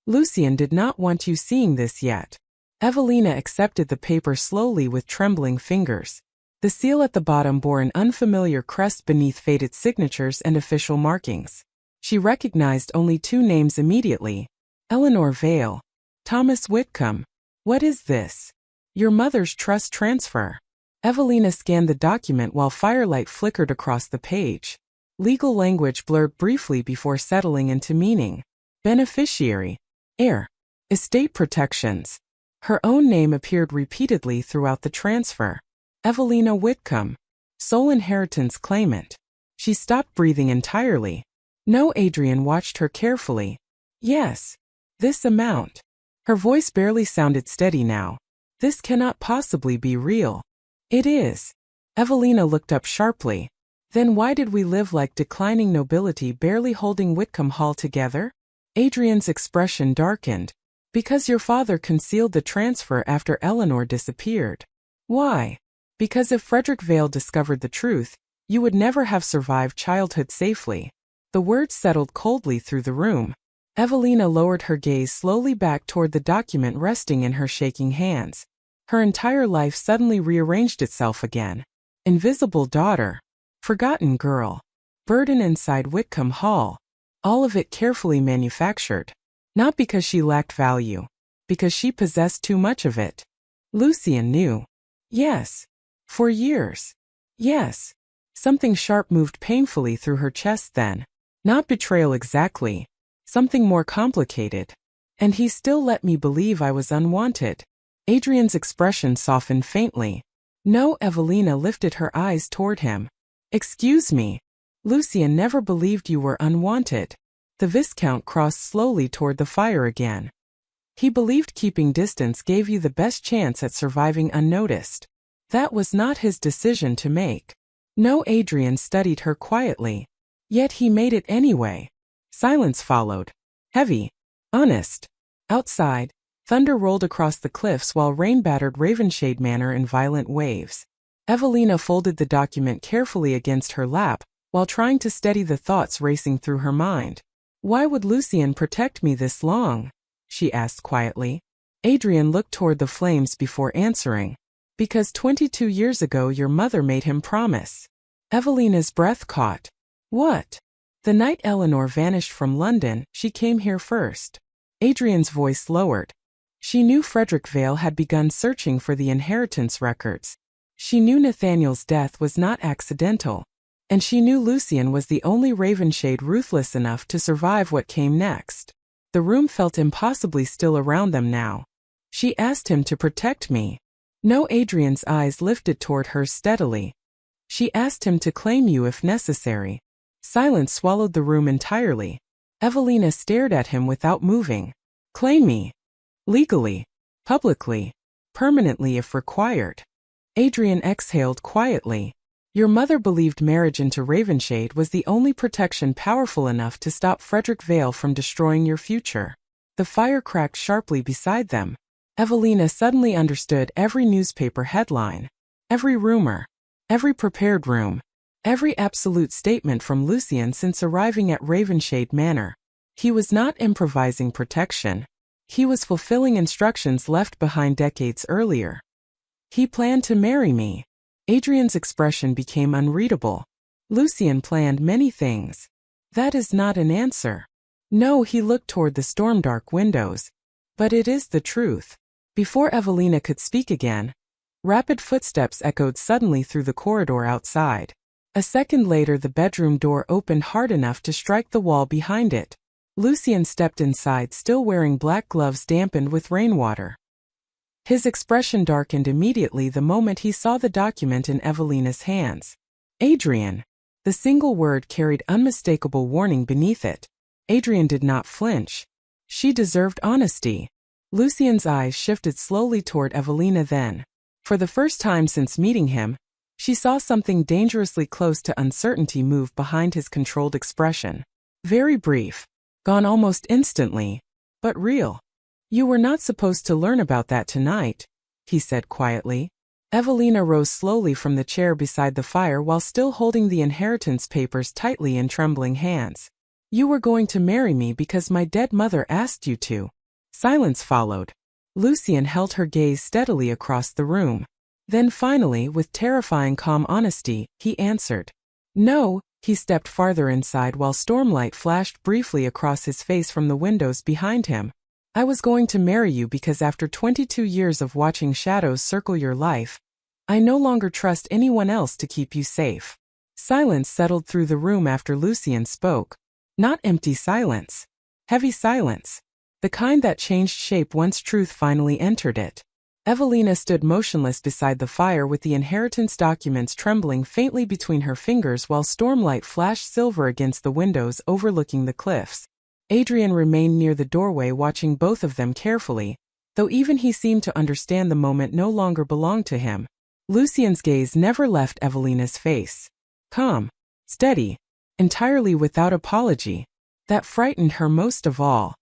Lucien did not want you seeing this yet. Evelina accepted the paper slowly with trembling fingers. The seal at the bottom bore an unfamiliar crest beneath faded signatures and official markings. She recognized only two names immediately: Eleanor Vale, Thomas Whitcomb. What is this? Your mother's trust transfer. Evelina scanned the document while firelight flickered across the page. Legal language blurred briefly before settling into meaning. Beneficiary, heir, estate protections. Her own name appeared repeatedly throughout the transfer. Evelina Whitcomb, sole inheritance claimant. She stopped breathing entirely. No, Adrian watched her carefully. Yes. This amount. Her voice barely sounded steady now. This cannot possibly be real. It is. Evelina looked up sharply. Then why did we live like declining nobility, barely holding Whitcomb Hall together? Adrian's expression darkened. Because your father concealed the transfer after Eleanor disappeared. Why? Because if Frederick Vale discovered the truth, you would never have survived childhood safely. The words settled coldly through the room. Evelina lowered her gaze slowly back toward the document resting in her shaking hands. Her entire life suddenly rearranged itself again. Invisible daughter. Forgotten girl. Burden inside Whitcomb Hall. All of it carefully manufactured. Not because she lacked value. Because she possessed too much of it. Lucien knew. Yes. For years. Yes. Something sharp moved painfully through her chest then. Not betrayal exactly. Something more complicated. And he still let me believe I was unwanted. Adrian's expression softened faintly. No, Evelina lifted her eyes toward him. Excuse me. Lucien never believed you were unwanted. The Viscount crossed slowly toward the fire again. He believed keeping distance gave you the best chance at surviving unnoticed. That was not his decision to make. No, Adrian studied her quietly. Yet he made it anyway. Silence followed. Heavy. Honest. Outside, thunder rolled across the cliffs while rain battered Ravenshade Manor in violent waves. Evelina folded the document carefully against her lap, while trying to steady the thoughts racing through her mind. Why would Lucien protect me this long? She asked quietly. Adrian looked toward the flames before answering. Because 22 years ago your mother made him promise. Evelina's breath caught. What? The night Eleanor vanished from London, she came here first. Adrian's voice lowered. She knew Frederick Vale had begun searching for the inheritance records. She knew Nathaniel's death was not accidental. And she knew Lucien was the only Ravenshade ruthless enough to survive what came next. The room felt impossibly still around them now. She asked him to protect me. No, Adrian's eyes lifted toward hers steadily. She asked him to claim you if necessary. Silence swallowed the room entirely. Evelina stared at him without moving. Claim me. Legally. Publicly. Permanently if required. Adrian exhaled quietly. Your mother believed marriage into Ravenshade was the only protection powerful enough to stop Frederick Vale from destroying your future. The fire cracked sharply beside them. Evelina suddenly understood every newspaper headline. Every rumor. Every prepared room. Every absolute statement from Lucien since arriving at Ravenshade Manor. He was not improvising protection. He was fulfilling instructions left behind decades earlier. He planned to marry me. Adrian's expression became unreadable. Lucien planned many things. That is not an answer. No, he looked toward the storm-dark windows. But it is the truth. Before Evelina could speak again, rapid footsteps echoed suddenly through the corridor outside. A second later the bedroom door opened hard enough to strike the wall behind it. Lucien stepped inside, still wearing black gloves dampened with rainwater. His expression darkened immediately the moment he saw the document in Evelina's hands. Adrian. The single word carried unmistakable warning beneath it. Adrian did not flinch. She deserved honesty. Lucien's eyes shifted slowly toward Evelina then. For the first time since meeting him, she saw something dangerously close to uncertainty move behind his controlled expression. Very brief. Gone almost instantly. But real. You were not supposed to learn about that tonight, he said quietly. Evelina rose slowly from the chair beside the fire while still holding the inheritance papers tightly in trembling hands. You were going to marry me because my dead mother asked you to. Silence followed. Lucien held her gaze steadily across the room. Then finally, with terrifying calm honesty, he answered. No. He stepped farther inside while stormlight flashed briefly across his face from the windows behind him. I was going to marry you because after 22 years of watching shadows circle your life, I no longer trust anyone else to keep you safe. Silence settled through the room after Lucien spoke. Not empty silence. Heavy silence. The kind that changed shape once truth finally entered it. Evelina stood motionless beside the fire with the inheritance documents trembling faintly between her fingers while stormlight flashed silver against the windows overlooking the cliffs. Adrian remained near the doorway watching both of them carefully, though even he seemed to understand the moment no longer belonged to him. Lucien's gaze never left Evelina's face. Calm, steady, entirely without apology. That frightened her most of all.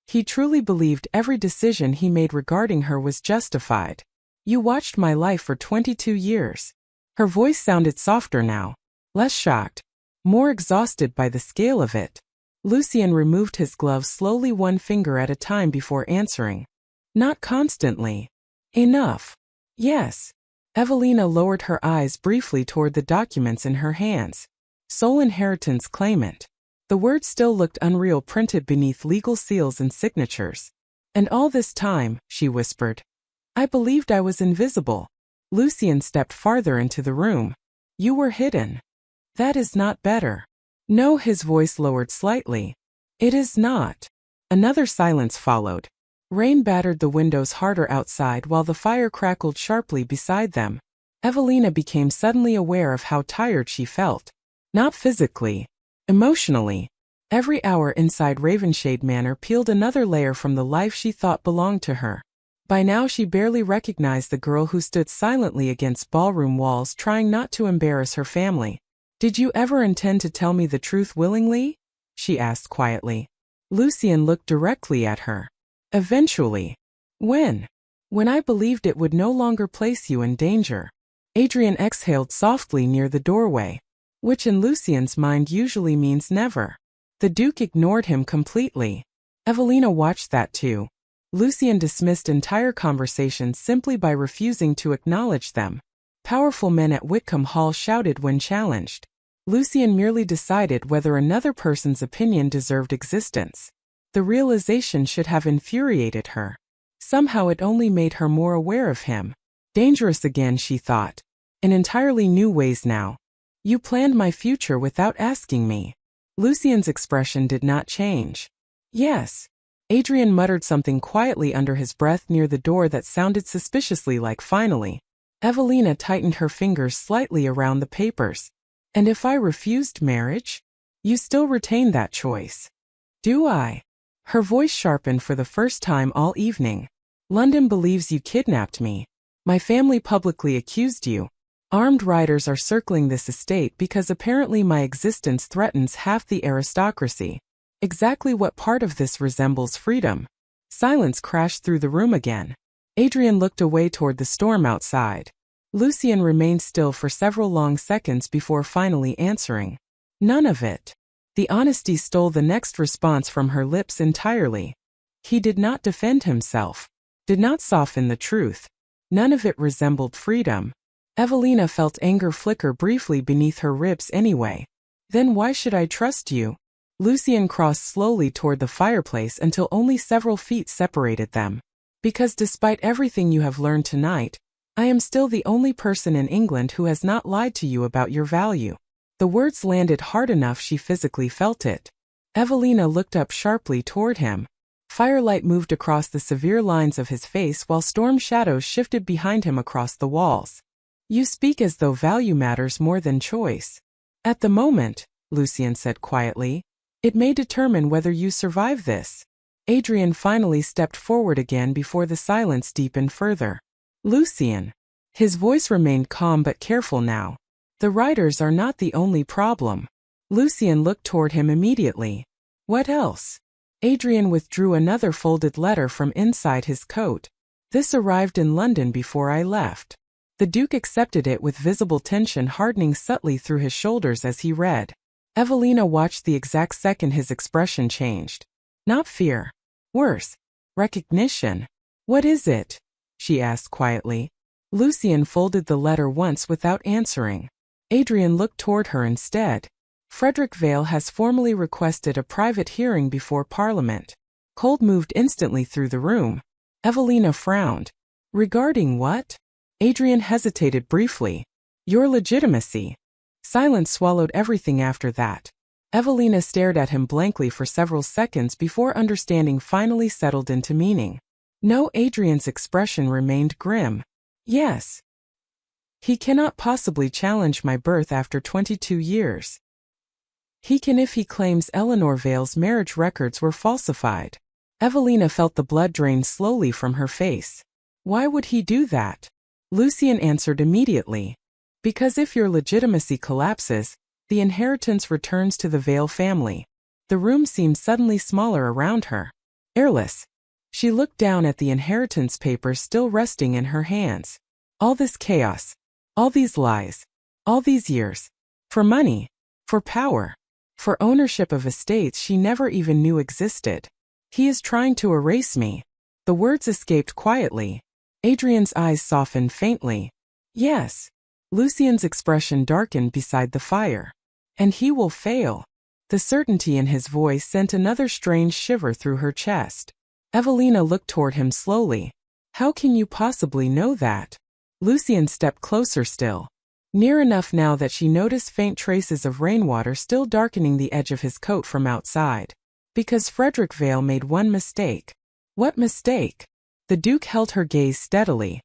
He truly believed every decision he made regarding her was justified. You watched my life for 22 years. Her voice sounded softer now, less shocked, more exhausted by the scale of it. Lucien removed his glove slowly, one finger at a time before answering. Not constantly. Enough. Yes. Evelina lowered her eyes briefly toward the documents in her hands. Sole inheritance claimant. The words still looked unreal, printed beneath legal seals and signatures. And all this time, she whispered, I believed I was invisible. Lucien stepped farther into the room. You were hidden. That is not better. No, his voice lowered slightly. It is not. Another silence followed. Rain battered the windows harder outside while the fire crackled sharply beside them. Evelina became suddenly aware of how tired she felt. Not physically. Emotionally. Every hour inside Ravenshade Manor peeled another layer from the life she thought belonged to her. By now she barely recognized the girl who stood silently against ballroom walls trying not to embarrass her family. Did you ever intend to tell me the truth willingly? She asked quietly. Lucien looked directly at her. Eventually. When? When I believed it would no longer place you in danger. Adrian exhaled softly near the doorway. Which in Lucien's mind usually means never. The Duke ignored him completely. Evelina watched that too. Lucien dismissed entire conversations simply by refusing to acknowledge them. Powerful men at Whitcomb Hall shouted when challenged. Lucien merely decided whether another person's opinion deserved existence. The realization should have infuriated her. Somehow it only made her more aware of him. Dangerous again, she thought. In entirely new ways now. You planned my future without asking me. Lucien's expression did not change. Yes. Adrian muttered something quietly under his breath near the door that sounded suspiciously like finally. Evelina tightened her fingers slightly around the papers. And if I refused marriage? You still retain that choice. Do I? Her voice sharpened for the first time all evening. London believes you kidnapped me. My family publicly accused you. Armed riders are circling this estate because apparently my existence threatens half the aristocracy. Exactly what part of this resembles freedom? Silence crashed through the room again. Adrian looked away toward the storm outside. Lucien remained still for several long seconds before finally answering. None of it. The honesty stole the next response from her lips entirely. He did not defend himself. Did not soften the truth. None of it resembled freedom. Evelina felt anger flicker briefly beneath her ribs anyway. Then why should I trust you? Lucien crossed slowly toward the fireplace until only several feet separated them. Because despite everything you have learned tonight, I am still the only person in England who has not lied to you about your value. The words landed hard enough she physically felt it. Evelina looked up sharply toward him. Firelight moved across the severe lines of his face while storm shadows shifted behind him across the walls. You speak as though value matters more than choice. At the moment, Lucien said quietly, it may determine whether you survive this. Adrian finally stepped forward again before the silence deepened further. Lucien. His voice remained calm but careful now. The riders are not the only problem. Lucien looked toward him immediately. What else? Adrian withdrew another folded letter from inside his coat. This arrived in London before I left. The Duke accepted it with visible tension hardening subtly through his shoulders as he read. Evelina watched the exact second his expression changed. Not fear. Worse. Recognition. "What is it?" she asked quietly. Lucian folded the letter once without answering. Adrian looked toward her instead. "Frederick Vale has formally requested a private hearing before Parliament." Cold moved instantly through the room. Evelina frowned. "Regarding what?" Adrian hesitated briefly. "Your legitimacy." Silence swallowed everything after that. Evelina stared at him blankly for several seconds before understanding finally settled into meaning. No, Adrian's expression remained grim. "Yes. He cannot possibly challenge my birth after 22 years. He can if he claims Eleanor Vale's marriage records were falsified." Evelina felt the blood drain slowly from her face. "Why would he do that?" Lucian answered immediately. "Because if your legitimacy collapses, the inheritance returns to the Vale family." The room seemed suddenly smaller around her. Airless. She looked down at the inheritance papers still resting in her hands. All this chaos. All these lies. All these years. For money. For power. For ownership of estates she never even knew existed. "He is trying to erase me." The words escaped quietly. Adrian's eyes softened faintly. "Yes." Lucian's expression darkened beside the fire. "And he will fail." The certainty in his voice sent another strange shiver through her chest. Evelina looked toward him slowly. "How can you possibly know that?" Lucian stepped closer still. Near enough now that she noticed faint traces of rainwater still darkening the edge of his coat from outside. "Because Frederick Vale made one mistake." "What mistake?" The Duke held her gaze steadily.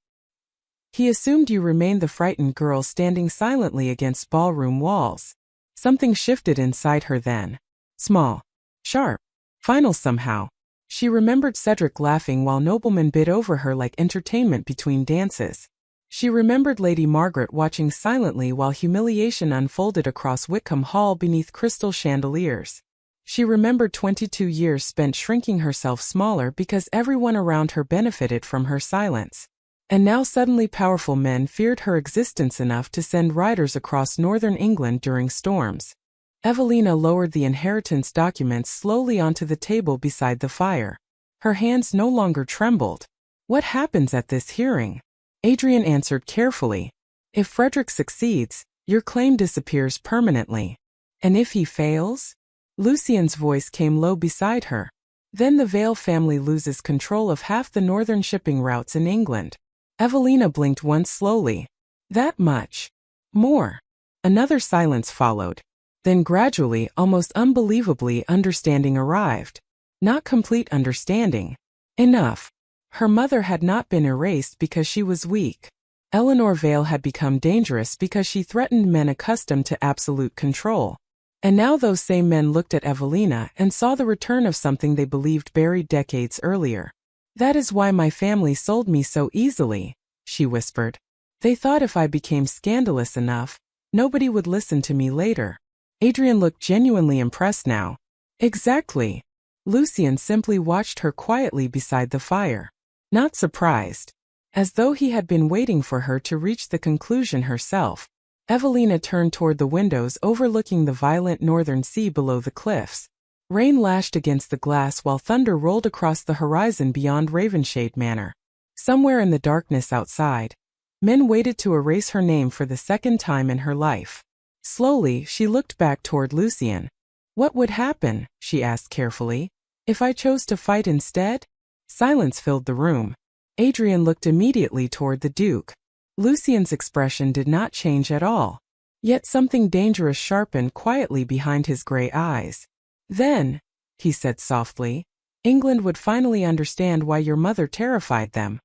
"He assumed you remained the frightened girl standing silently against ballroom walls." Something shifted inside her then. Small. Sharp. Final somehow. She remembered Cedric laughing while noblemen bid over her like entertainment between dances. She remembered Lady Margaret watching silently while humiliation unfolded across Wickham Hall beneath crystal chandeliers. She remembered 22 years spent shrinking herself smaller because everyone around her benefited from her silence. And now suddenly powerful men feared her existence enough to send riders across northern England during storms. Evelina lowered the inheritance documents slowly onto the table beside the fire. Her hands no longer trembled. "What happens at this hearing?" Adrian answered carefully. "If Frederick succeeds, your claim disappears permanently. And if he fails?" Lucian's voice came low beside her. "Then the Vale family loses control of half the northern shipping routes in England." Evelina blinked once slowly. "That much?" "More." Another silence followed. Then gradually, almost unbelievably, understanding arrived. Not complete understanding. Enough. Her mother had not been erased because she was weak. Eleanor Vale had become dangerous because she threatened men accustomed to absolute control. And now those same men looked at Evelina and saw the return of something they believed buried decades earlier. "That is why my family sold me so easily," she whispered. "They thought if I became scandalous enough, nobody would listen to me later." Adrian looked genuinely impressed now. "Exactly." Lucian simply watched her quietly beside the fire. Not surprised. As though he had been waiting for her to reach the conclusion herself. Evelina turned toward the windows overlooking the violent northern sea below the cliffs. Rain lashed against the glass while thunder rolled across the horizon beyond Ravenshade Manor. Somewhere in the darkness outside, men waited to erase her name for the second time in her life. Slowly, she looked back toward Lucian. "What would happen," she asked carefully, "if I chose to fight instead?" Silence filled the room. Adrian looked immediately toward the Duke. Lucian's expression did not change at all. Yet something dangerous sharpened quietly behind his gray eyes. "Then," he said softly, "England would finally understand why your mother terrified them."